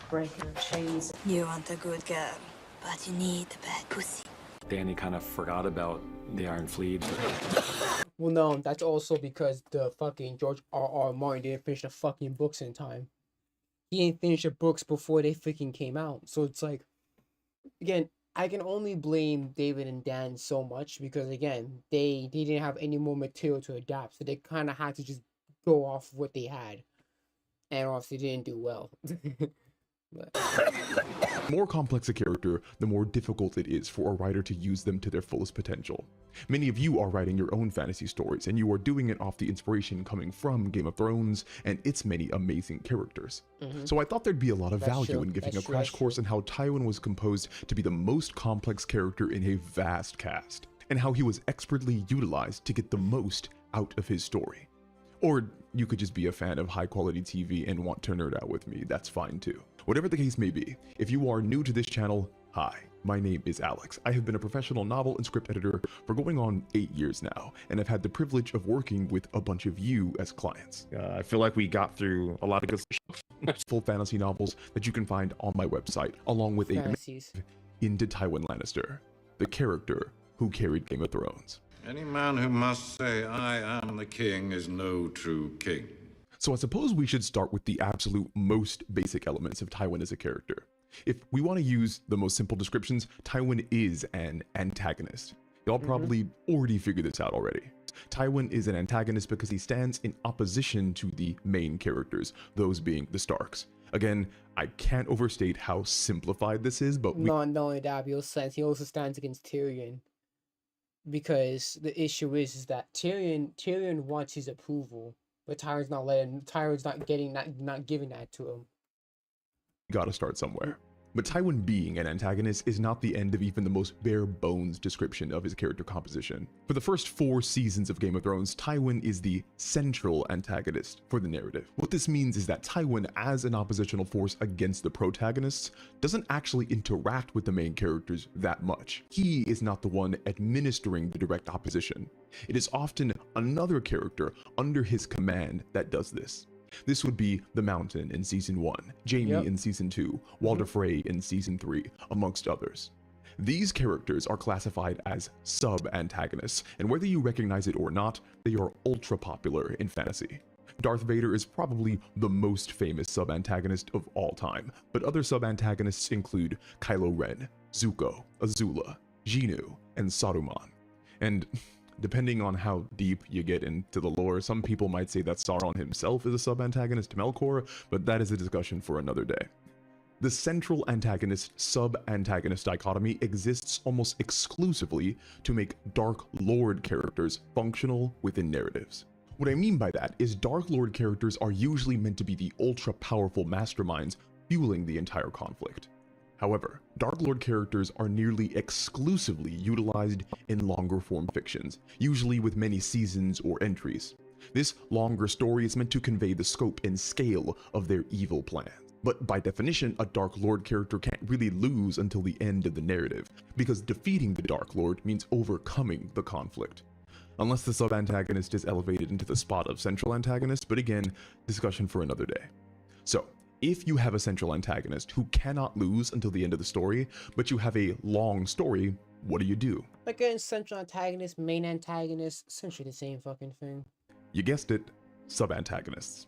breaker of chains. You want a good girl, but you need the bad pussy. Danny kind of forgot about the Iron Fleet. well, no, that's also because the fucking George R.R. Martin didn't finish the fucking books in time. He didn't finish the books before they freaking came out. So it's like, again, I can only blame David and Dan so much because, again, they didn't have any more material to adapt. So they kind of had to just go off what they had. And obviously didn't do well. The more complex a character, the more difficult it is for a writer to use them to their fullest potential. Many of you are writing your own fantasy stories, and you are doing it off the inspiration coming from Game of Thrones and its many amazing characters. So I thought there'd be a lot of value in giving a crash course on how Tywin was composed to be the most complex character in a vast cast, and how he was expertly utilized to get the most out of his story. Or you could just be a fan of high quality TV and want to nerd out with me, that's fine too. Whatever the case may be, if you are new to this channel, hi, my name is Alex. I have been a professional novel and script editor for going on 8 years now, and I've had the privilege of working with a bunch of you as clients. I feel like we got through a lot of good full fantasy novels that you can find on my website, along with Fantasies. into Tywin Lannister, the character who carried Game of Thrones. Any man who must say, I am the king, is no true king. So I suppose we should start with the absolute most basic elements of Tywin as a character. If we want to use the most simple descriptions, Tywin is an antagonist. Y'all probably already figured this out already. Tywin is an antagonist because he stands in opposition to the main characters, those being the Starks. Again, I can't overstate how simplified this is, but not only that, he also stands against Tyrion. Because the issue is that Tyrion wants his approval, but Tyrion's not giving that to him. Gotta start somewhere. But Tywin being an antagonist is not the end of even the most bare bones description of his character composition. For the first 4 seasons of Game of Thrones, Tywin is the central antagonist for the narrative. What this means is that Tywin, as an oppositional force against the protagonists, doesn't actually interact with the main characters that much. He is not the one administering the direct opposition. It is often another character under his command that does this. This would be the Mountain in Season 1, Jaime in Season 2, Walder Frey in Season 3, amongst others. These characters are classified as sub-antagonists, and whether you recognize it or not, they are ultra popular in fantasy. Darth Vader is probably the most famous sub-antagonist of all time, but other sub-antagonists include Kylo Ren, Zuko, Azula, Jinnu, and Saruman. And depending on how deep you get into the lore, some people might say that Sauron himself is a sub-antagonist to Melkor, but that is a discussion for another day. The central antagonist-sub-antagonist dichotomy exists almost exclusively to make Dark Lord characters functional within narratives. What I mean by that is Dark Lord characters are usually meant to be the ultra-powerful masterminds fueling the entire conflict. However, Dark Lord characters are nearly exclusively utilized in longer form fictions, usually with many seasons or entries. This longer story is meant to convey the scope and scale of their evil plans. But by definition, a Dark Lord character can't really lose until the end of the narrative, because defeating the Dark Lord means overcoming the conflict. Unless the sub-antagonist is elevated into the spot of central antagonist, but again, discussion for another day. So, if you have a central antagonist who cannot lose until the end of the story, but you have a long story, what do? Again, central antagonist, main antagonist, essentially the same fucking thing. You guessed it, Sub-antagonists.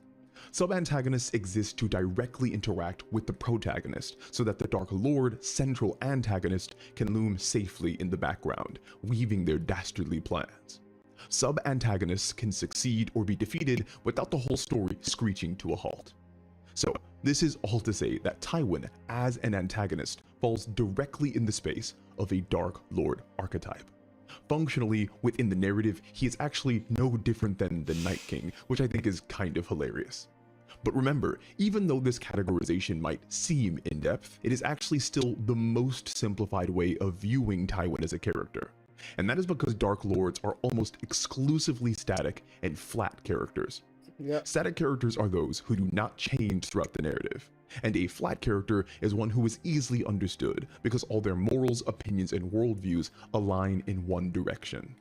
Sub-antagonists exist to directly interact with the protagonist so that the Dark Lord central antagonist can loom safely in the background, weaving their dastardly plans. Sub-antagonists can succeed or be defeated without the whole story screeching to a halt. So, this is all to say that Tywin, as an antagonist, falls directly in the space of a Dark Lord archetype. Functionally, within the narrative, he is actually no different than the Night King, which I think is kind of hilarious. But remember, even though this categorization might seem in-depth, it is actually still the most simplified way of viewing Tywin as a character. And that is because Dark Lords are almost exclusively static and flat characters. Yep. Static characters are those who do not change throughout the narrative, and a flat character is one who is easily understood because all their morals, opinions, and worldviews align in one direction.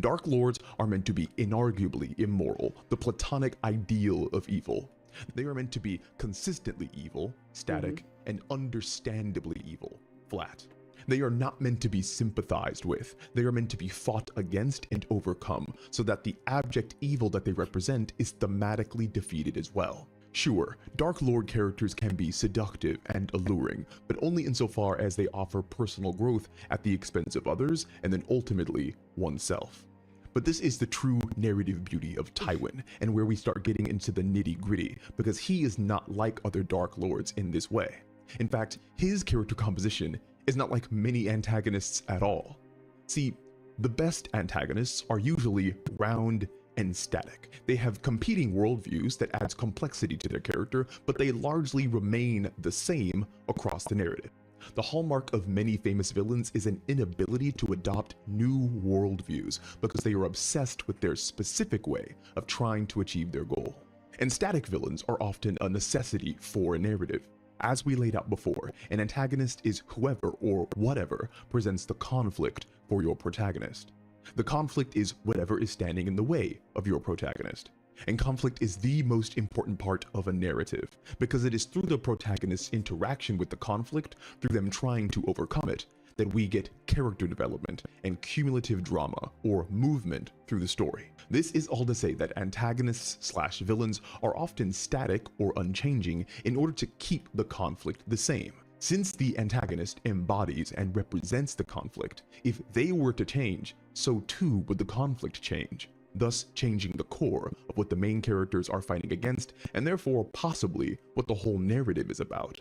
Dark Lords are meant to be inarguably immoral, the platonic ideal of evil. They are meant to be consistently evil, static, and understandably evil, flat. They are not meant to be sympathized with, they are meant to be fought against and overcome, so that the abject evil that they represent is thematically defeated as well. Sure, Dark Lord characters can be seductive and alluring, but only insofar as they offer personal growth at the expense of others, and then ultimately, oneself. But this is the true narrative beauty of Tywin, and where we start getting into the nitty-gritty, because he is not like other Dark Lords in this way. In fact, his character composition is not like many antagonists at all. See, the best antagonists are usually round and static. They have competing worldviews that adds complexity to their character, but they largely remain the same across the narrative. The hallmark of many famous villains is an inability to adopt new worldviews because they are obsessed with their specific way of trying to achieve their goal. And static villains are often a necessity for a narrative. As we laid out before, an antagonist is whoever or whatever presents the conflict for your protagonist. The conflict is whatever is standing in the way of your protagonist. And conflict is the most important part of a narrative, because it is through the protagonist's interaction with the conflict, through them trying to overcome it, that we get character development and cumulative drama or movement through the story. This is all to say that antagonists/villains are often static or unchanging in order to keep the conflict the same. Since the antagonist embodies and represents the conflict, if they were to change, so too would the conflict change, thus changing the core of what the main characters are fighting against, and therefore possibly what the whole narrative is about.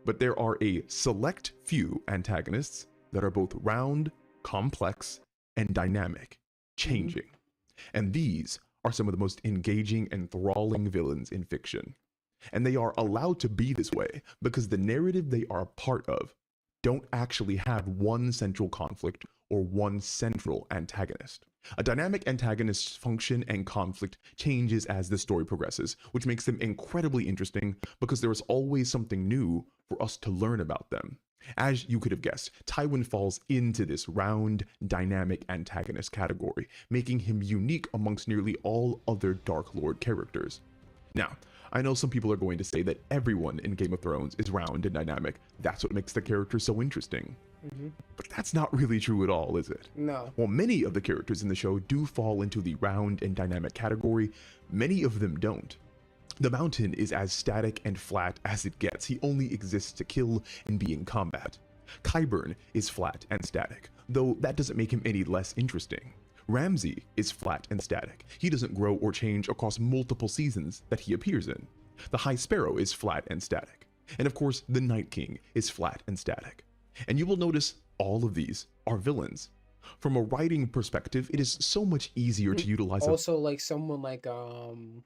But there are a select few antagonists that are both round, complex, and dynamic, changing. And these are some of the most engaging and enthralling villains in fiction. And they are allowed to be this way because the narrative they are a part of don't actually have one central conflict or one central antagonist. A dynamic antagonist's function and conflict changes as the story progresses, which makes them incredibly interesting because there is always something new for us to learn about them. As you could have guessed, Tywin falls into this round, dynamic antagonist category, making him unique amongst nearly all other Dark Lord characters. Now, I know some people are going to say that everyone in Game of Thrones is round and dynamic. That's what makes the character so interesting. But that's not really true at all, is it? No. While many of the characters in the show do fall into the round and dynamic category, many of them don't. The Mountain is as static and flat as it gets. He only exists to kill and be in combat. Qyburn is flat and static, though that doesn't make him any less interesting. Ramsay is flat and static. He doesn't grow or change across multiple seasons that he appears in. The High Sparrow is flat and static. And of course, the Night King is flat and static. And you will notice all of these are villains. From a writing perspective, it is so much easier to utilize also like someone like Euron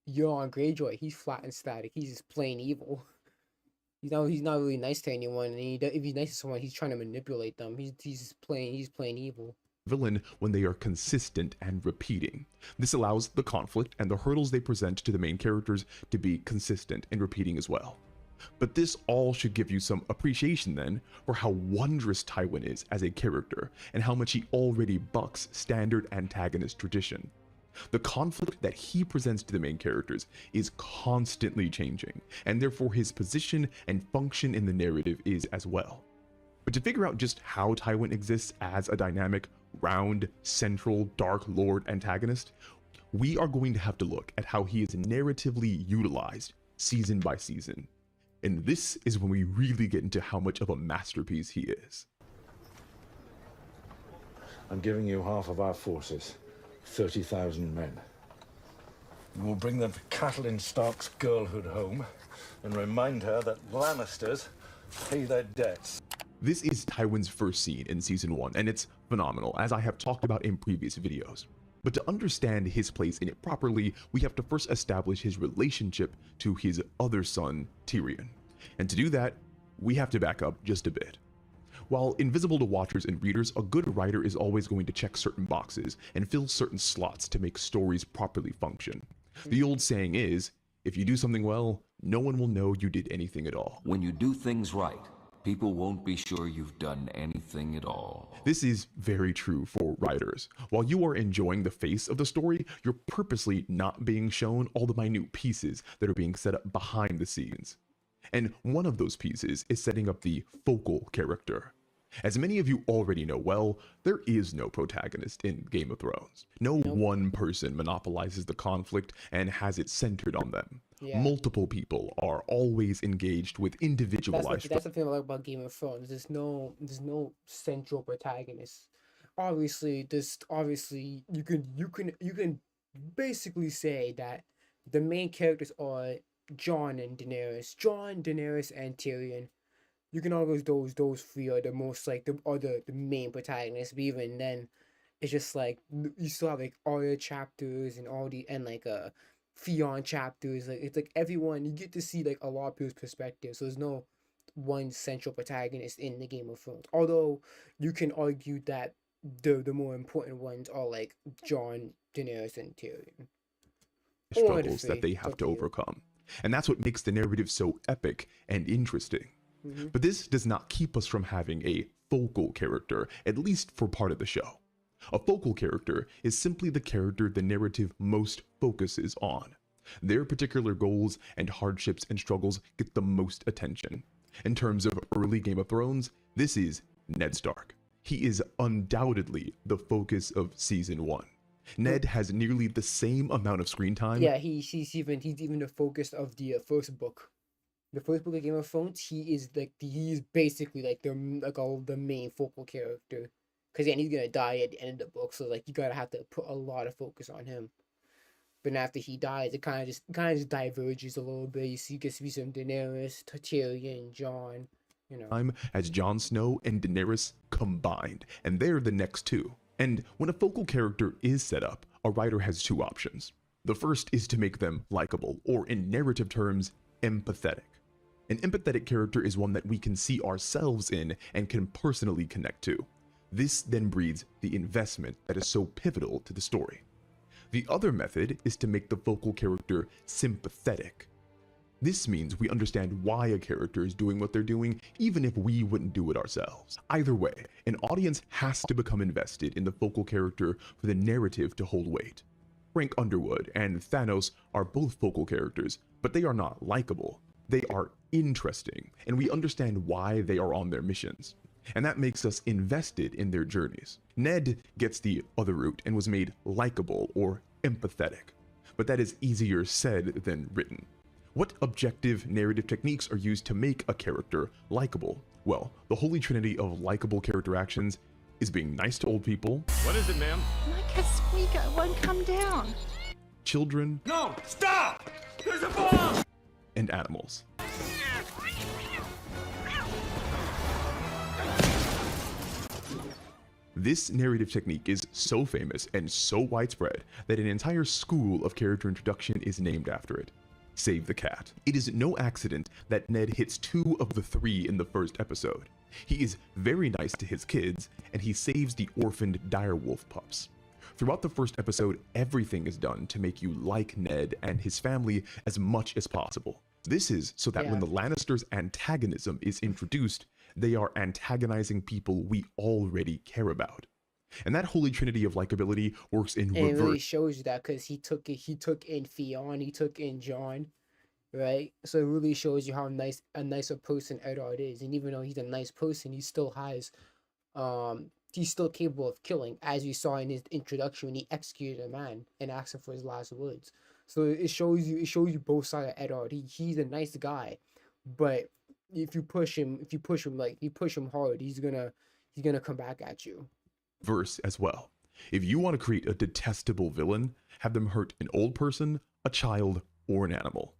Greyjoy. He's flat and static. He's just plain evil. He's not really nice to anyone, and if he's nice to someone, he's trying to manipulate them. He's plain evil. Villain when they are consistent and repeating. This allows the conflict and the hurdles they present to the main characters to be consistent and repeating as well. But this all should give you some appreciation then for how wondrous Tywin is as a character and how much he already bucks standard antagonist tradition. The conflict that he presents to the main characters is constantly changing, and therefore his position and function in the narrative is as well. But to figure out just how Tywin exists as a dynamic, round, central, Dark Lord antagonist, we are going to have to look at how he is narratively utilized season by season. And this is when we really get into how much of a masterpiece he is. I'm giving you half of our forces, 30,000 men. We'll bring them to Catelyn Stark's girlhood home and remind her that Lannisters pay their debts. This is Tywin's first scene in season 1, and it's phenomenal, as I have talked about in previous videos. But to understand his place in it properly, we have to first establish his relationship to his other son, Tyrion. And to do that, we have to back up just a bit. While invisible to watchers and readers, a good writer is always going to check certain boxes and fill certain slots to make stories properly function. The old saying is, if you do something well, no one will know you did anything at all. When you do things right, people won't be sure you've done anything at all. This is very true for writers. While you are enjoying the face of the story, you're purposely not being shown all the minute pieces that are being set up behind the scenes. And one of those pieces is setting up the focal character. As many of you already know well, there is no protagonist in Game of Thrones. No one person monopolizes the conflict and has it centered on them. Yeah. Multiple people are always engaged with individualized. That's the thing I like about Game of Thrones. There's no central protagonist. Obviously, you can basically say that the main characters are Jon and Daenerys. Jon, Daenerys, and Tyrion. You can always those three are the most like the main protagonists. But even then, it's just like you still have like Arya chapters and like Theon chapters. Like it's like everyone, you get to see like a lot of people's perspective. So there's no one central protagonist in the Game of Thrones. Although you can argue that the more important ones are like Jon, Daenerys, and Tyrion. Struggles that they have to overcome. And that's what makes the narrative so epic and interesting. But this does not keep us from having a focal character, at least for part of the show. A focal character is simply the character the narrative most focuses on. Their particular goals and hardships and struggles get the most attention. In terms of early Game of Thrones, this is Ned Stark. He is undoubtedly the focus of season 1. Ned has nearly the same amount of screen time. Yeah, he's even the focus of the first book. The first book of Game of Thrones, he's basically like the main focal character, because then he's gonna die at the end of the book. So like you gotta have to put a lot of focus on him. But after he dies, it kind of just diverges a little bit. You get to see some Daenerys, Tyrion, Jon. As Jon Snow and Daenerys combined, and they're the next two. And when a focal character is set up, a writer has two options. The first is to make them likable, or in narrative terms, empathetic. An empathetic character is one that we can see ourselves in and can personally connect to. This then breeds the investment that is so pivotal to the story. The other method is to make the focal character sympathetic. This means we understand why a character is doing what they're doing, even if we wouldn't do it ourselves. Either way, an audience has to become invested in the focal character for the narrative to hold weight. Frank Underwood and Thanos are both focal characters, but they are not likable. They are interesting, and we understand why they are on their missions. And that makes us invested in their journeys. Ned gets the other route and was made likable or empathetic, but that is easier said than written. What objective narrative techniques are used to make a character likable? Well, the holy trinity of likable character actions is being nice to old people. What is it, ma'am? Like a squeaker, it won't come down. Children. No! Stop! There's a bomb! And animals. This narrative technique is so famous and so widespread that an entire school of character introduction is named after it. Save the cat. It is no accident that Ned hits 2 of the 3 in the first episode. He is very nice to his kids, and he saves the orphaned direwolf pups. Throughout the first episode, everything is done to make you like Ned and his family as much as possible. This is so that when the Lannisters' antagonism is introduced, they are antagonizing people we already care about. And that holy trinity of likability works in reverse. It really shows you that because he took in Theon, he took in Jon, right? So it really shows you how a nicer person Eddard is. And even though he's a nice person, he still has he's still capable of killing, as you saw in his introduction when he executed a man and asked him for his last words. So it shows you both sides of Eddard. He's a nice guy, but if you push him hard, he's gonna come back at you. Verse as well. If you want to create a detestable villain, have them hurt an old person, a child, or an animal.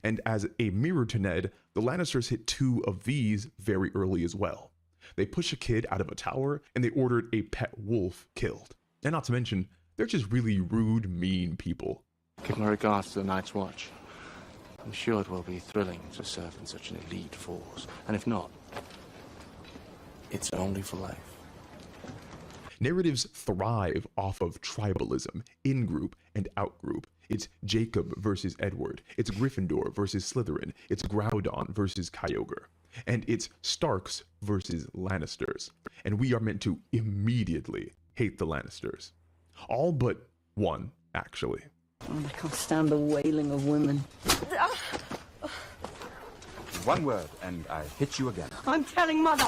And as a mirror to Ned, the Lannisters hit 2 of these very early as well. They push a kid out of a tower, and they ordered a pet wolf killed. And not to mention, they're just really rude, mean people. Give my regards to the Night's Watch. I'm sure it will be thrilling to serve in such an elite force. And if not, it's only for life. Narratives thrive off of tribalism, in-group and out-group. It's Jacob versus Edward. It's Gryffindor versus Slytherin. It's Groudon versus Kyogre. And it's Starks versus Lannisters. And we are meant to immediately hate the Lannisters. All but one, actually. Oh, I can't stand the wailing of women. One word, and I hit you again. I'm telling Mother.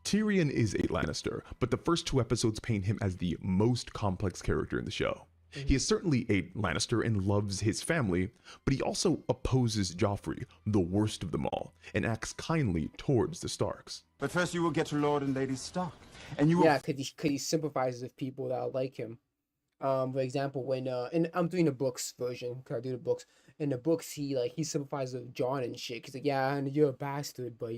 Tyrion is a Lannister, but the first 2 episodes paint him as the most complex character in the show. He is certainly a Lannister and loves his family, but he also opposes Joffrey, the worst of them all, and acts kindly towards the Starks. But first you will get to Lord and Lady Stark, and you will... Yeah, because he sympathizes with people that like him. For example, when and I'm doing the books version, because I do the books. In the books, he sympathizes with Jon and shit. He's like, yeah, and you're a bastard, but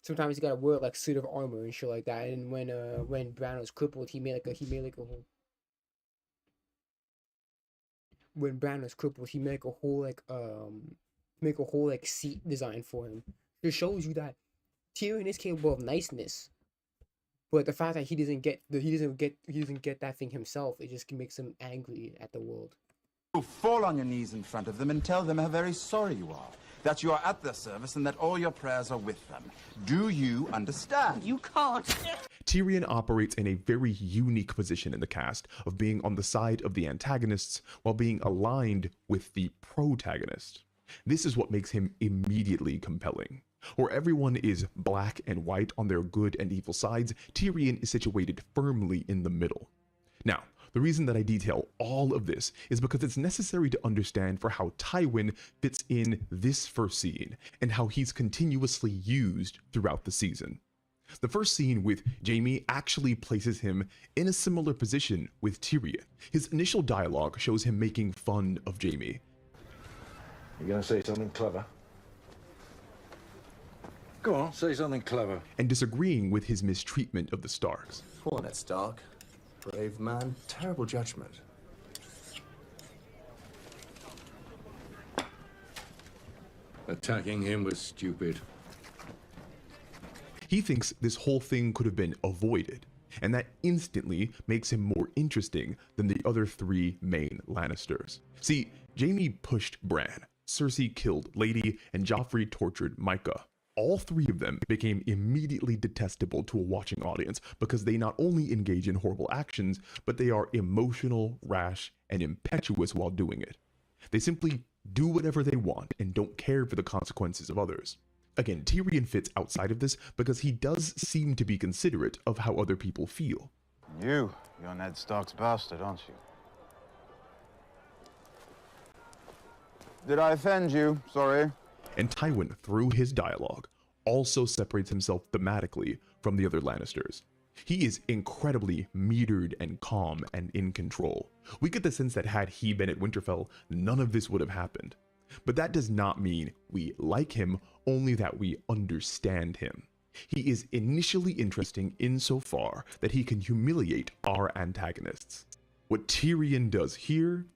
sometimes you gotta wear like suit of armor and shit like that. And when Bran was crippled, he made a whole. When Bran was crippled, he made a whole seat design for him. It shows you that Tyrion is capable of niceness, but the fact that he doesn't get that thing himself, it just makes him angry at the world. You fall on your knees in front of them and tell them how very sorry you are, that you are at their service and that all your prayers are with them. Do you understand? You can't. Tyrion operates in a very unique position in the cast of being on the side of the antagonists while being aligned with the protagonist. This is what makes him immediately compelling. Where everyone is black and white on their good and evil sides, Tyrion is situated firmly in the middle. Now, the reason that I detail all of this is because it's necessary to understand for how Tywin fits in this first scene and how he's continuously used throughout the season. The first scene with Jaime actually places him in a similar position with Tyrion. His initial dialogue shows him making fun of Jaime. You gonna say something clever? Go on, say something clever. And disagreeing with his mistreatment of the Starks. Poor Ned Stark. Brave man, terrible judgment. Attacking him was stupid. He thinks this whole thing could have been avoided, and that instantly makes him more interesting than the other 3 main Lannisters. See, Jaime pushed Bran, Cersei killed Lady, and Joffrey tortured Micah. All 3 of them became immediately detestable to a watching audience because they not only engage in horrible actions, but they are emotional, rash, and impetuous while doing it. They simply do whatever they want and don't care for the consequences of others. Again, Tyrion fits outside of this because he does seem to be considerate of how other people feel. You're Ned Stark's bastard, aren't you? Did I offend you? Sorry. And Tywin, through his dialogue, also separates himself thematically from the other Lannisters. He is incredibly metered and calm and in control. We get the sense that had he been at Winterfell, none of this would have happened. But that does not mean we like him, only that we understand him. He is initially interesting insofar that he can humiliate our antagonists. What Tyrion does here...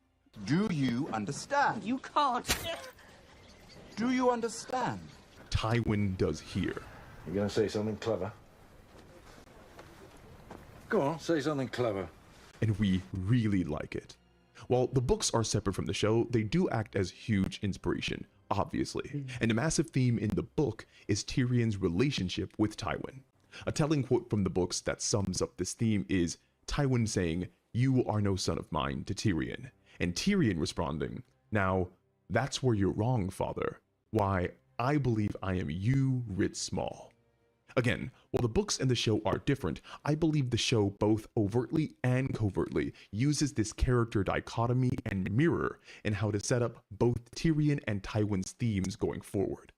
Do you understand? You can't. Do you understand? Tywin does here. You gonna say something clever? Go on, say something clever. And we really like it. While the books are separate from the show, they do act as huge inspiration, obviously. And a massive theme in the book is Tyrion's relationship with Tywin. A telling quote from the books that sums up this theme is Tywin saying, "You are no son of mine," to Tyrion. And Tyrion responding, "Now, that's where you're wrong, father. Why, I believe I am you writ small." Again, while the books and the show are different, I believe the show both overtly and covertly uses this character dichotomy and mirror in how to set up both Tyrion and Tywin's themes going forward.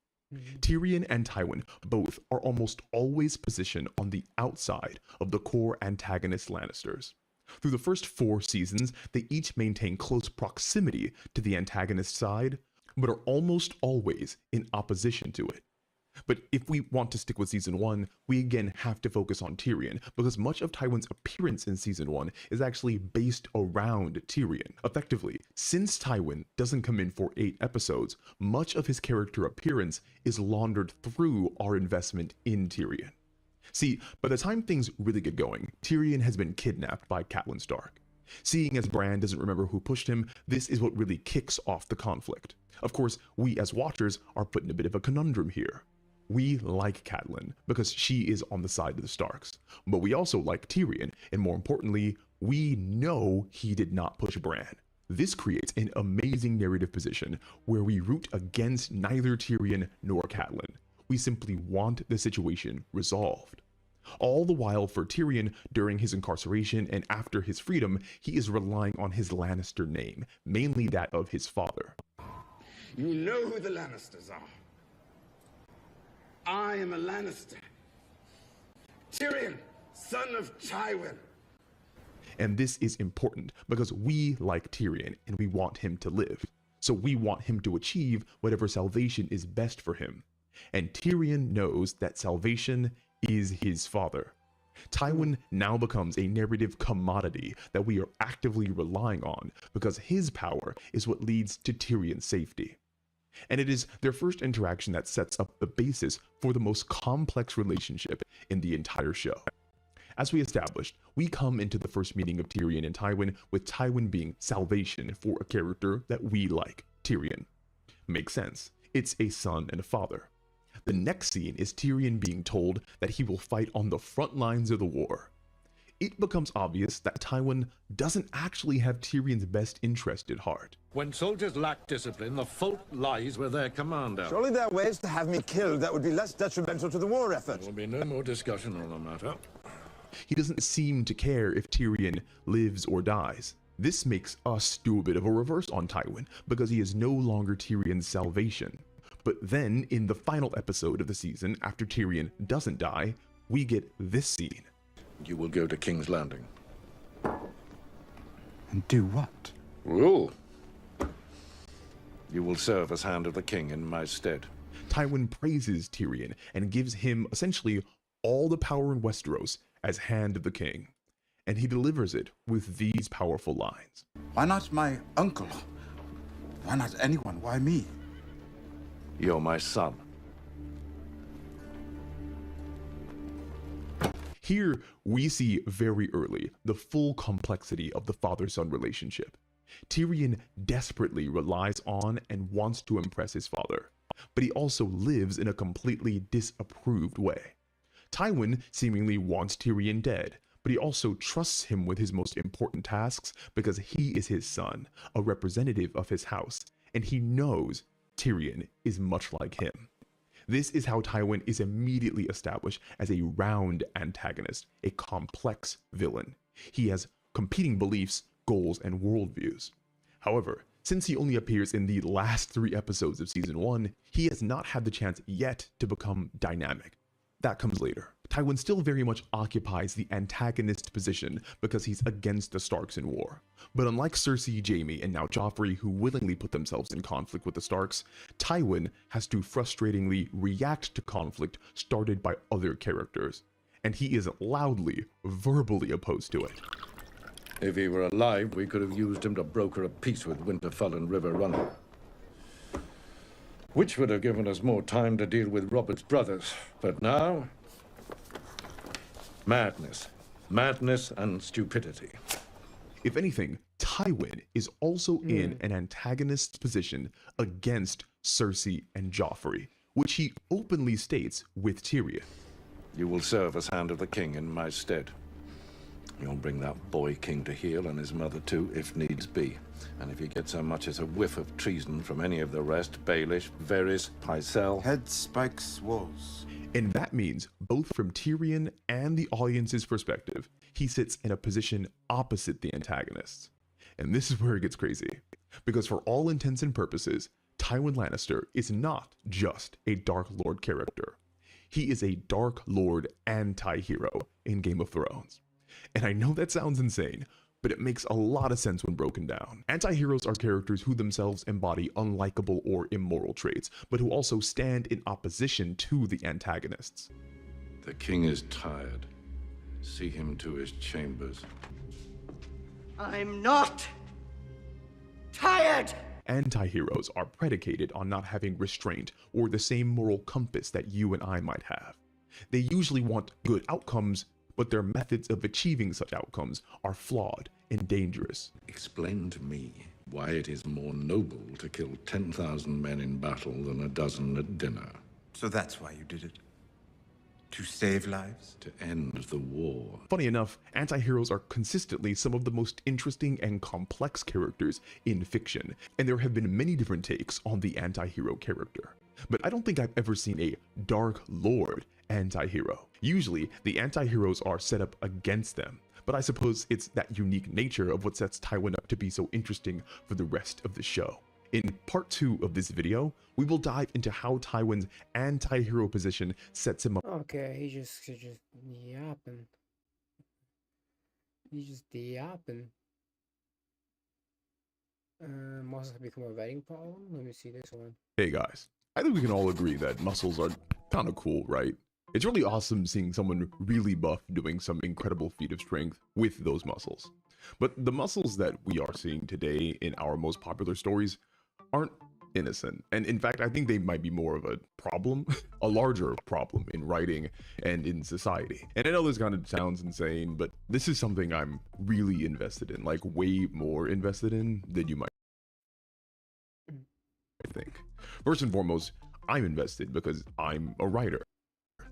Tyrion and Tywin both are almost always positioned on the outside of the core antagonist Lannisters. Through the first 4 seasons, they each maintain close proximity to the antagonist side, but are almost always in opposition to it. But if we want to stick with season 1, we again have to focus on Tyrion, because much of Tywin's appearance in season 1 is actually based around Tyrion. Effectively, since Tywin doesn't come in for 8 episodes, much of his character appearance is laundered through our investment in Tyrion. See, by the time things really get going, Tyrion has been kidnapped by Catelyn Stark. Seeing as Bran doesn't remember who pushed him, this is what really kicks off the conflict. Of course, we as watchers are put in a bit of a conundrum here. We like Catelyn because she is on the side of the Starks, but we also like Tyrion, and more importantly, we know he did not push Bran. This creates an amazing narrative position where we root against neither Tyrion nor Catelyn. We simply want the situation resolved. All the while for Tyrion, during his incarceration and after his freedom, he is relying on his Lannister name, mainly that of his father. You know who the Lannisters are. I am a Lannister. Tyrion, son of Tywin. And this is important because we like Tyrion and we want him to live. So we want him to achieve whatever salvation is best for him. And Tyrion knows that salvation is his father. Tywin now becomes a narrative commodity that we are actively relying on because his power is what leads to Tyrion's safety. And it is their first interaction that sets up the basis for the most complex relationship in the entire show. As we established, we come into the first meeting of Tyrion and Tywin with Tywin being salvation for a character that we like, Tyrion. Makes sense. It's a son and a father. The next scene is Tyrion being told that he will fight on the front lines of the war. It becomes obvious that Tywin doesn't actually have Tyrion's best interest at heart. When soldiers lack discipline, the fault lies with their commander. Surely there are ways to have me killed that would be less detrimental to the war effort. There will be no more discussion on the matter. He doesn't seem to care if Tyrion lives or dies. This makes us do a bit of a reverse on Tywin, because he is no longer Tyrion's salvation. But then, in the final episode of the season, after Tyrion doesn't die, we get this scene. You will go to King's Landing. And do what? Rule. You will serve as Hand of the King in my stead. Tywin praises Tyrion and gives him essentially all the power in Westeros as Hand of the King. And he delivers it with these powerful lines. Why not my uncle? Why not anyone? Why me? You're my son. Here, we see very early the full complexity of the father-son relationship. Tyrion desperately relies on and wants to impress his father, but he also lives in a completely disapproved way. Tywin seemingly wants Tyrion dead, but he also trusts him with his most important tasks because he is his son, a representative of his house, and he knows Tyrion is much like him. This is how Tywin is immediately established as a round antagonist, a complex villain. He has competing beliefs, goals, and worldviews. However, since he only appears in the last 3 episodes of season 1, he has not had the chance yet to become dynamic. That comes later. Tywin still very much occupies the antagonist position because he's against the Starks in war. But unlike Cersei, Jaime, and now Joffrey, who willingly put themselves in conflict with the Starks, Tywin has to frustratingly react to conflict started by other characters. And he is loudly, verbally opposed to it. If he were alive, we could have used him to broker a peace with Winterfell and River Run, which would have given us more time to deal with Robert's brothers. But now, madness. Madness and stupidity. If anything, Tywin is also in an antagonist's position against Cersei and Joffrey, which he openly states with Tyrion. You will serve as Hand of the King in my stead. You'll bring that boy king to heel and his mother too, if needs be. And if you get so much as a whiff of treason from any of the rest, Baelish, Varys, Pycelle... Head spikes walls. And that means, both from Tyrion and the audience's perspective, he sits in a position opposite the antagonists. And this is where it gets crazy. Because for all intents and purposes, Tywin Lannister is not just a Dark Lord character. He is a Dark Lord anti-hero in Game of Thrones. And I know that sounds insane, but it makes a lot of sense when broken down. Anti-heroes are characters who themselves embody unlikable or immoral traits, but who also stand in opposition to the antagonists. The king is tired. See him to his chambers. I'm not tired! Anti-heroes are predicated on not having restraint or the same moral compass that you and I might have. They usually want good outcomes, but their methods of achieving such outcomes are flawed and dangerous. Explain to me why it is more noble to kill 10,000 men in battle than a dozen at dinner. So that's why you did it? To save lives? To end the war. Funny enough, anti-heroes are consistently some of the most interesting and complex characters in fiction, and there have been many different takes on the anti-hero character. But I don't think I've ever seen a Dark Lord anti-hero. Usually, the anti-heroes are set up against them, but I suppose it's that unique nature of what sets Tywin up to be so interesting for the rest of the show. In part 2 of this video, we will dive into how Tywin's anti-hero position sets him up. Okay, he's just yapping. He's just yapping. Muscles have become a vetting problem? Let me see this one. Hey guys, I think we can all agree that muscles are kind of cool, right? It's really awesome seeing someone really buff doing some incredible feat of strength with those muscles. But the muscles that we are seeing today in our most popular stories aren't innocent. And in fact, I think they might be more of a problem, a larger problem in writing and in society. And I know this kind of sounds insane, but this is something I'm really invested in, like way more invested in than you might think. First and foremost, I'm invested because I'm a writer.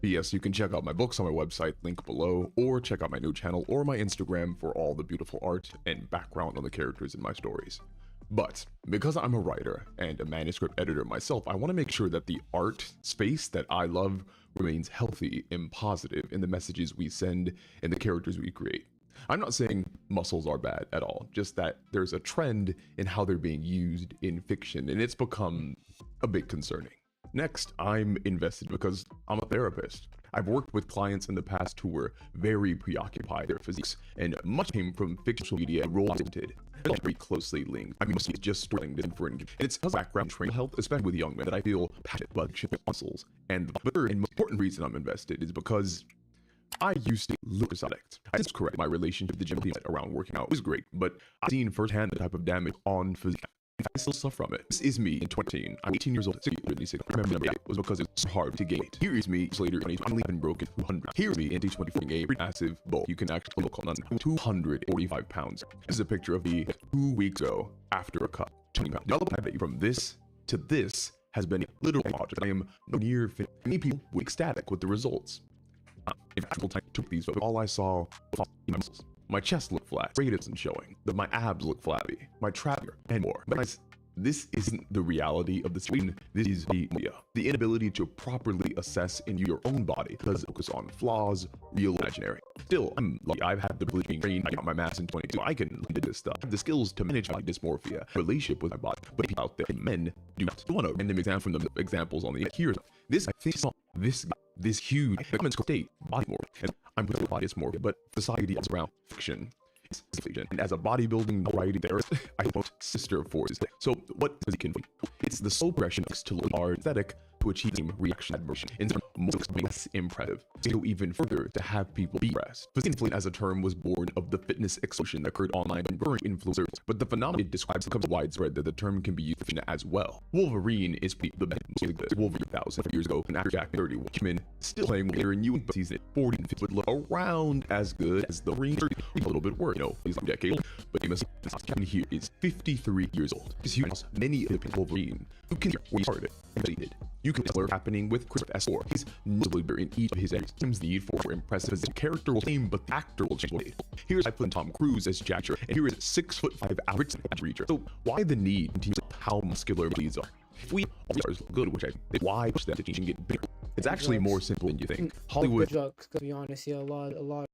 Yes, you can check out my books on my website, link below, or check out my new channel or my Instagram for all the beautiful art and background on the characters in my stories. But because I'm a writer and a manuscript editor myself, I want to make sure that the art space that I love remains healthy and positive in the messages we send and the characters we create. I'm not saying muscles are bad at all, just that there's a trend in how they're being used in fiction, and it's become a bit concerning. Next, I'm invested because I'm a therapist. I've worked with clients in the past who were very preoccupied with their physiques, and much came from fictional media and role-oriented. Very closely linked. I mean, mostly it's just struggling different. And it's because background training health, especially with young men, that I feel passionate about muscles. And the third and most important reason I'm invested is because I used to look as addict. I just correct my relationship with the gym around working out was great, but I've seen firsthand the type of damage on physique. I still suffer from it. This is me in 20. I'm 18 years old. I remember it was because it's so hard to gain weight. Here is me later, and I've been broken 200. Here is me in 20 a massive bulk. You can actually look on 245 pounds. This is a picture of me 2 weeks ago after a cut. 20 pounds. The from this to this has been a literal project. I am near many people were ecstatic with the results. In actual time, I took these photos. All I saw was my muscles. My chest looked flat, straight isn't showing, but my abs look flabby, my trapper, and more. But guys, this isn't the reality of the screen. This is the media. The inability to properly assess in your own body because focus on flaws, real imaginary. Still, I'm lucky. I've had the ability to train. I got my mass in 22. I can do this stuff. I have the skills to manage my dysmorphia, relationship with my body. But people out there, men do not. I want to random example from the examples on the here. This I think this huge state body more, and I'm putting body dysmorphia, but society is around fiction. And as a bodybuilding writing therapist, I promote sister forces. So what does it convey? It's the soul progression to look our aesthetic to achieve the reaction adversion. And less impressive. To go even further to have people be impressed. Physically, as a term was born of the fitness explosion that occurred online and during influencers, but the phenomenon it describes becomes widespread that the term can be used as well. Wolverine is the best Wolverine 1,000 years ago, and after Jack 31, Human still playing later in you season 40 and 50 would look around as good as the Wolverine, a little bit worse, you know, he's like a decade old, but you must see here is 53 years old. This human many of the Wolverine who can hear where he started and You can see happening with Chris S4. He's notably better in each of his team's need for impressive as the character will change, but the actor will change. Here's 5' Tom Cruise as Jack Reacher, and here is 6'5" average Reacher. So why the need to use how muscular these are? If we all stars look good, which I think, why push them to change and get bigger? It's actually more simple than you think. Hollywood. To be honest, yeah, a lot.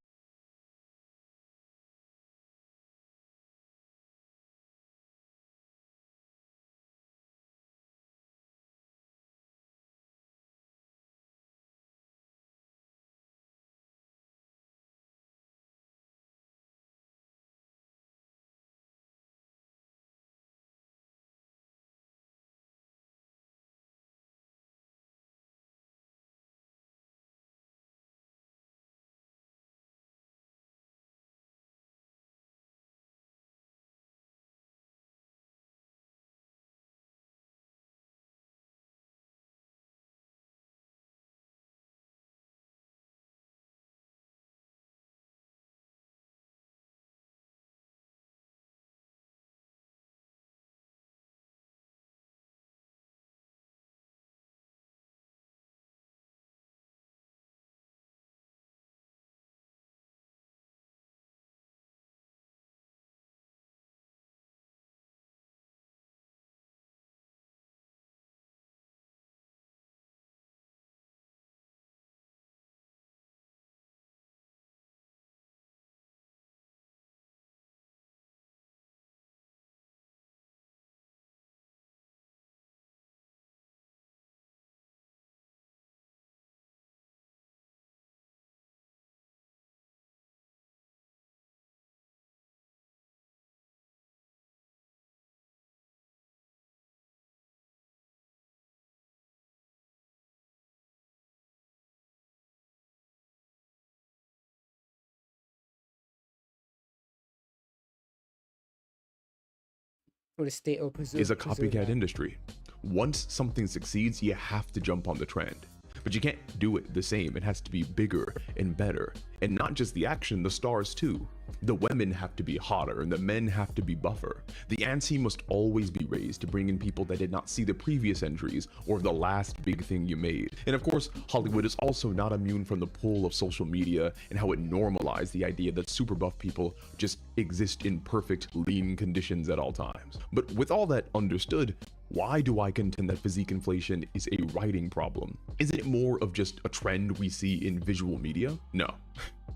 Or the state or preserve, is a copycat industry. Once something succeeds, you have to jump on the trend. But you can't do it the same. It has to be bigger and better. And not just the action, the stars too. The women have to be hotter and the men have to be buffer. The ante must always be raised to bring in people that did not see the previous entries or the last big thing you made. And of course, Hollywood is also not immune from the pull of social media and how it normalized the idea that super buff people just exist in perfect, lean conditions at all times. But with all that understood, why do I contend that physique inflation is a writing problem? Isn't it more of just a trend we see in visual media? No,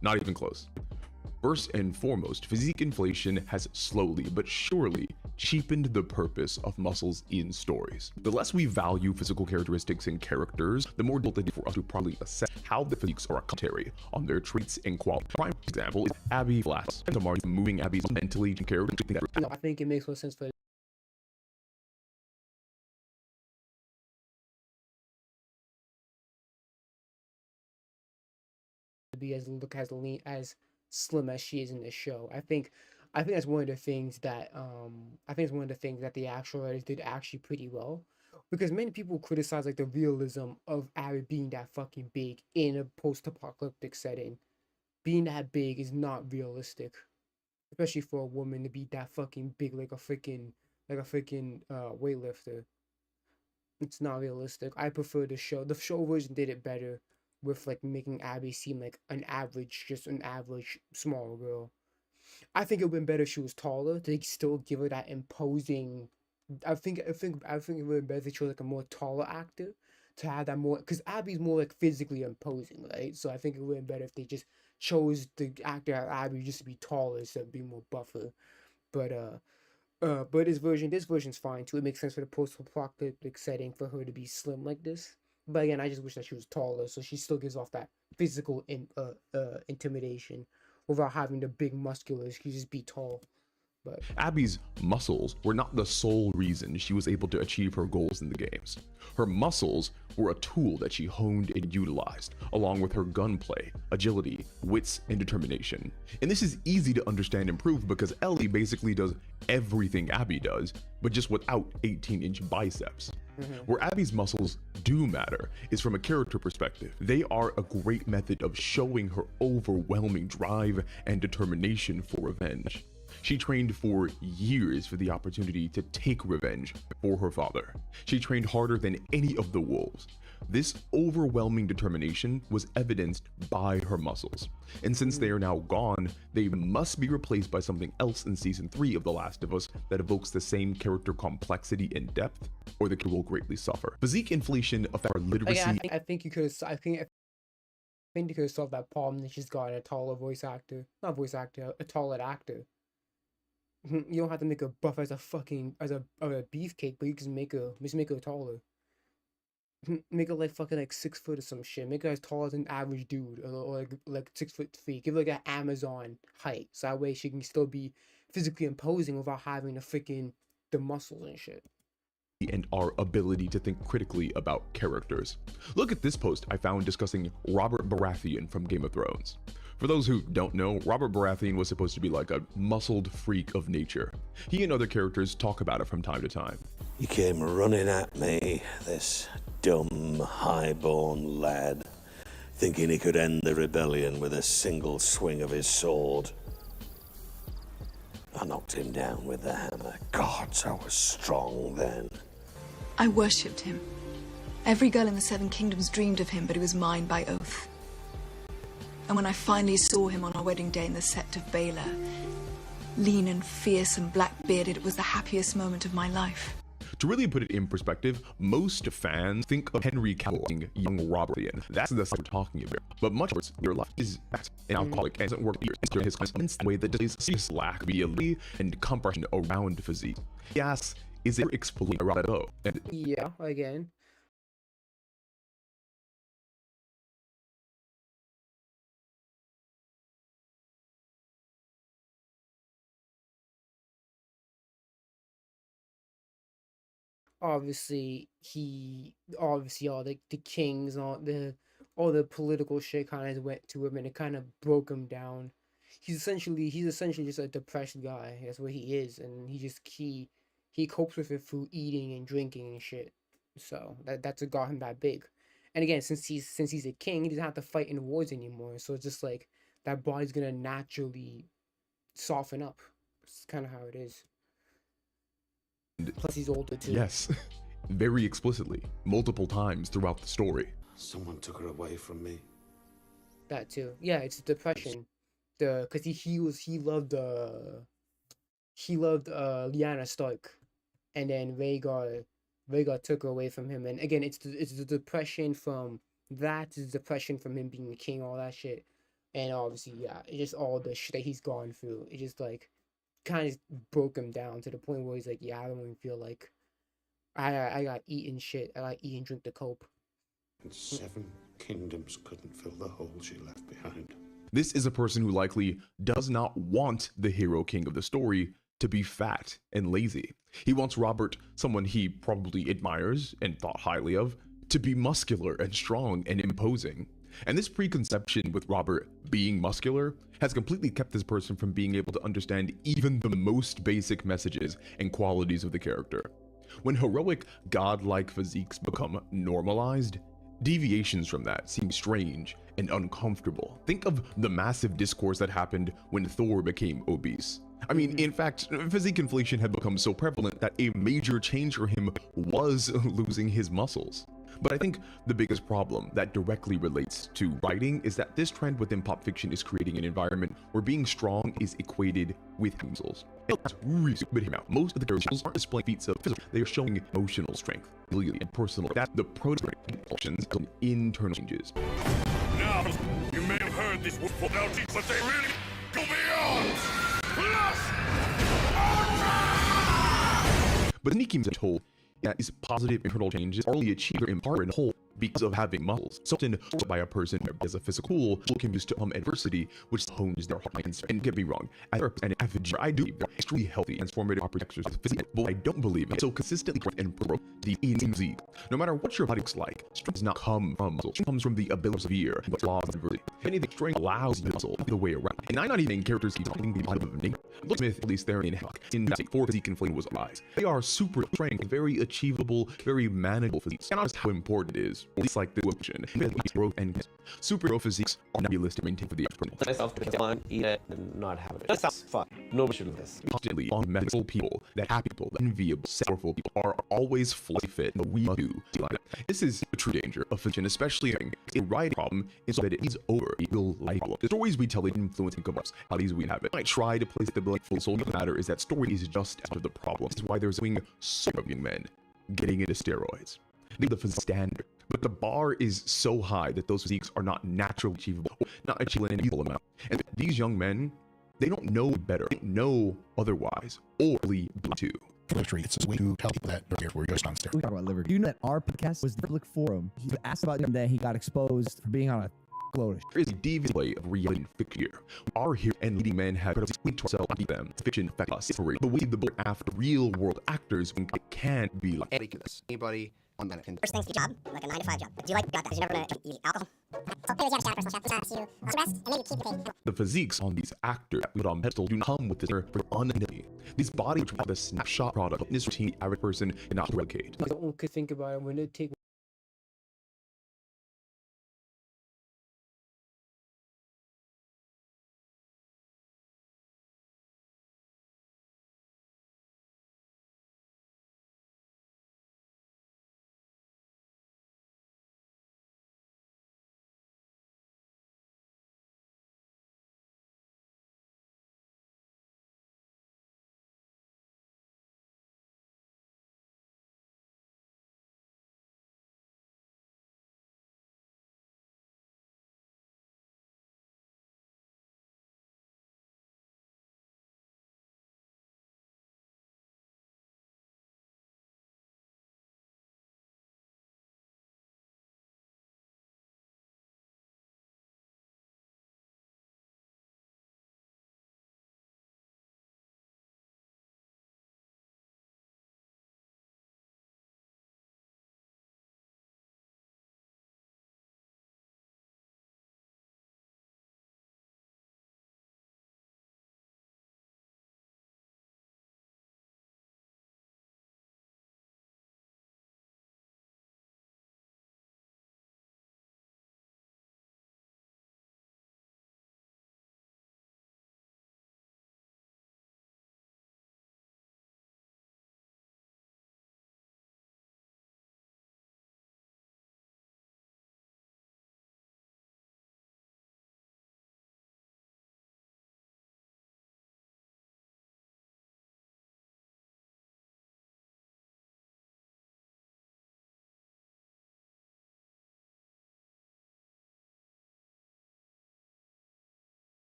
not even close. First and foremost, physique inflation has slowly but surely cheapened the purpose of muscles in stories. The less we value physical characteristics in characters, the more difficult it is for us to properly assess how the physiques are a commentary on their traits and qualities. Prime example is Abby Flass. Moving Abby's mentally character. No, I think it makes more sense for to be as look as lean as slim as she is in the show. I think that's one of the things that the actual writers did actually pretty well, because many people criticize like the realism of Abby being that fucking big in a post-apocalyptic setting. Being that big is not realistic, especially for a woman to be that fucking big like a freaking weightlifter. It's not realistic. I prefer the show. The show version did it better with like making Abby seem like just an average small girl. I think it would have been better if she was taller to still give her that imposing. I think it would have been better if she was like a more taller actor to have that more, because Abby's more like physically imposing, right? So I think it would have been better if they just chose the actor Abby just to be taller instead of being more buffer. But this version's fine too. It makes sense for the post-apocalyptic setting for her to be slim like this. But again, I just wish that she was taller, so she still gives off that physical intimidation without having the big musculars. She just be tall. But Abby's muscles were not the sole reason she was able to achieve her goals in the games. Her muscles were a tool that she honed and utilized, along with her gunplay, agility, wits, and determination. And this is easy to understand and prove because Ellie basically does everything Abby does, but just without 18-inch biceps. Where Abby's muscles do matter is from a character perspective. They are a great method of showing her overwhelming drive and determination for revenge. She trained for years for the opportunity to take revenge for her father. She trained harder than any of the wolves. This overwhelming determination was evidenced by her muscles. And since they are now gone, they must be replaced by something else in season 3 of The Last of Us that evokes the same character complexity and depth, or the character will greatly suffer. Physique inflation affects our literacy. I think you could have. I think you could have solved that problem. That she's got a taller voice actor, not voice actor, a taller actor. You don't have to make her buff as a fucking beefcake, but you can make her taller. Make her like fucking like 6 foot or some shit. Make her as tall as an average dude, or like 6'3". Give her like an Amazon height, so that way she can still be physically imposing without having the muscles and shit. And our ability to think critically about characters. Look at this post I found discussing Robert Baratheon from Game of Thrones. For those who don't know, Robert Baratheon was supposed to be like a muscled freak of nature. He and other characters talk about it from time to time. He came running at me, this dumb, high-born lad, thinking he could end the rebellion with a single swing of his sword. I knocked him down with the hammer. Gods, I was strong then. I worshipped him. Every girl in the Seven Kingdoms dreamed of him, but he was mine by oath. And when I finally saw him on our wedding day in the Sept of Baelor, lean and fierce and black-bearded, it was the happiest moment of my life. To really put it in perspective, most fans think of Henry Cavill being young Robert Baratheon. That's the side we're talking about. But much of your life is an alcoholic and doesn't work years. His comments in a way that displays serious lack of ability and compression around physique. He asks, is there exfoliating around that low? And yeah, again. Obviously all the kings and all the political shit kind of went to him, and it kind of broke him down. He's essentially just a depressed guy. That's what he is, and he copes with it through eating and drinking and shit. So that's what got him that big. And again, since he's a king, he doesn't have to fight in wars anymore. So it's just like that body's gonna naturally soften up. It's kind of how it is. Plus he's older too. yes, very explicitly, multiple times throughout the story. Someone took her away from me. That too. Yeah, it's depression. Cause he loved Lyanna Stark, and then Rhaegar took her away from him. And again, it's the depression from that, it's the depression from him being the king, all that shit. And obviously, yeah, it's just all the shit that he's gone through. It just like kind of broke him down to the point where he's like, yeah, I don't even feel like I got eating shit. I got eat and drink to cope. And 7 kingdoms couldn't fill the hole she left behind. This is a person who likely does not want the hero king of the story to be fat and lazy. He wants Robert, someone he probably admires and thought highly of, to be muscular and strong and imposing. And this preconception with Robert being muscular has completely kept this person from being able to understand even the most basic messages and qualities of the character. When heroic, godlike physiques become normalized, deviations from that seem strange and uncomfortable. Think of the massive discourse that happened when Thor became obese. I mean, in fact, physique inflation had become so prevalent that a major change for him was losing his muscles. But I think the biggest problem that directly relates to writing is that this trend within pop fiction is creating an environment where being strong is equated with muscles. That's really stupid here now. Most of the characters aren't displaying feats of physical, they are showing emotional strength, ability, and personal. That the proto-functions of internal changes. Now, you may have heard this word penalty, but they really go beyond. But Nikim is told that these positive internal changes are only achieved in part and whole because of having muscles. So often by a person as a physical tool can be used to adversity, which hones their heart and get me wrong. As an avid I do extremely healthy and transformative proper exercise physique, but I don't believe it. So consistently and growth the physique. No matter what your body looks like, strength does not come from muscle. Strength comes from the ability to persevere and laws of diversity. Anything strength allows you to muscle the way around. And I'm not even characters keep talking the body of nature. Look Smith, at least they're in Hawk. In Fantastic Four, physique inflation was rise. They are super strength, very achievable, very manageable physiques. And honest how important it is. At least like this equation. Growth and superhero physiques are not realistic to maintain for the average person. Myself to fun, eat it, and not have it. That sounds fun. Nobody should do this. Constantly on medical people, that happy people, that enviable, powerful people are always fully fit, but we must do like that. This is a true danger of fiction, especially if a writing problem is so that it is over a real life problem. The stories we tell influence and cover us, how these we have it. I try to place the blame full soul. The matter is that story is just out of the problem. This is why there's so many young men getting into steroids. They're the physique standard, but the bar is so high that those physiques are not naturally achievable, or not achievable in an equal amount. And these young men, they don't know better, they don't know otherwise, or really too. It's a way to tell people that they're for just on steroids. We talk about liver. Do you know that our podcast was the public forum? He was asked about him that he got exposed for being on a load. There is a deviant way of reality and fiction here. Our hero and leading men have we to ourselves beat them. Fiction affect us. It's real. But we the board after real world actors when it can't be like anybody on that can. First thing's your job, like a 9-to-5 job. Do you like got that? You're never gonna eat alcohol. So maybe you have a personal chef. You rest and maybe keep the the physiques on these actors that we put on pedestal do not come with this for unity. These bodies which have a snapshot product in this routine the average person cannot replicate. I don't think about it when they take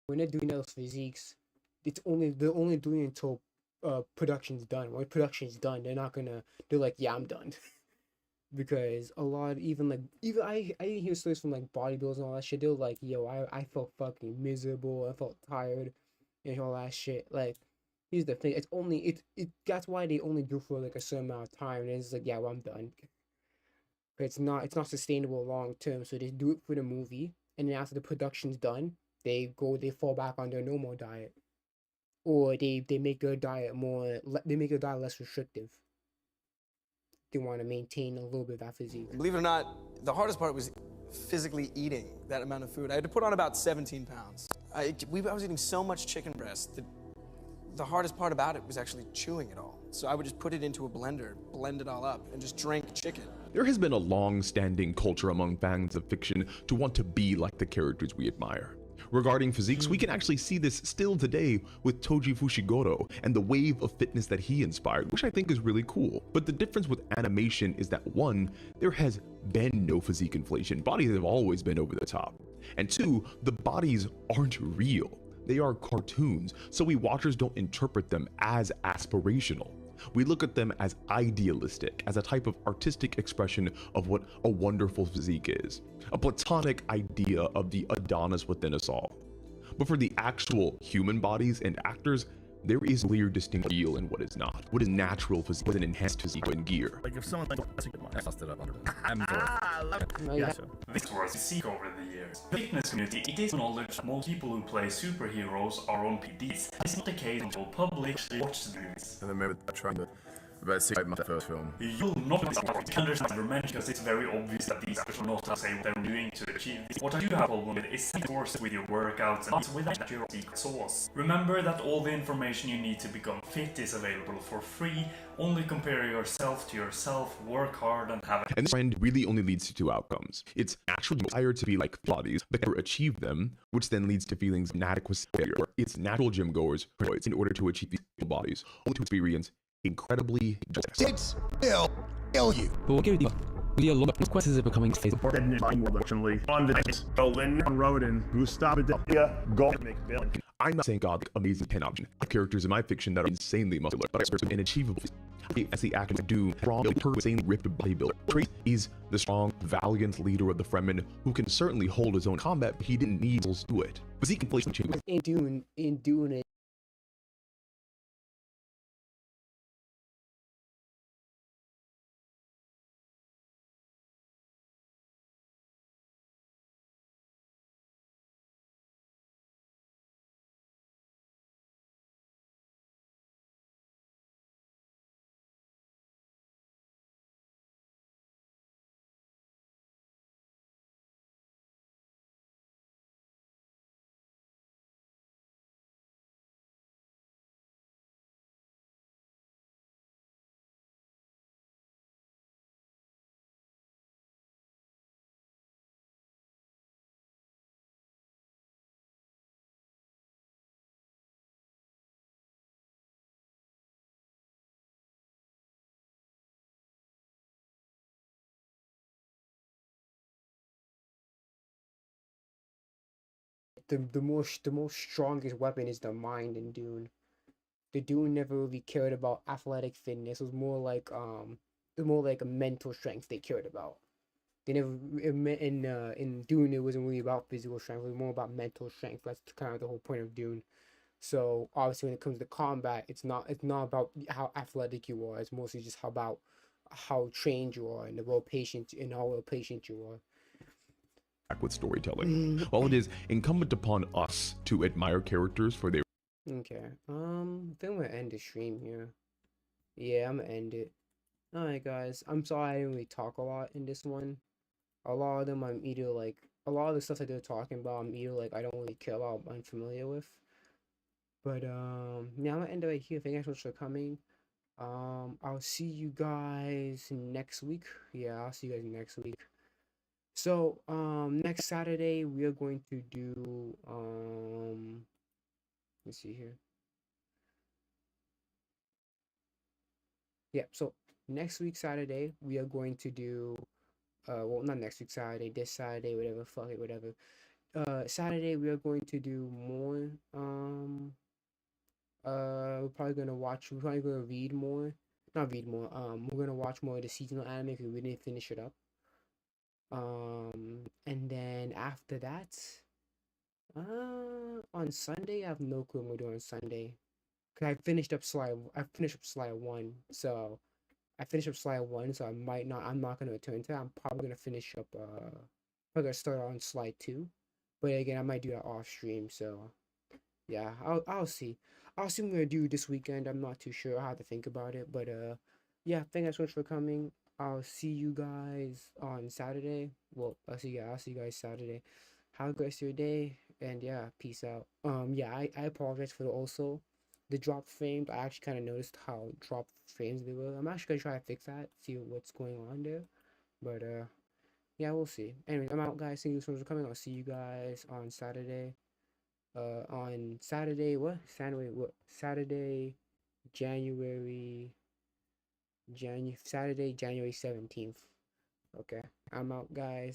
when they're doing those physiques, they're only doing it until production's done. When production's done, they're like, yeah, I'm done. Because a lot, even I hear stories from like bodybuilders and all that shit. They're like, yo, I felt fucking miserable. I felt tired, and all that shit. Like, here's the thing. That's why they only do for like a certain amount of time. And it's like, yeah, well, I'm done. But it's not sustainable long term. So they do it for the movie, and then after the production's done, they fall back on their normal diet, or they make their diet less restrictive. They want to maintain a little bit of that physique. Believe it or not, the hardest part was physically eating that amount of food. I had to put on about 17 pounds. I was eating so much chicken breast that the hardest part about it was actually chewing it all. So I would just put it into a blender, blend it all up, and just drink chicken. There has been a long-standing culture among fans of fiction to want to be like the characters we admire. Regarding physiques, we can actually see this still today with Toji Fushiguro and the wave of fitness that he inspired, which I think is really cool. But the difference with animation is that one, there has been no physique inflation. Bodies have always been over the top. And two, the bodies aren't real. They are cartoons, so we watchers don't interpret them as aspirational. We look at them as idealistic, as a type of artistic expression of what a wonderful physique is, a platonic idea of the Adonis within us all. But for the actual human bodies and actors, there is clear distinction in what is not. What is natural physique with an enhanced physique and gear. Like if someone I lost it up under This was seek over the years. The fitness community, it is knowledge that most people who play superheroes are on PDs. It's not the case until public watch the movies. And then maybe trying to about 6 my first film. You'll not understand the mention because it's very obvious that these actors will not say what they're doing to achieve this. What I do have a problem with is source with your workouts and it's without your secret sauce. Remember that all the information you need to become fit is available for free. Only compare yourself to yourself, work hard and have And this trend really only leads to two outcomes. It's natural desire to be like bodies, but never achieve them, which then leads to feelings of inadequacy. It's natural gym goers in order to achieve these bodies, only to experience incredibly It will kill you. But what gives you a lot of consequences of becoming face Unfortunately, on the Olin Rodin, Gustavo McBillen. I'm not saying God amazing can option. I have characters in my fiction that are insanely muscular, but are inachievable. As the actors do, strong, insanely ripped bodybuilder. Trace is the strong, valiant leader of the Fremen who can certainly hold his own combat, but he didn't need to do it. But he can play some changes. In doing it. The most strongest weapon is the mind in Dune. The Dune never really cared about athletic fitness. It was more like a mental strength they cared about. They never in Dune it wasn't really about physical strength. It was more about mental strength. That's kind of the whole point of Dune. So obviously when it comes to combat, it's not about how athletic you are. It's mostly just about how trained you are and how well patient you are. With storytelling. While it is incumbent upon us to admire characters for their Okay. I think I'm gonna end the stream here. Yeah, I'm gonna end it. Alright guys, I'm sorry I didn't really talk a lot in this one. A lot of them I'm either like a lot of the stuff that they're talking about I'm either like I don't really care about, I'm familiar with. But yeah, I'm gonna end it right here. Thank you guys so much for coming. I'll see you guys next week. Yeah, I'll see you guys next week. So, next Saturday we are going to do let's see here. Yeah, so next week Saturday we are going to do well, not next week Saturday, this Saturday, whatever, fuck it, whatever. Saturday we are going to do more we're probably gonna read more. Not read more. We're gonna watch more of the seasonal anime because we didn't finish it up. And then after that, on Sunday, I have no clue what we're doing on Sunday. Cause I finished up Sly 1, so I'm not gonna return to that. I'm probably gonna finish up, probably gonna start on Sly 2. But again, I might do that off stream, so yeah, I'll see. I'll see what I'm gonna do this weekend. I'm not too sure. I have to think about it, but yeah, thank you guys so much for coming. I'll see you guys on Saturday. Well, I'll see you guys Saturday. Have a great rest of your day, and yeah, peace out. Yeah, I apologize for the drop frames. I actually kind of noticed how drop frames they were. I'm actually gonna try to fix that, see what's going on there. But yeah, we'll see. Anyway, I'm out, guys. Thank you so much for coming. I'll see you guys on Saturday. On Saturday, what? Saturday, January 17th. Okay, I'm out, guys.